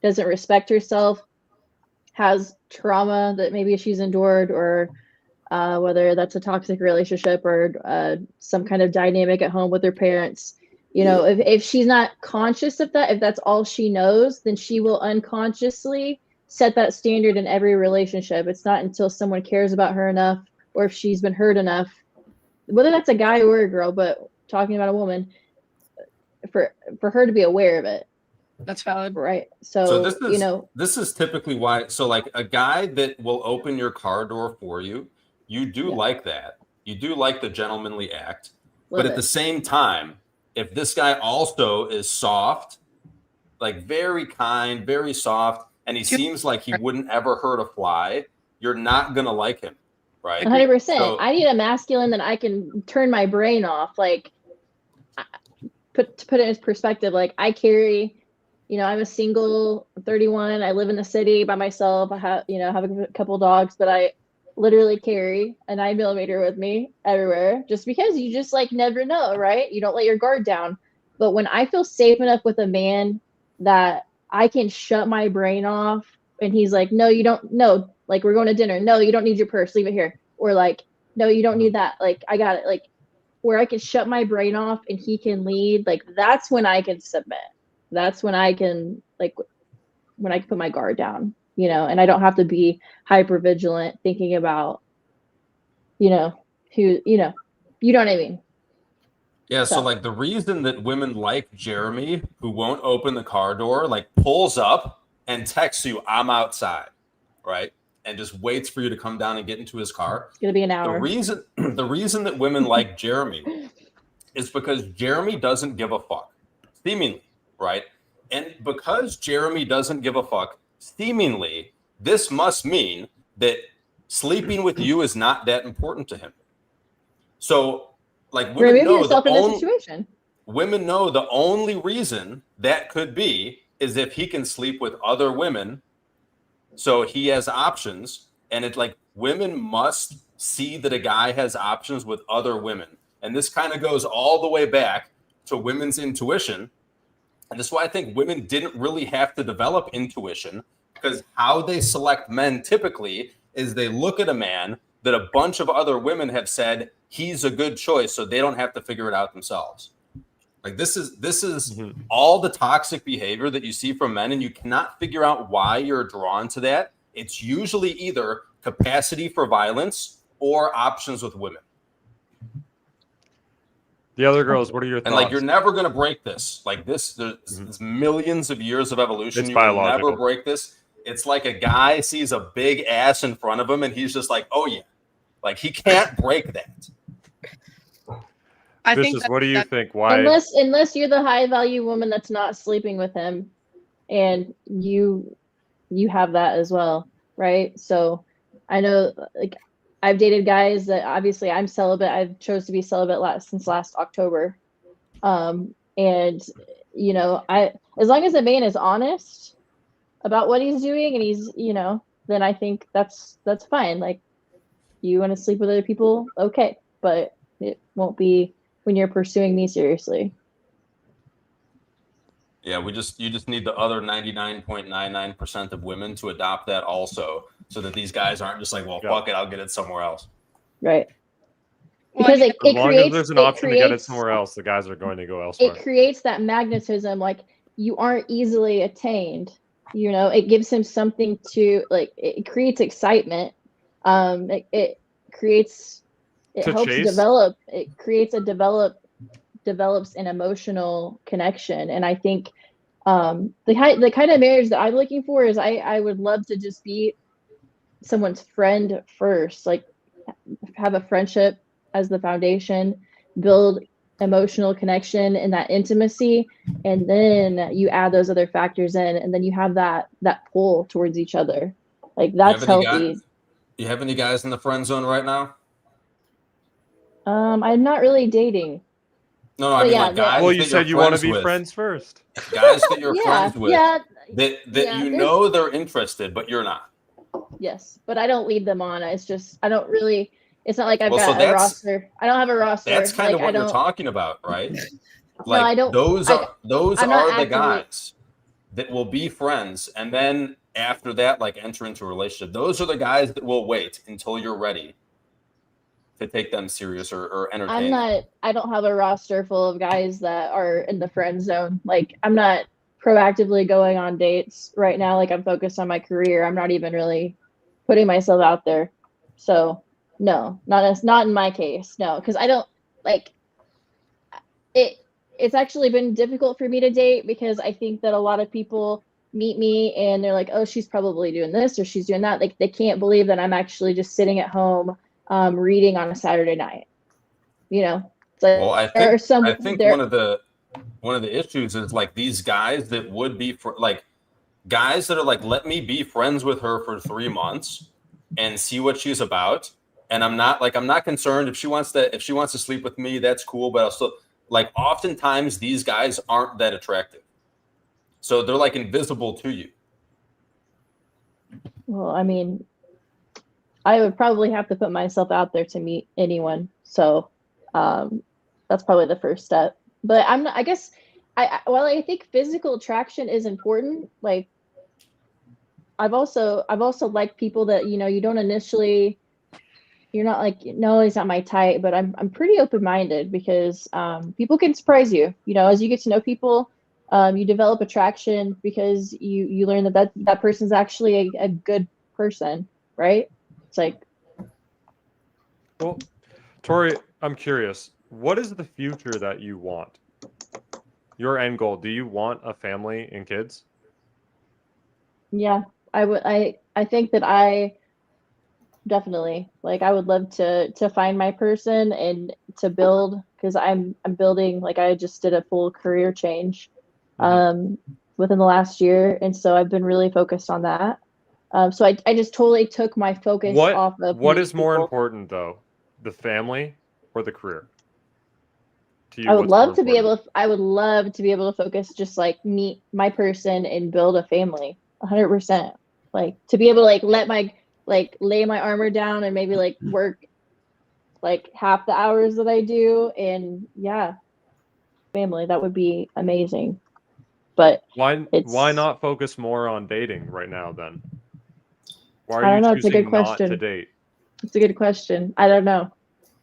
doesn't respect herself, has trauma that maybe she's endured, or whether that's a toxic relationship or some kind of dynamic at home with her parents. You know, if she's not conscious of that, if that's all she knows, then she will unconsciously set that standard in every relationship. It's not until someone cares about her enough, or if she's been hurt enough, whether that's a guy or a girl, but talking about a woman, for her to be aware of it. that's valid. Right. So So, this is you know, this is typically why. So like a guy that will open your car door for you, you do Yeah. like that. You do like the gentlemanly act, love but at it. the same time, if this guy also is soft, like very kind, very soft, and he seems like he wouldn't ever hurt a fly, you're not gonna like him, right? 100%. So- I need a masculine that I can turn my brain off. Like, to put it in perspective, like I carry, you know, I'm a single 31. I live in the city by myself. I have a couple dogs, but I literally carry a 9mm with me everywhere, just because you just like never know, right? You don't let your guard down. But when I feel safe enough with a man that I can shut my brain off, and he's like, no, you don't, no, like we're going to dinner. No, you don't need your purse. Leave it here. Or like, no, you don't need that. Like, I got it. Like, where I can shut my brain off and he can lead, like that's when I can submit. That's when I can when I can put my guard down, you know, and I don't have to be hyper vigilant thinking about, you know, who, you know what I mean? Yeah, so So- like the reason that women like Jeremy, who won't open the car door, like pulls up and texts you, I'm outside, right? And just waits for you to come down and get into his car. It's going to be an The hour. reason that women like Jeremy is because Jeremy doesn't give a fuck, seemingly, right? And because Jeremy doesn't give a fuck, seemingly, this must mean that sleeping with you is not that important to him. So, like, Remove yourself in this situation. Women know the only reason that could be is if he can sleep with other women. So he has options, and it's like women must see that a guy has options with other women. And this kind of goes all the way back to women's intuition. And that's why I think women didn't really have to develop intuition, because how they select men typically is they look at a man that a bunch of other women have said he's a good choice, so they don't have to figure it out themselves. Like this is all the toxic behavior that you see from men, and you cannot figure out why you're drawn to that. It's usually either capacity for violence or options with women. The other girls, what are your thoughts? And like, you're never going to break this. Like this, there's millions of years of evolution. It's You biological. will never break this. It's like a guy sees a big ass in front of him, and he's just like, oh yeah. Like, he can't break that. I think Vicious, what do you think? Why? Unless you're the high value woman that's not sleeping with him, and you have that as well, right? So I know, like, I've dated guys that, obviously I'm celibate. I've chose to be celibate since last October, and you know, as long as the man is honest about what he's doing, and he's, you know, then I think that's fine. Like, you want to sleep with other people, okay, but it won't be when you're pursuing me seriously. Yeah, you just need the other 99.99% of women to adopt that also, so that these guys aren't just like, well, fuck it, I'll get it somewhere else. Right. Well, Because it as long creates, as there's an option to get it somewhere else, the guys are going to go elsewhere. It creates that magnetism, like, you aren't easily attained. You know, it gives him something to, like, it creates excitement. It creates, it To helps chase? develop, it creates develops an emotional connection. And I think the kind of marriage that I'm looking for is I would love to just be someone's friend first, like, have a friendship as the foundation, build emotional connection and that intimacy, and then you add those other factors in, and then you have that pull towards each other. Like, that's healthy. You have any guys in the friend zone right now? I'm not really dating. No, I mean, yeah, like, guys. Well, you that said you're you want to friends be with. friends first. Guys that you're friends with. Yeah, you know they're interested, but you're not. Yes, but I don't lead them on. It's just, I don't really. It's not like I've Well, so got a roster. I don't have a roster. That's kind like, of what you're talking about, right? Like, No, I don't. Those are the actively... guys that will be friends, and then after that, like, enter into a relationship. Those are the guys that will wait until you're ready to take them serious or entertain. I don't have a roster full of guys that are in the friend zone. Like, I'm not proactively going on dates right now. Like, I'm focused on my career. I'm not even really putting myself out there. So no, not in my case. No, because I don't like it. It's actually been difficult for me to date, because I think that a lot of people meet me and they're like, oh, she's probably doing this or she's doing that. Like, they can't believe that I'm actually just sitting at home reading on a Saturday night. You know, it's like, well, I think one of the issues is, like, these guys that would be guys that are like, let me be friends with her for 3 months and see what she's about. And I'm not concerned if she wants to sleep with me, that's cool. But I'll still, like, oftentimes these guys aren't that attractive. So they're, like, invisible to you. Well, I mean, I would probably have to put myself out there to meet anyone. So that's probably the first step. But I'm not, I guess, while I think physical attraction is important, like, I've also liked people that, you know, you don't initially, you're not like, no, he's not my type, but I'm pretty open-minded, because people can surprise you. You know, as you get to know people, you develop attraction because you learn that person's actually a good person, right? It's like, well, Tori, I'm curious. What is the future that you want? Your end goal? Do you want a family and kids? Yeah, I would. I think that I definitely, like, I would love to find my person and to build, because I'm building, like, I just did a full career change within the last year, and so I've been really focused on that. So I just totally took my focus off of what is meeting more people. important though, the family or the career? To you, I would what's more love to be important? able to, I would love to be able to focus, just like meet my person and build a family 100%. Like to be able to like lay my armor down and maybe like work like half the hours that I do, and yeah, family, that would be amazing. But Why not focus more on dating right now then? Why I are you don't know, it's a good choosing not to question. date? It's a good question. I don't know.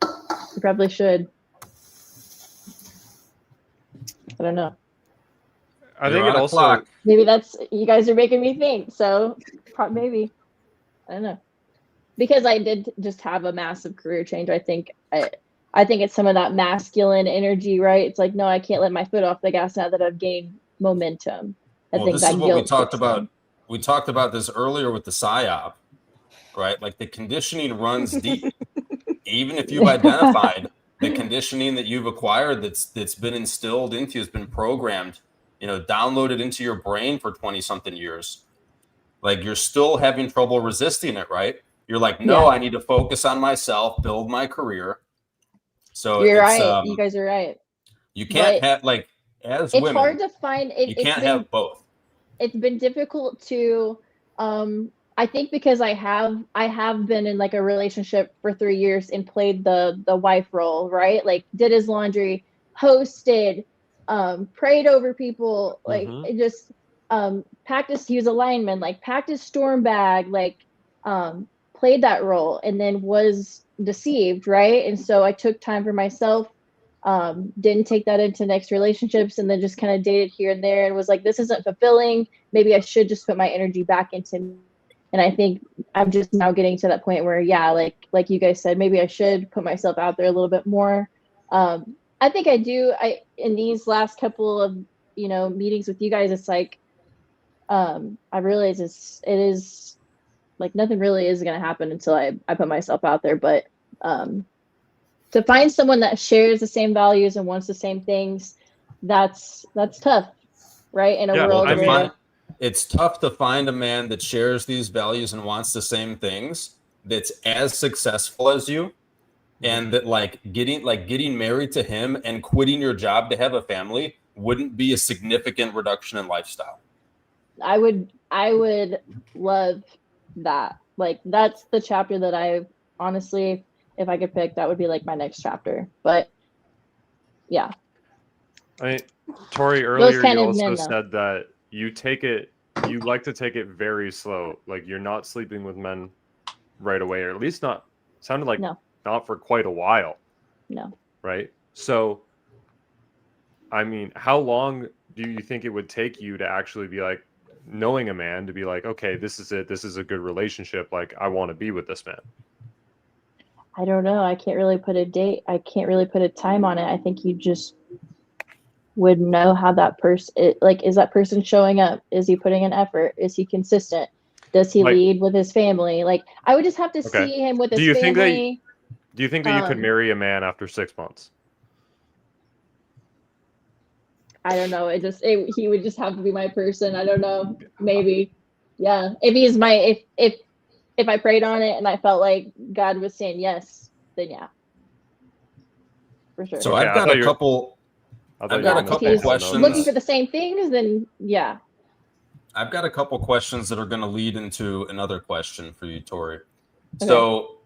You probably should. I don't know. I You're think it on a also clock. Maybe that's, you guys are making me think. So maybe, I don't know. Because I did just have a massive career change. I think it's some of that masculine energy, right? It's like, no, I can't let my foot off the gas now that I've gained momentum. I Well, think this that is what we guilt talked kicks about. in. We talked about this earlier with the psyop, right? Like the conditioning runs deep. Even if you've identified the conditioning that you've acquired that's been instilled into you, has been programmed, downloaded into your brain for 20 something years, like you're still having trouble resisting it, right? You're like, no, Yeah. I need to focus on myself, build my career. So You're it's right. You guys are right. you can't But have, like, as it's women, hard to find it. you can't have both. It's been difficult to I think because I have been in like a relationship for 3 years and played the wife role, right? Like did his laundry, hosted, prayed over people, like Mhm. it just packed his, he was a lineman, like packed his storm bag, like played that role and then was deceived, right? And so I took time for myself, didn't take that into next relationships, and then just kind of dated here and there and was like, this isn't fulfilling. Maybe I should just put my energy back into me. And I think I'm just now getting to that point where, yeah, like you guys said, maybe I should put myself out there a little bit more. I think I do. In these last couple of meetings with you guys, it's like I realize it is like nothing really is going to happen until I put myself out there. But to find someone that shares the same values and wants the same things, that's tough, right? In a Yeah, world I mean, where It's tough to find a man that shares these values and wants the same things, that's as successful as you, and that getting married to him and quitting your job to have a family wouldn't be a significant reduction in lifestyle. I would love that. Like that's the chapter that I honestly, if I could pick, that would be like my next chapter. But yeah, I mean, Tori, those earlier kind you of also men though. said that you like to take it very slow. Like you're not sleeping with men right away, or at least not, sounded like No. not for quite a while, No. right? So, I mean, how long do you think it would take you to actually be like, knowing a man, to be like, okay, this is it, this is a good relationship, like I want to be with this man? I don't know. I can't really put a date. I can't really put a time on it. I think you just would know how that person, like, is that person showing up? Is he putting an effort? Is he consistent? Does he Like, lead with his family? Like, I would just have to okay, see him with his do you think family. that you could marry a man after 6 months? I don't know. He would just have to be my person. I don't know. Maybe. Yeah. If he's if I prayed on it and I felt like God was saying yes, then yeah. For sure. So Okay, I've got a couple If he's questions. looking for the same things, then yeah. I've got a couple questions that are going to lead into another question for you, Tori. Okay. So,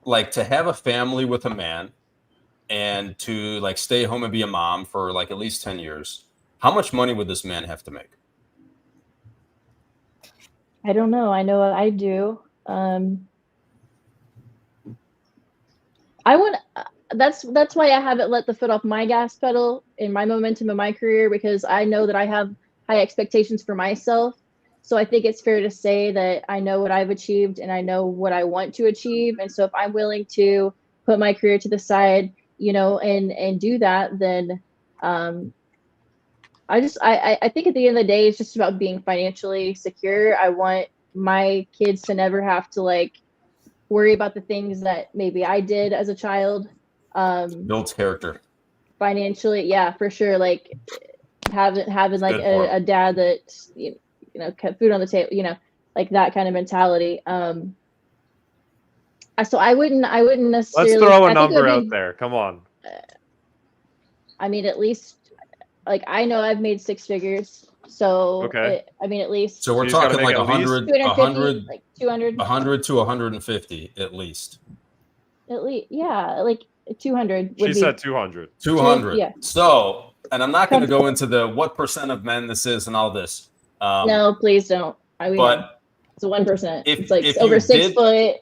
like, to have a family with a man and to like stay home and be a mom for like at least 10 years, how much money would this man have to make? I don't know. I know what I do. I want. That's why I haven't let the foot off my gas pedal in my momentum in my career, because I know that I have high expectations for myself. So I think it's fair to say that I know what I've achieved and I know what I want to achieve. And so if I'm willing to put my career to the side, and do that, then I think at the end of the day, it's just about being financially secure. I want my kids to never have to like worry about the things that maybe I did as a child. Builds character. Financially, yeah, for sure. Like having like a dad that kept food on the table. like that kind of mentality. So I wouldn't necessarily. Let's throw a I think it would number out be, there. Come on. I mean, at least, like, I know I've made six figures, so Okay. I mean, at least. So we're you just gotta talking like make at least 100, 250, like 200. 100 to 150 at least. At least, yeah, like 200 would She be. said 200. 200. Yeah. So, and I'm not going to go into the what percent of men this is and all this. No, please don't. But it's 1%. if- It's like if over you 6 did- foot.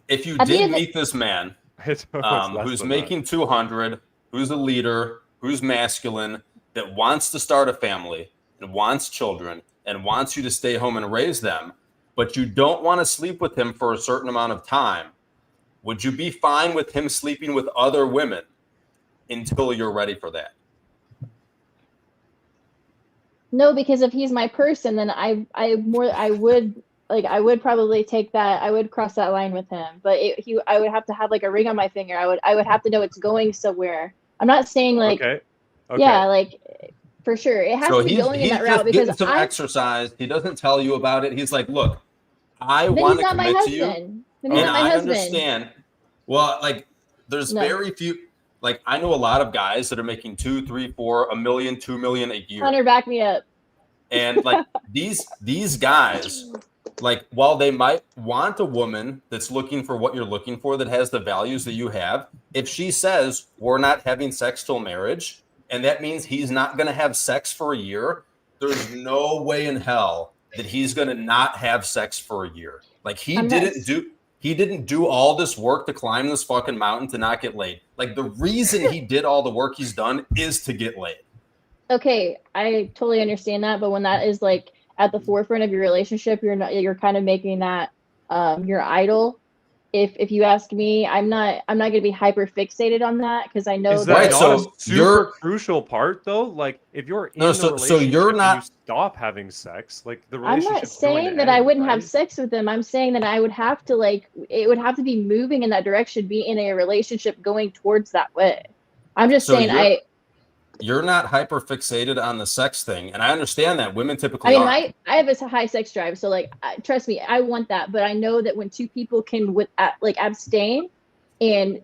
if you At the did end of- meet this man It's less who's than making 200, who's a leader, who's masculine, that wants to start a family and wants children and wants you to stay home and raise them, but you don't want to sleep with him for a certain amount of time, would you be fine with him sleeping with other women until you're ready for that? No, because if he's my person, then I would probably take that. I would cross that line with him. But I would have to have like a ring on my finger. I would have to know it's going somewhere. I'm not saying like, Okay. yeah, like for sure it has So to be going in he's that route just because getting some exercise. He doesn't tell you about it. He's like, look, I then want he's to not my commit to you. husband. Then he's And not my I husband. understand. Well, like, there's No. very few. Like, I know a lot of guys that are making 2, 3, 4, $1 million, $2 million a year. Hunter, back me up. And like these guys, like, while they might want a woman that's looking for what you're looking for, that has the values that you have, if she says we're not having sex till marriage, and that means he's not going to have sex for a year, there's no way in hell that he's going to not have sex for a year. Like, he didn't do all this work to climb this fucking mountain to not get laid. Like, the reason he did all the work he's done is to get laid. Okay, I totally understand that, but when that is like at the forefront of your relationship, you're kind of making that your idol. If you ask me, I'm not going to be hyper fixated on that because I know Is that that Right, not so a super you're- crucial part though? Like, if you're in No, a so relationship you're and not- you stop having sex, like the I'm relationship. not saying that I wouldn't have sex with them. I'm saying that I would have to it would have to be moving in that direction, be in a relationship going towards that way. I'm just So saying you're not hyper fixated on the sex thing, and I understand that women typically I mean, are. I have a high sex drive, so like, trust me, I want that. But I know that when two people can abstain, and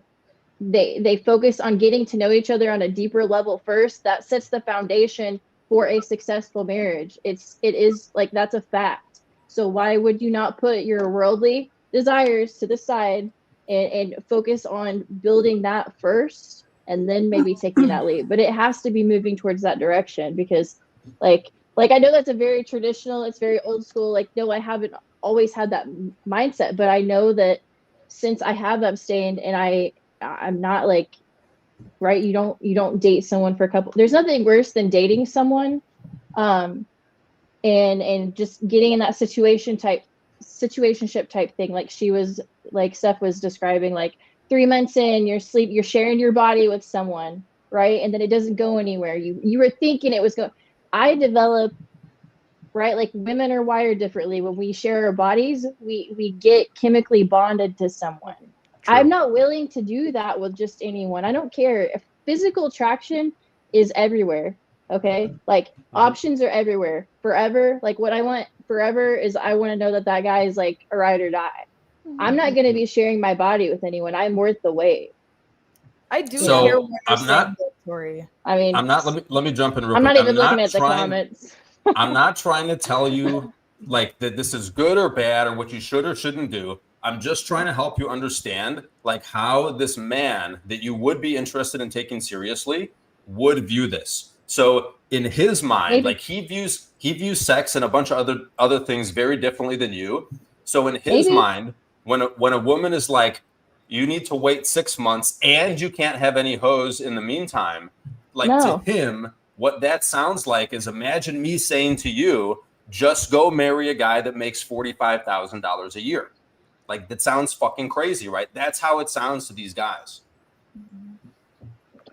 they focus on getting to know each other on a deeper level first, that sets the foundation for a successful marriage. It is like, that's a fact. So why would you not put your worldly desires to the side and focus on building that first? And then maybe taking that leap, but it has to be moving towards that direction because, like I know that's a very traditional, it's very old school. Like, no, I haven't always had that mindset, but I know that since I have abstained and I'm not like, right. You don't date someone for a couple. There's nothing worse than dating someone, and just getting in that situationship type thing. Like Steph was describing, like, 3 months in, you're sharing your body with someone, right? And then it doesn't go anywhere. You were thinking it was going. I develop, right? Like, women are wired differently. When we share our bodies, we get chemically bonded to someone. True. I'm not willing to do that with just anyone. I don't care if physical attraction is everywhere. Okay, like, options are everywhere. Forever, like, what I want forever is I want to know that guy is like a ride or die. I'm not going to be sharing my body with anyone. I'm worth the wait. I do So, hear what you're I'm not- saying, Victoria. I mean, I'm not. Let me jump in real I'm quick. not even looking at the trying- comments. I'm not trying to tell you like that this is good or bad or what you should or shouldn't do. I'm just trying to help you understand like how this man that you would be interested in taking seriously would view this. So in his mind, Maybe. like he views sex and a bunch of other things very differently than you. So in his Maybe. mind, when a woman is like, you need to wait 6 months and you can't have any hoes in the meantime, like No. to him, what that sounds like is, imagine me saying to you, just go marry a guy that makes $45,000 a year. Like, that sounds fucking crazy, right? That's how it sounds to these guys.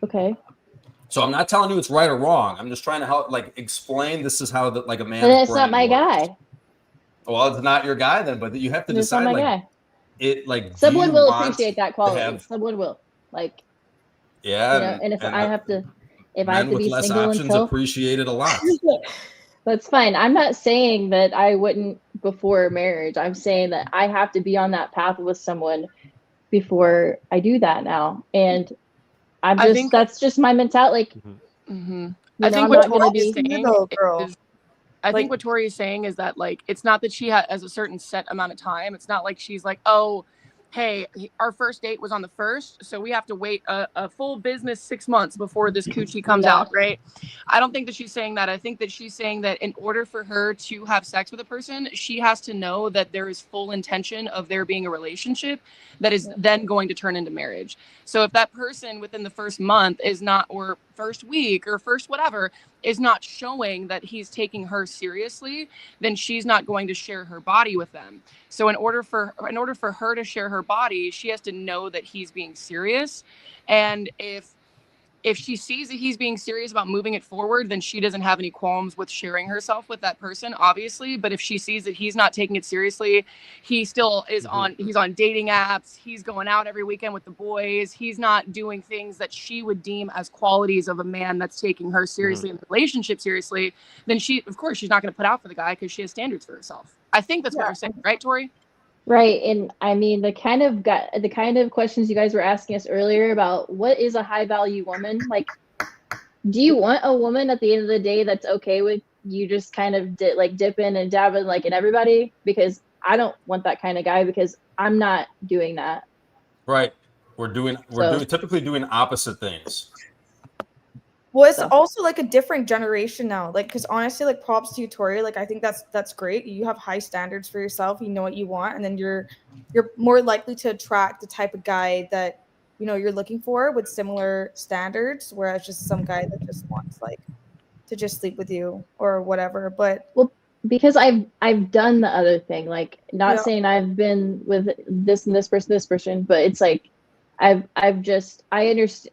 Okay. So I'm not telling you it's right or wrong. I'm just trying to help, like, explain this is how like a man. But it's not my guy. Well, it's not your guy then, but you have to It's not decide, my like, guy. it, like, do Someone you will want appreciate that to quality. have- Someone will. Like, Yeah, and if I have to men be with less single options until appreciate it a lot. That's fine. I'm not saying that I wouldn't before marriage. I'm saying that I have to be on that path with someone before I do that now. And I think that's just my mentality. Like, Mhm. I think I'm what not going to Tori is be. saying though, girl. is I Like- think what Tori is saying is that like it's not that she has a certain set amount of time. It's not like she's like, oh, hey, our first date was on the 1st, so we have to wait a full business 6 months before this coochie comes No. out, right? I don't think that she's saying that. I think that she's saying that in order for her to have sex with a person, she has to know that there is full intention of there being a relationship that is then going to turn into marriage. So if that person within the first month is not, or first week or first whatever, is not showing that he's taking her seriously, then she's not going to share her body with them. So in order for her to share her body, she has to know that he's being serious. And if she sees that he's being serious about moving it forward, then she doesn't have any qualms with sharing herself with that person, obviously. But if she sees that he's not taking it seriously, he still is he's on dating apps, he's going out every weekend with the boys, he's not doing things that she would deem as qualities of a man that's taking her seriously in the relationship seriously, then of course, she's not going to put out for the guy because she has standards for herself. I think that's what you're saying, right, Tori? Right. And I mean, the kind of questions you guys were asking us earlier about what is a high value woman? Like, do you want a woman at the end of the day that's okay with you just kind of dipping and dabbing like in everybody? Because I don't want that kind of guy, because I'm not doing that. Right. We're typically doing opposite things. Well, it's also like a different generation now. Like, because honestly, like, props to you, Tori. Like, I think that's great. You have high standards for yourself. You know what you want, and then you're more likely to attract the type of guy that you're looking for with similar standards. Whereas just some guy that just wants like to just sleep with you or whatever. But well, because I've done the other thing. Like, not saying I've been with this and this person, but it's like I understand.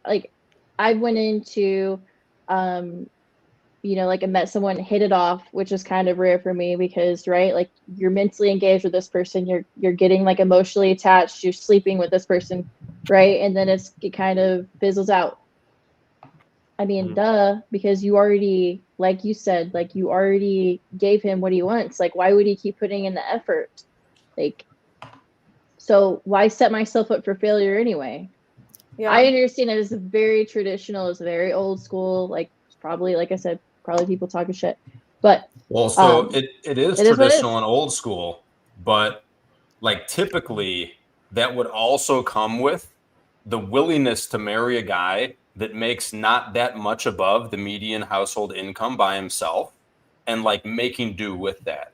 Like, I went into like I met someone, hit it off, which is kind of rare for me because, right, like you're mentally engaged with this person, you're getting like emotionally attached, you're sleeping with this person, right, and then it kind of fizzles out. I mean, duh, because you already, like you said, like you already gave him what he wants. Like, why would he keep putting in the effort? Like, so why set myself up for failure anyway? Yeah. I understand that it's very traditional, it's very old school, like probably, like I said, probably people talking shit. But so it is traditional and old school, but like typically that would also come with the willingness to marry a guy that makes not that much above the median household income by himself and like making do with that.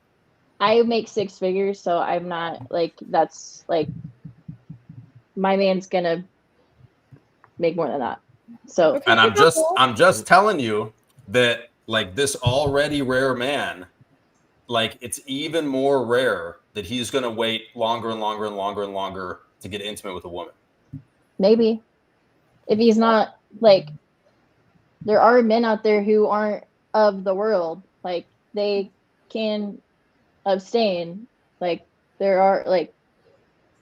I make 6 figures, so I'm not like, that's like, my man's gonna make more than that. So and I'm just telling you that like this already rare man, like it's even more rare that he's going to wait longer and longer and longer and longer to get intimate with a woman. Maybe if he's not, like, there are men out there who aren't of the world, like they can abstain, like there are, like,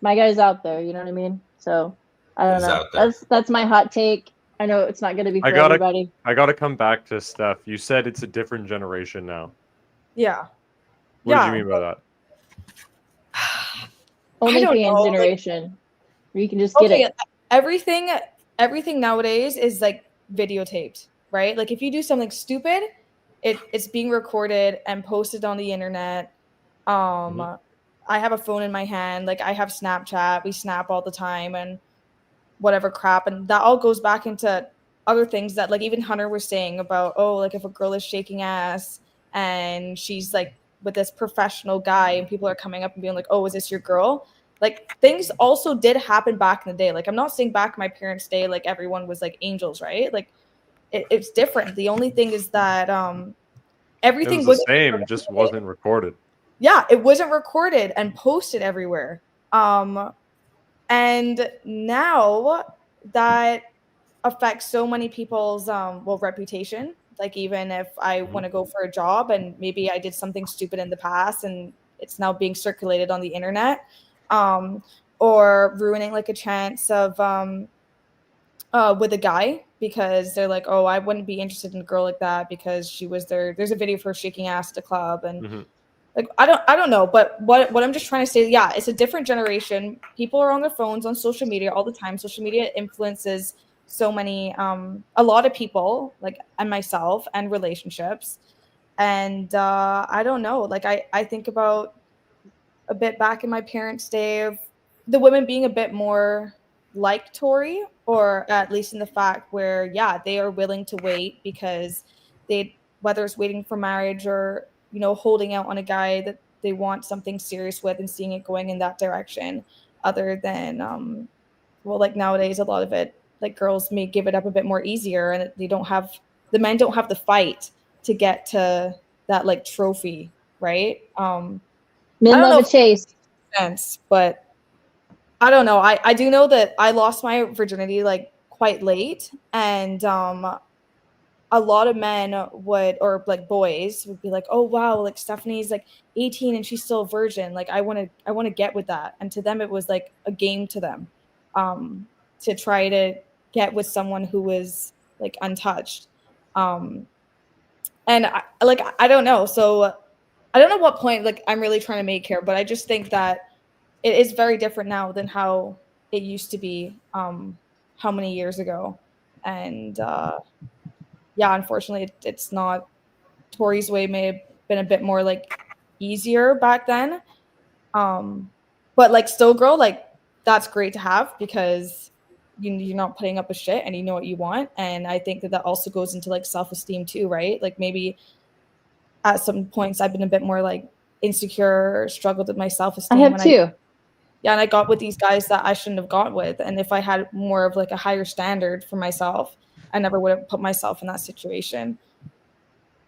my guy's out there, you know what I mean? So I don't know. That's my hot take. I know it's not going to be for everybody. I gotta come back to Steph. You said it's a different generation now. Yeah. What did you mean by that? OnlyFans generation. Where you can just get it. Everything nowadays is like videotaped, right? Like if you do something stupid, it's being recorded and posted on the internet. I have a phone in my hand, like I have Snapchat, we snap all the time and whatever crap, and that all goes back into other things that, like, even Hunter was saying about, oh, like if a girl is shaking ass and she's like with this professional guy and people are coming up and being like, oh, is this your girl? Like, things also did happen back in the day. Like, I'm not saying back in my parents' day like everyone was like angels, right? Like it's different. The only thing is that everything was the same, it just wasn't recorded. Yeah, it wasn't recorded and posted everywhere. And now that affects so many people's reputation. Like, even if I want to go for a job and maybe I did something stupid in the past and it's now being circulated on the internet, or ruining like a chance of with a guy because they're like, oh, I wouldn't be interested in a girl like that because she was there. There's a video of her shaking ass at a club, and like I don't know. But what I'm just trying to say, yeah, it's a different generation. People are on their phones, on social media all the time. Social media influences so many, a lot of people, like, and myself, and relationships. And I don't know. Like I think about a bit back in my parents' day of the women being a bit more like Tori, or at least in the fact where, yeah, they are willing to wait because they, whether it's waiting for marriage or, you know, holding out on a guy that they want something serious with and seeing it going in that direction, other than, well, like nowadays, a lot of it, like girls may give it up a bit more easier, and they don't have, the men don't have the fight to get to that like trophy, right? I Men don't love know a if it chase. makes sense, but I don't know. I do know that I lost my virginity like quite late, and a lot of men would, or like boys would be like, "Oh wow, like Stephanie's like 18 and she's still a virgin. Like I want to get with that." And to them, it was like a game to them, to try to get with someone who was like untouched. Um, and I don't know. So I don't know what point like I'm really trying to make here, but I just think that it is very different now than how it used to be, how many years ago. And yeah, unfortunately, it's not. Tori's way may have been a bit more like easier back then. But like still, girl, like that's great to have because you're not putting up a shit and you know what you want. And I think that that also goes into like self-esteem too, right? Like maybe at some points I've been a bit more like insecure, struggled with my I self-esteem have when too. yeah, and I got with these guys that I shouldn't have got with. And if I had more of like a higher standard for myself, I never would have put myself in that situation.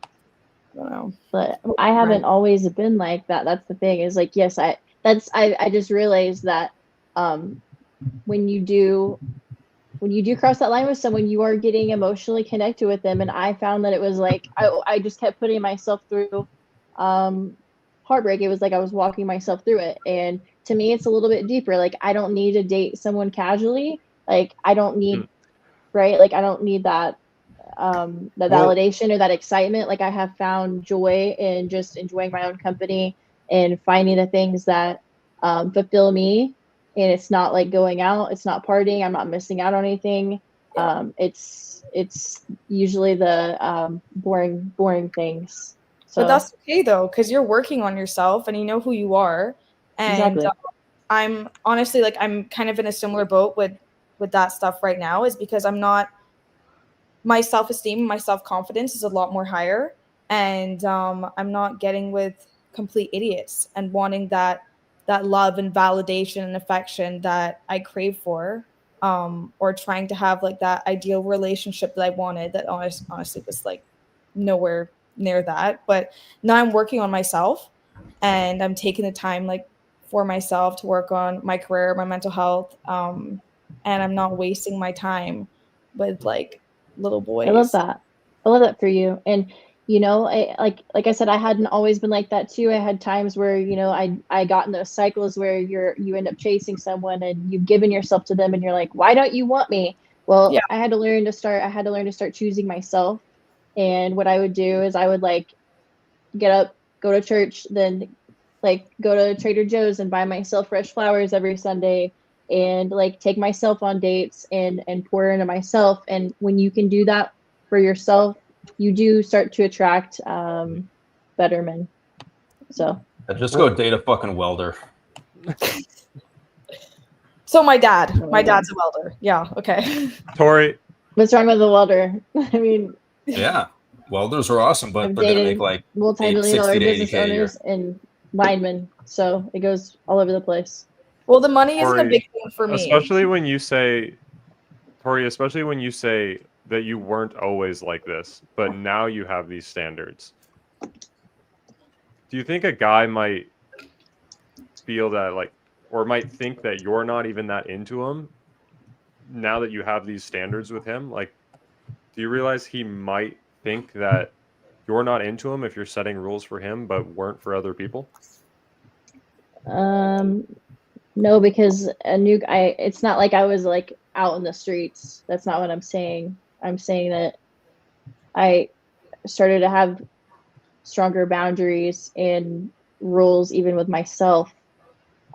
I don't know. But I haven't always been like that. That's the thing, is like, yes, I just realized that when you do cross that line with someone, you are getting emotionally connected with them. And I found that it was like I just kept putting myself through heartbreak. It was like I was walking myself through it. And to me, it's a little bit deeper. Like I don't need to date someone casually. Like I don't need, right? Like I don't need that that validation or that excitement. Like I have found joy in just enjoying my own company and finding the things that fulfill me. And it's not like going out, it's not partying, I'm not missing out on anything. It's usually the boring things. So But that's okay though, because you're working on yourself and you know who you are. And exactly. I'm honestly like I'm kind of in a similar boat with that stuff right now, is because I'm not, my self-esteem, my self-confidence is a lot more higher, and I'm not getting with complete idiots and wanting that love and validation and affection that I crave for, or trying to have like that ideal relationship that I wanted that honestly was like nowhere near that. But now I'm working on myself, and I'm taking the time like for myself to work on my career, my mental health, and I'm not wasting my time with like little I love boys. that. I love that for you. And you know, like I said, I hadn't always been like that too. I had times where, you know, I got in those cycles where you end up chasing someone and you've given yourself to them and you're like, why don't you want me? Well, Yeah. I had to learn to start choosing myself. And what I would do is I would like get up, go to church, then like go to Trader Joe's and buy myself fresh flowers every Sunday, and like take myself on dates and pour into myself. And when you can do that for yourself, you do start to attract better men. So Just go date a fucking welder. So my dad's a welder. Yeah. Okay. Tori, what's wrong with the welder? I mean, Yeah, welders are awesome, but I've they're gonna dated make like multi-million-dollar 60 to 80K business a year. owners and linemen, so it goes all over the place. Well, the money isn't a Tori, big thing for me. especially when you say, Tori, especially when you say that you weren't always like this, but now you have these standards. Do you think a guy might feel that like, or might think that you're not even that into him now that you have these standards with him? Like, do you realize he might think that you're not into him if you're setting rules for him but weren't for other people? No, because it's not like I was like out in the streets. That's not what I'm saying. I'm saying that I started to have stronger boundaries and rules even with myself.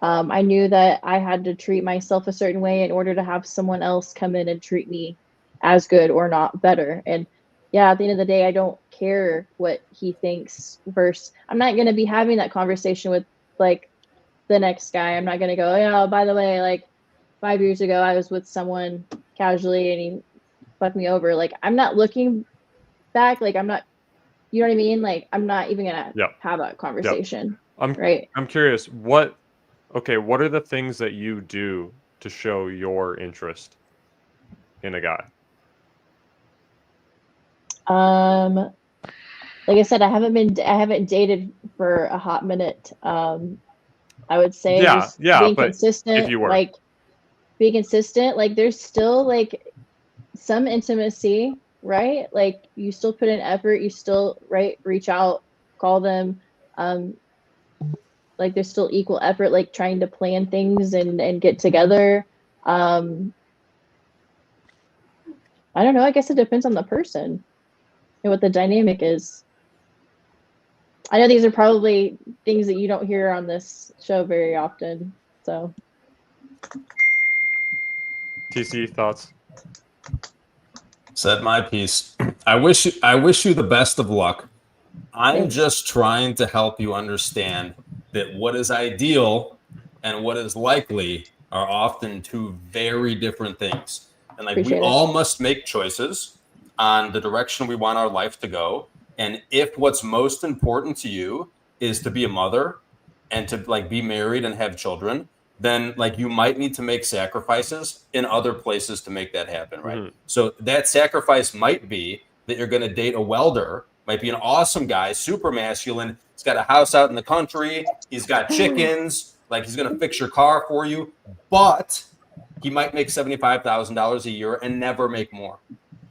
I knew that I had to treat myself a certain way in order to have someone else come in and treat me as good or not better. And yeah, at the end of the day, I don't care what he thinks. Versus, I'm not going to be having that conversation with like the next guy. I'm not going to go, yeah, by the way, like 5 years ago, I was with someone casually and he fucked me over. Like, I'm not looking back. Like, I'm not, you know what I mean? Like, I'm not even going to Yep. have that conversation. I'm Right. I'm curious, what are the things that you do to show your interest in a guy? Like I said, I haven't dated for a hot minute. I would say Yeah, just yeah, being but consistent, if you were. like being consistent, like there's still like some intimacy, right? Like you still put in effort, you still reach out, call them. Like there's still equal effort, like trying to plan things and get together. I don't know. I guess it depends on the person and what the dynamic is. I know these are probably things that you don't hear on this show very often. So TC, thoughts? Said my piece. I wish you the best of luck. I'm Thanks. just trying to help you understand that what is ideal and what is likely are often two very different things. And like Appreciate we it. all must make choices on the direction we want our life to go. And if what's most important to you is to be a mother and to like be married and have children, then like you might need to make sacrifices in other places to make that happen, right? Mhm. So that sacrifice might be that you're going to date a welder, might be an awesome guy, super masculine. He's got a house out in the country. He's got chickens. Like he's going to fix your car for you, but he might make $75,000 a year and never make more,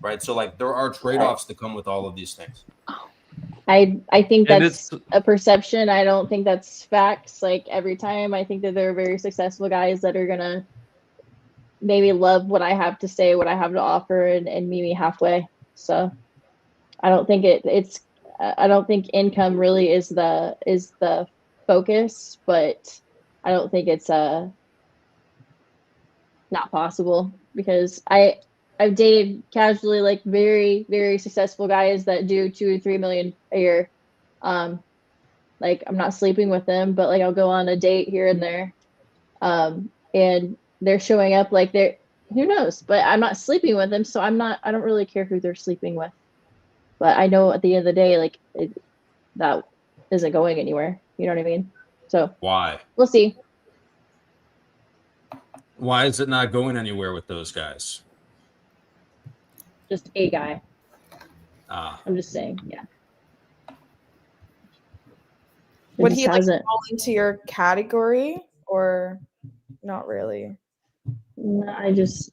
right? So like there are trade-offs that come with all of these things. I think And that's a perception. I don't think that's facts. Like every time I think that there are very successful guys that are gonna maybe love what I have to say, what I have to offer and meet me halfway. So I don't think I don't think income really is the focus, but I don't think it's not possible because I've dated casually like very, very successful guys that do 2 or 3 million a year. Like I'm not sleeping with them, but like I'll go on a date here and there. And they're showing up like who knows, but I'm not sleeping with them. So I don't really care who they're sleeping with, but I know at the end of the day, like that isn't going anywhere. You know what I mean? So Why? we'll see. Why is it not going anywhere with those guys? Just a guy. Ah, I'm just saying, yeah. Would just he like hasn't. fall into your category or not really? No, I just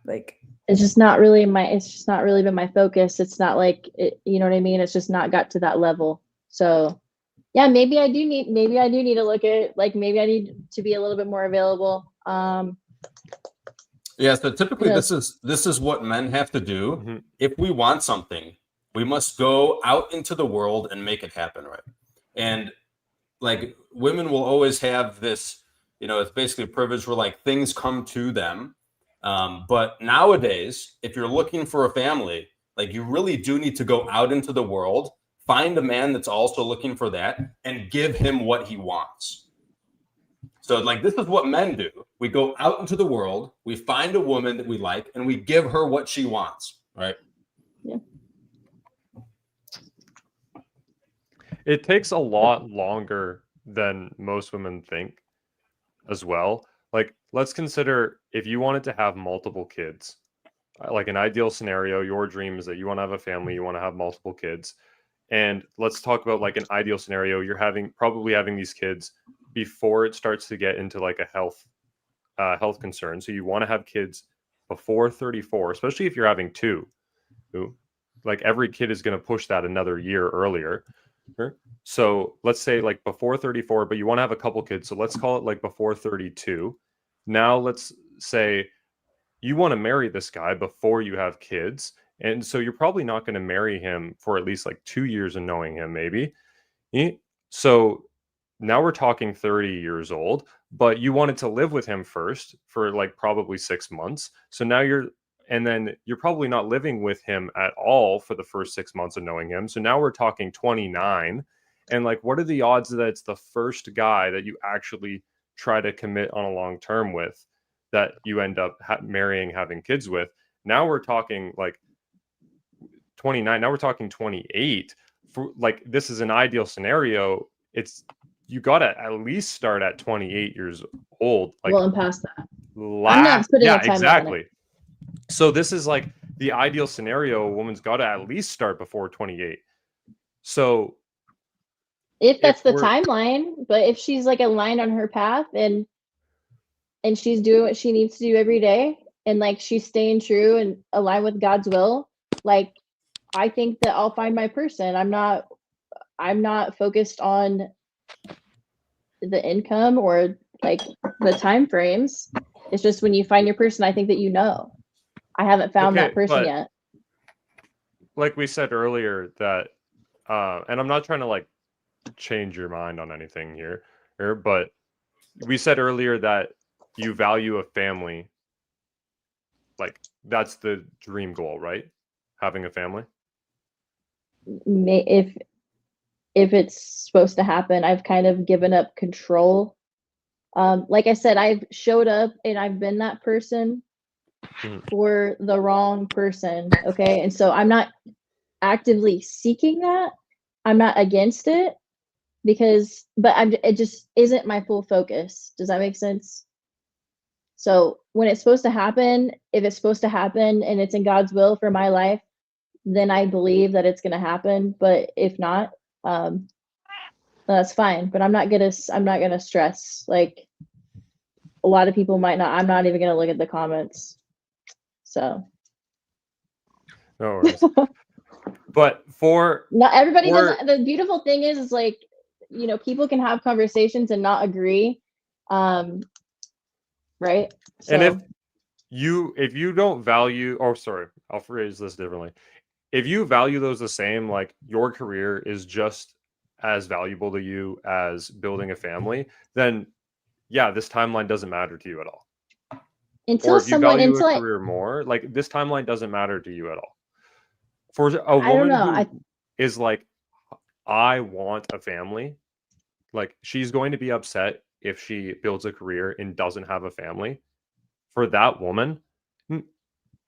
Like it's just not really been my focus. It's not like you know what I mean? It's just not got to that level. So yeah, maybe I do need to look at like maybe I need to be a little bit more available. yeah. So typically, Yes. this is what men have to do. Mhm. If we want something, we must go out into the world and make it happen, right? And like women will always have this, you know, it's basically a privilege where like things come to them. But nowadays, if you're looking for a family, like you really do need to go out into the world, find a man that's also looking for that, and give him what he wants. So, like, this is what men do. We go out into the world, we find a woman that we like, and we give her what she wants, right? Yeah. It takes a lot longer than most women think as well. Like, let's consider if you wanted to have multiple kids, like an ideal scenario, your dream is that you want to have a family, you want to have multiple kids. And let's talk about like an ideal scenario. You're probably having these kids before it starts to get into like a health concern. So you want to have kids before 34, especially if you're having two. Like every kid is going to push that another year earlier. So let's say like before 34, but you want to have a couple kids. So let's call it like before 32. Now let's say you want to marry this guy before you have kids. And so you're probably not going to marry him for at least like 2 years of knowing him, maybe. So now we're talking 30 years old, but you wanted to live with him first for like probably 6 months. So now and then you're probably not living with him at all for the first 6 months of knowing him. So now we're talking 29. And like, what are the odds that it's the first guy that you actually try to commit on a long term with that you end up marrying, having kids with? Now we're talking like 29. Now we're talking 28. For like, this is an ideal scenario. You got to at least start at 28 years old. Like, well, I'm past that. I'm not putting a timeline exactly. on it. So this is like the ideal scenario. A woman's got to at least start before 28. So if that's the timeline, but if she's like aligned on her path and she's doing what she needs to do every day, and like she's staying true and aligned with God's will, like I think that I'll find my person. I'm not focused on the income or like the time frames. It's just when you find your person, I think that I haven't found that person yet. Like we said earlier that and I'm not trying to like change your mind on anything here, but we said earlier that you value a family. Like that's the dream goal, right? Having a family. If it's supposed to happen, I've kind of given up control. Like I said, I've showed up and I've been that person for the wrong person. Okay. And so I'm not actively seeking that. I'm not against it it just isn't my full focus. Does that make sense? So when it's supposed to happen, if it's supposed to happen and it's in God's will for my life, then I believe that it's going to happen. But if not, that's fine. But I'm not gonna stress. Like a lot of people might not. I'm not even gonna look at the comments. So. No worries. But not everybody does. The beautiful thing is like, people can have conversations and not agree. Right. So, and if you don't value, sorry, I'll phrase this differently. If you value those the same, like your career is just as valuable to you as building a family, then yeah, this timeline doesn't matter to you at all. Or if you value a career more, like this timeline doesn't matter to you at all. For a woman who is like, I want a family, like she's going to be upset if she builds a career and doesn't have a family. For that woman,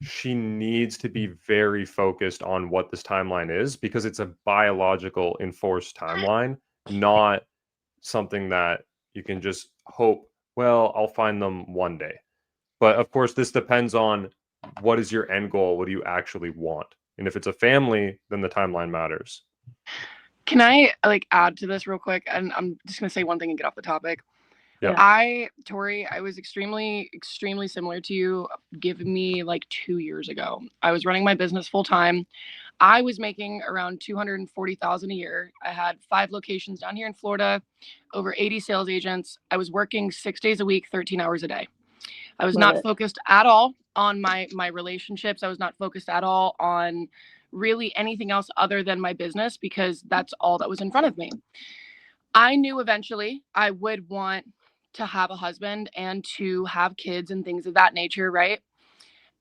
she needs to be very focused on what this timeline is, because it's a biological enforced timeline, not something that you can just hope, well, I'll find them one day. But of course, this depends on what is your end goal? What do you actually want? And if it's a family, then the timeline matters. Can I like add to this real quick? And I'm just going to say one thing and get off the topic. Yeah. Tori, I was extremely, extremely similar to you. Give me like 2 years ago. I was running my business full time. I was making around $240,000 a year. I had 5 locations down here in Florida, over 80 sales agents. I was working 6 days a week, 13 hours a day. I was not focused at all on my relationships. I was not focused at all on really anything else other than my business, because that's all that was in front of me. I knew eventually I would want to have a husband and to have kids and things of that nature, right?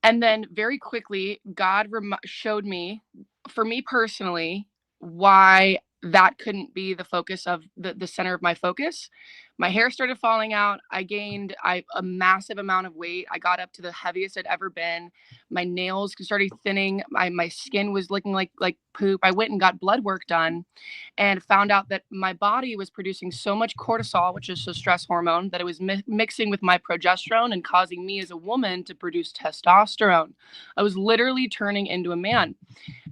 And then very quickly, God showed me, for me personally, why that couldn't be the focus of the center of my focus. My hair started falling out. I gained a massive amount of weight. I got up to the heaviest I'd ever been. My nails started thinning. My skin was looking like poop. I went and got blood work done and found out that my body was producing so much cortisol, which is a stress hormone, that it was mixing with my progesterone and causing me as a woman to produce testosterone. I was literally turning into a man.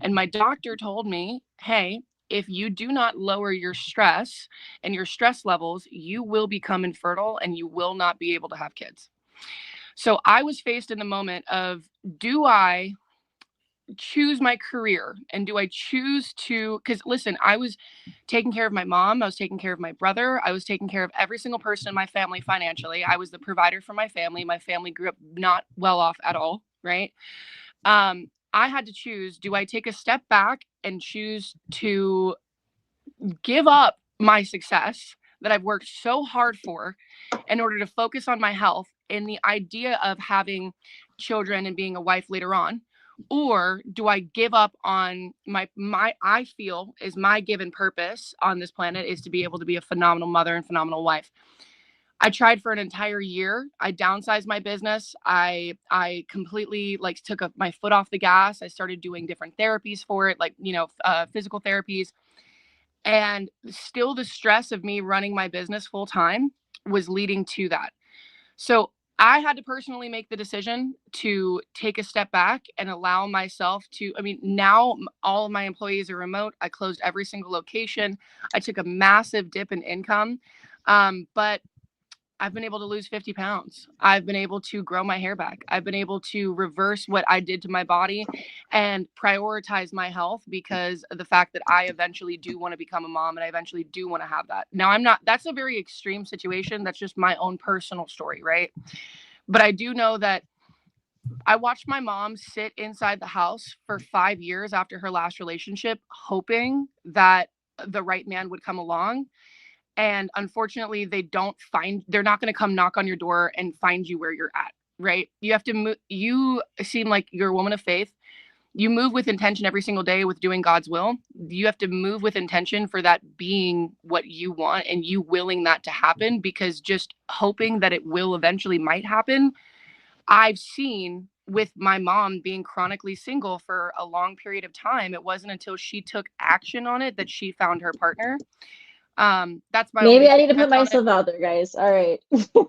And my doctor told me, hey, if you do not lower your stress and your stress levels, you will become infertile and you will not be able to have kids. So I was faced in the moment of, do I choose my career, and do I choose to, because listen, I was taking care of my mom, I was taking care of my brother, I was taking care of every single person in my family financially. I was the provider for my family. My family grew up not well off at all, right? I had to choose, do I take a step back and choose to give up my success that I've worked so hard for in order to focus on my health and the idea of having children and being a wife later on? Or do I give up on my I feel is my given purpose on this planet is to be able to be a phenomenal mother and phenomenal wife. I tried for an entire year. I downsized my business. I completely like took my foot off the gas. I started doing different therapies for it, like, physical therapies. And still the stress of me running my business full time was leading to that. So I had to personally make the decision to take a step back and allow myself to, now all of my employees are remote. I closed every single location. I took a massive dip in income. But I've been able to lose 50 pounds. I've been able to grow my hair back. I've been able to reverse what I did to my body and prioritize my health because of the fact that I eventually do want to become a mom and I eventually do want to have that. Now, that's a very extreme situation. That's just my own personal story, right? But I do know that I watched my mom sit inside the house for 5 years after her last relationship, hoping that the right man would come along. And unfortunately, they're not going to come knock on your door and find you where you're at, right? You have to move. You seem like you're a woman of faith. You move with intention every single day with doing God's will. You have to move with intention for that being what you want and you willing that to happen, because just hoping that it will eventually might happen. I've seen with my mom being chronically single for a long period of time. It wasn't until she took action on it that she found her partner. That's my Maybe only I need to 2 put cents on it. myself out there, guys. All right.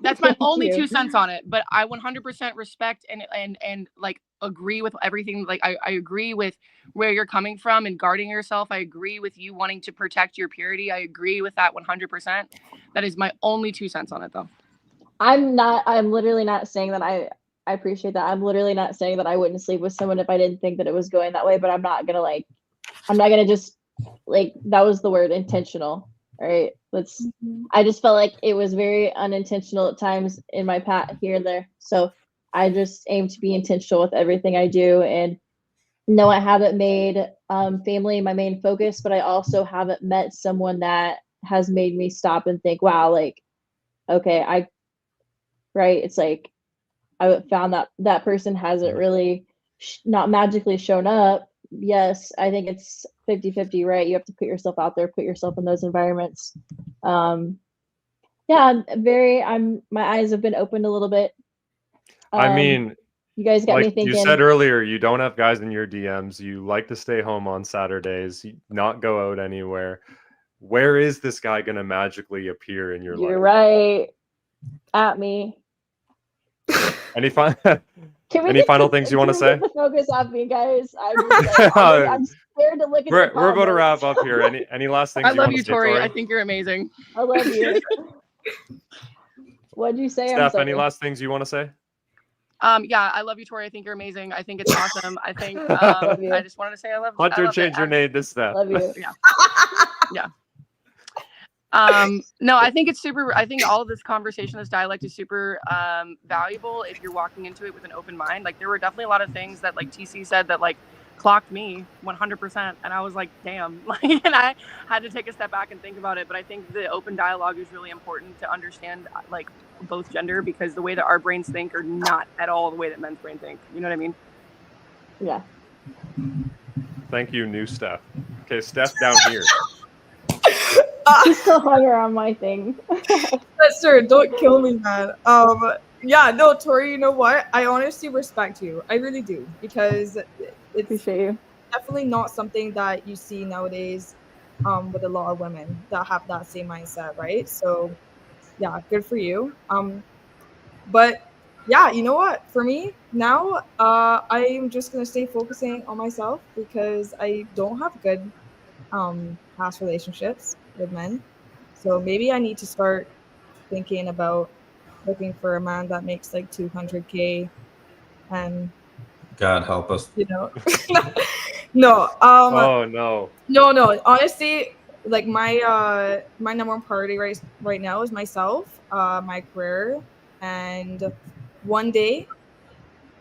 That's my Thank only you. 2 cents on it, but I 100% respect and like agree with everything. Like I agree with where you're coming from and guarding yourself. I agree with you wanting to protect your purity. I agree with that 100%. That is my only 2 cents on it, though. I'm literally not saying that I appreciate that. I'm literally not saying that I wouldn't sleep with someone if I didn't think that it was going that way, but I'm not gonna just like, that was the word, intentional. Right. I just felt like it was very unintentional at times in my path here and there. So I just aim to be intentional with everything I do. And no, I haven't made family my main focus, but I also haven't met someone that has made me stop and think, wow, like, okay, right. It's like, I found that person hasn't really not magically shown up. Yes, I think it's 50-50, right? You have to put yourself out there, put yourself in those environments. Yeah, my eyes have been opened a little bit. You guys got me thinking. You said earlier, you don't have guys in your DMs. You like to stay home on Saturdays, not go out anywhere. Where is this guy going to magically appear in your life? You're right. At me. Any final things you want to say? Focus off me, guys. I'm scared to look at We're about to wrap up here. Any last things? I love you, Tori. I think you're amazing. I love you. What'd you say? Steph, any last things you want to say? Yeah, I love you, Tori. I think you're amazing. I think it's awesome. I think I just wanted to say I love you. Hunter, change your name to Steph. Love you. Yeah. Yeah. No, I think it's super. I think all of this conversation, this dialect is super valuable if you're walking into it with an open mind. Like, there were definitely a lot of things that, like TC said, that like clocked me 100%, and I was like, damn, like, and I had to take a step back and think about it. But I think the open dialogue is really important to understand, like, both gender, because the way that our brains think are not at all the way that men's brain think. You know what I mean? Yeah. Thank you, new Steph. Okay, Steph down here. She's still hung around my thing. Sir, don't kill me, man. Yeah, no, Tori, you know what? I honestly respect you. I really do, because it's Appreciate you. definitely not something that you see nowadays with a lot of women that have that same mindset, right? So yeah, good for you. But yeah, you know what? For me now, I'm just gonna stay focusing on myself, because I don't have good past relationships with men. So maybe I need to start thinking about looking for a man that makes like 200K, and God help us. you know, no, Oh no. no. Honestly, like my number one priority right now is myself, my career, and one day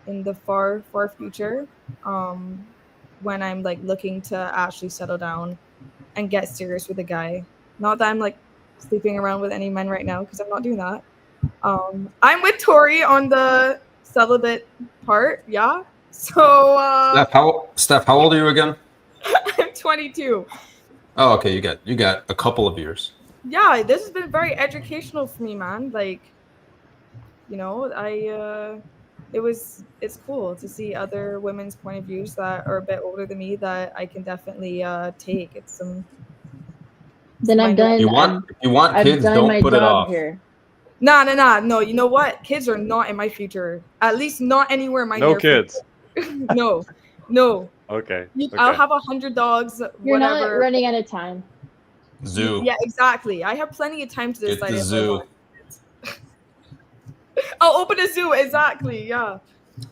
in the far future, when I'm like looking to actually settle down and get serious with a guy. Not that I'm like sleeping around with any men right now, because I'm not doing that. I'm with Tori on the celibate part, yeah. So Steph, how old are you again? I'm 22. Oh, okay. You got a couple of years. Yeah, this has been very educational for me, man. Like, you know, it's cool to see other women's point of views that are a bit older than me that I can definitely take. It's some Then I've mind- done. You want I've kids? done Don't my put it job off. here. Nah. No, you know what? Kids are not in my future. At least not anywhere in my No near future. kids. No. Okay. I'll Okay. have 100 dogs, You're not whatever. running out of time. Zoo. Yeah, exactly. I have plenty of time to Get decide the if I zoo. want kids. I'll open a zoo, exactly. Yeah. All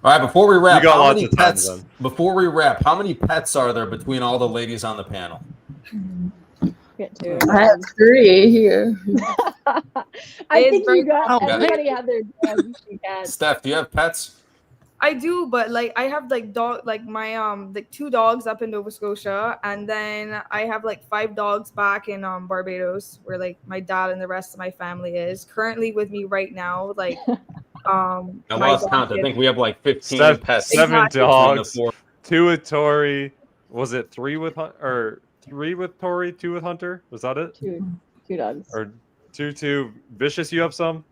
right, before we wrap, You got how lots many of time pets? then. Before we wrap, how many pets are there between all the ladies on the panel? Get to I have 3 here. I It's think very you got common. everybody had their dogs and cats. Steph, do you have pets? I do, but like I have like my like 2 dogs up in Nova Scotia, and then I have like 5 dogs back in Barbados, where like my dad and the rest of my family is currently with me right now. Like I my lost dog count. I is- think we have like 15 pets. 7 Exactly. dogs, Between the 4. 2 with Tori. Was it 3 with or 3 with Tori, 2 with Hunter? Was that it? Two dogs. Or 2? Vicious, you have some?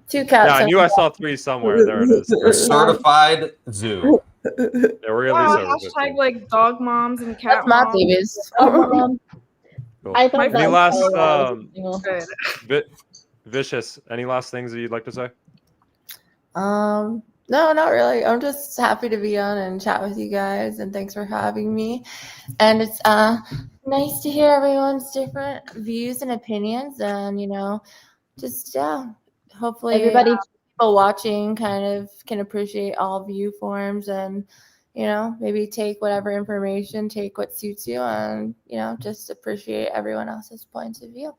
2 cats. Yeah, I knew I saw 3 somewhere. There it is. A certified zoo. Yeah, we're at Wow, least over hashtag 15. like dog moms and cat That's my moms. babies. Cool. I thought My that Any was last so while I was single. Good. Vicious, any last things that you'd like to say? No, not really. I'm just happy to be on and chat with you guys, and thanks for having me. And it's nice to hear everyone's different views and opinions, and just hopefully Everybody, people watching kind of can appreciate all view forms, and maybe take whatever information, take what suits you, and just appreciate everyone else's points of view.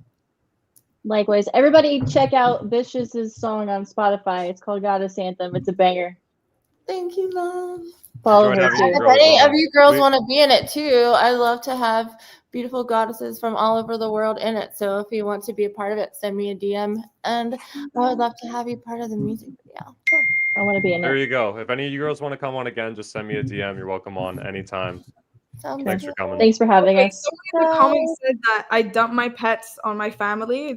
likewise, everybody check out Vicious's song on Spotify. It's called Goddess Anthem. It's a banger. Thank you, love. Follow Enjoyed her having you too. girls If any on. of you girls We- want to be in it too, I love to have beautiful goddesses from all over the world in it. So if you want to be a part of it, send me a DM, and I would love to have you part of the music video. I want to be in There it. you go. If any of you girls want to come on again, just send me a DM. You're welcome on anytime. Sounds Thanks for good. coming. Thanks for having Okay, us. somebody in the comments said that I dump my pets on my family.